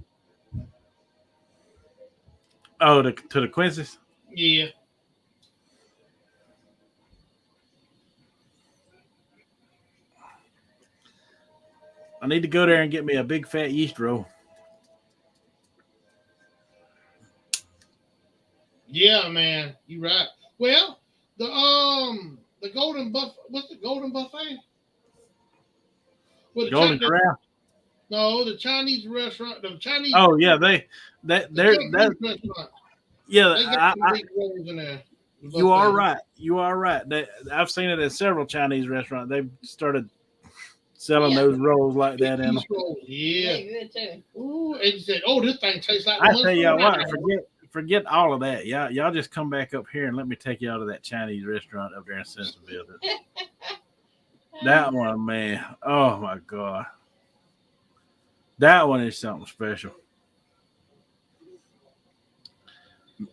Oh, to the Quincy's? Yeah. I need to go there and get me a big fat yeast roll. Yeah, man, you're right. Well, the Golden Buffet. What's the Golden Buffet? Well, Golden Corral. No, the Chinese restaurant. The Chinese. Oh yeah, they're restaurant. Yeah, they got some big rolls in there. You are right. You are right. I've seen it at several Chinese restaurants. They've started selling those rolls like that in them. Yeah. Good too. Ooh, and you said, "Oh, this thing tastes like." I tell y'all what, forget all of that. Y'all just come back up here and let me take y'all to that Chinese restaurant up there in Simpsonville. That one, man. Oh my God. That one is something special.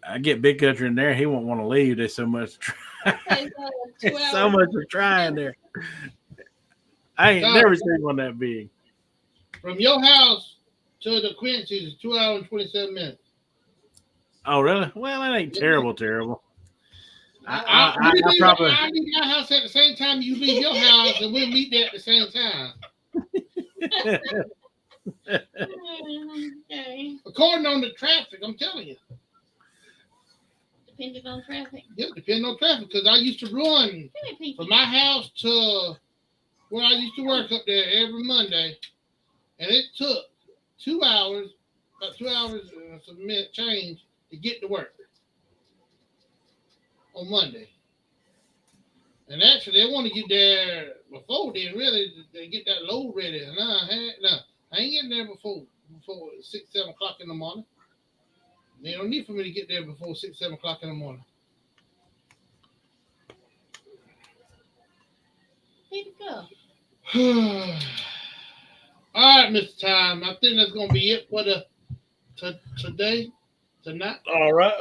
I get Big Country in there, he won't want to leave. There's so much. There's so much to try in there. I ain't never seen one that big. From your house to the Quincy's is 2 hours and 27 minutes. Oh, really? Well, that ain't terrible. I leave my house at the same time you leave your house, and we'll meet there at the same time. Okay. According on the traffic, I'm telling you. Depending on traffic. Yeah, depending on traffic, because I used to run from my house to where I used to work up there every Monday, and it took 2 hours, about 2 hours and some minute change to get to work on Monday. And actually, they want to get there before then, really, they get that load ready. I ain't getting there before 6, 7 o'clock in the morning. They don't need for me to get there before 6, 7 o'clock in the morning. Need to go. All right, Mr. Time. I think that's gonna be it for tonight. All right.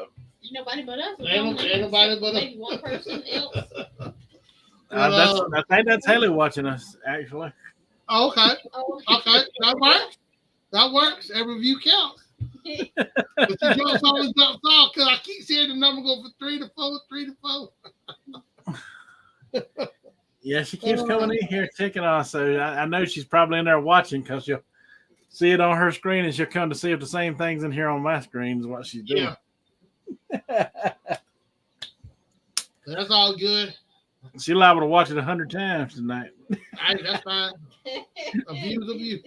Ain't nobody but us. Ain't nobody but us. Maybe one person else. I think that's Haley watching us, actually. Oh, okay. Oh. Okay. That works. Every view counts. But the jumps always jumps off because I keep seeing the number go from 3 to 4, 3 to 4. Yeah, she keeps coming in here checking on us, so I know she's probably in there watching because she'll see it on her screen and she'll come to see if the same thing's in here on my screen is what she's doing. Yeah. That's all good. She's liable to watch it 100 times tonight. That's fine. A view's a view.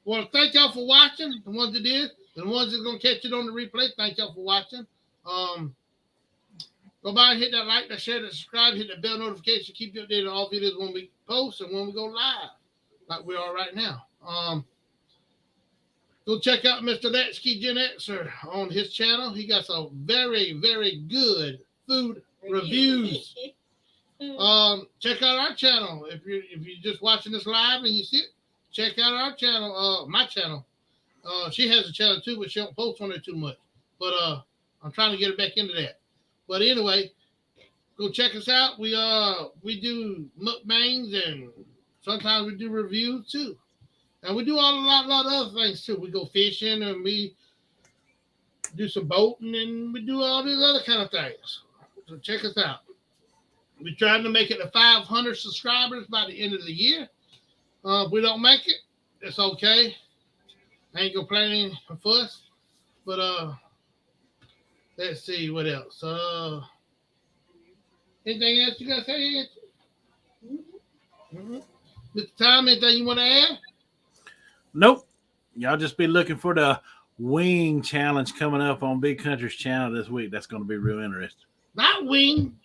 Well, thank y'all for watching. The ones that did, the ones that's gonna catch it on the replay. Thank y'all for watching. Go by and hit that like, that share, that subscribe, hit the bell notification. Keep you updated on all videos when we post and when we go live, like we are right now. Go check out Mr. Latchkey Gen Xer on his channel. He got some very, very good food reviews. Check out our channel. If you're just watching this live and you see it, check out our channel, my channel. She has a channel too, but she don't post on it too much. But I'm trying to get her back into that. But anyway, go check us out. We do mukbangs and sometimes we do reviews too. And we do a lot of other things too. We go fishing and we do some boating and we do all these other kind of things. So check us out. We're trying to make it to 500 subscribers by the end of the year. If we don't make it, it's okay. I ain't complaining or fuss. But let's see what else. Anything else you got to say? Mm-hmm. Mr. Tom, anything you want to add? Nope. Y'all just be looking for the wing challenge coming up on Big Country's channel this week. That's going to be real interesting. Not wing,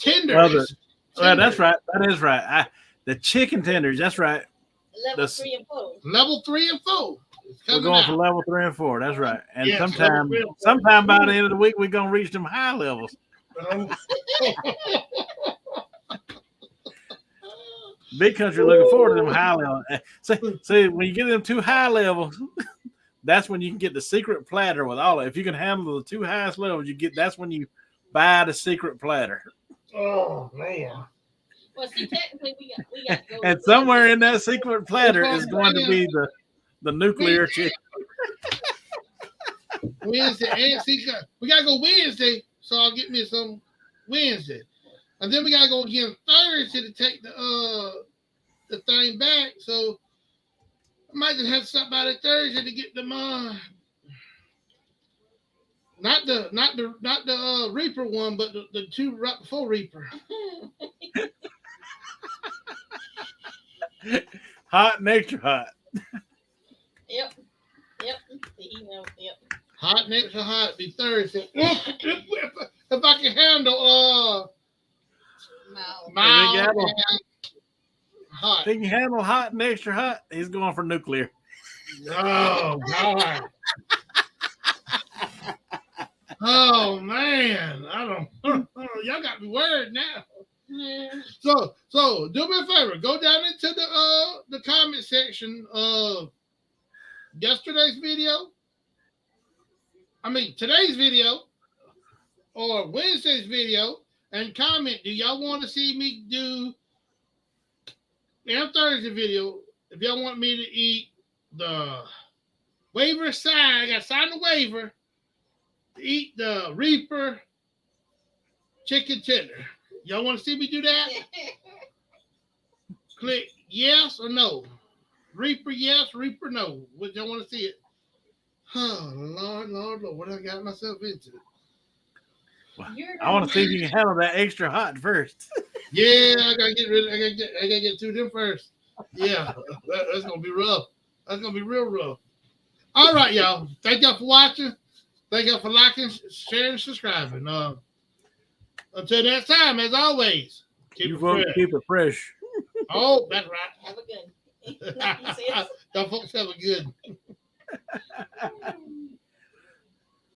tenders. Well, that's right. That is right. The chicken tenders. That's right. Level 3 and 4. Level 3 and 4. We're going for level 3 and 4. That's right. And yes, sometime by the end of the week, we're going to reach them high levels. Big Country looking forward to them high levels. See, when you get them 2 high levels, that's when you can get the secret platter with all of it. If you can handle the 2 highest levels, that's when you buy the secret platter. Oh, man. Well, see, technically, we got to go. And somewhere in that secret platter is going to be the nuclear chicken. Wednesday, and see, we got to go Wednesday, so I'll get me some Wednesday. And then we got to go again Thursday to take the thing back. So I might just have to stop by the Thursday to get them not the Reaper one, but the 2 right before Reaper. Hot and extra hot. Yep. Yep. Hot and extra hot be Thursday. If I can handle mild and hot. If he can handle hot and extra hot, he's going for nuclear. Oh God. Oh man, I don't. Y'all got me worried now. So do me a favor. Go down into the comment section of yesterday's video today's video or Wednesday's video and comment. Do y'all want to see me do Thursday video? If y'all want me to eat the waiver sign, I got to sign the waiver to eat the Reaper chicken tender. Y'all want to see me do that? Click yes or no. Reaper yes, Reaper no. Would y'all want to see it? Oh, Lord, what I got myself into? I want to see if you can handle that extra hot first. Yeah, I gotta get rid. I gotta get to them first. Yeah, that's gonna be rough. That's gonna be real rough. All right, y'all. Thank y'all for watching. Thank y'all for liking, sharing, and subscribing. Until next time, as always, keep it fresh. Oh, that's right. Have a good. Y'all folks have a good.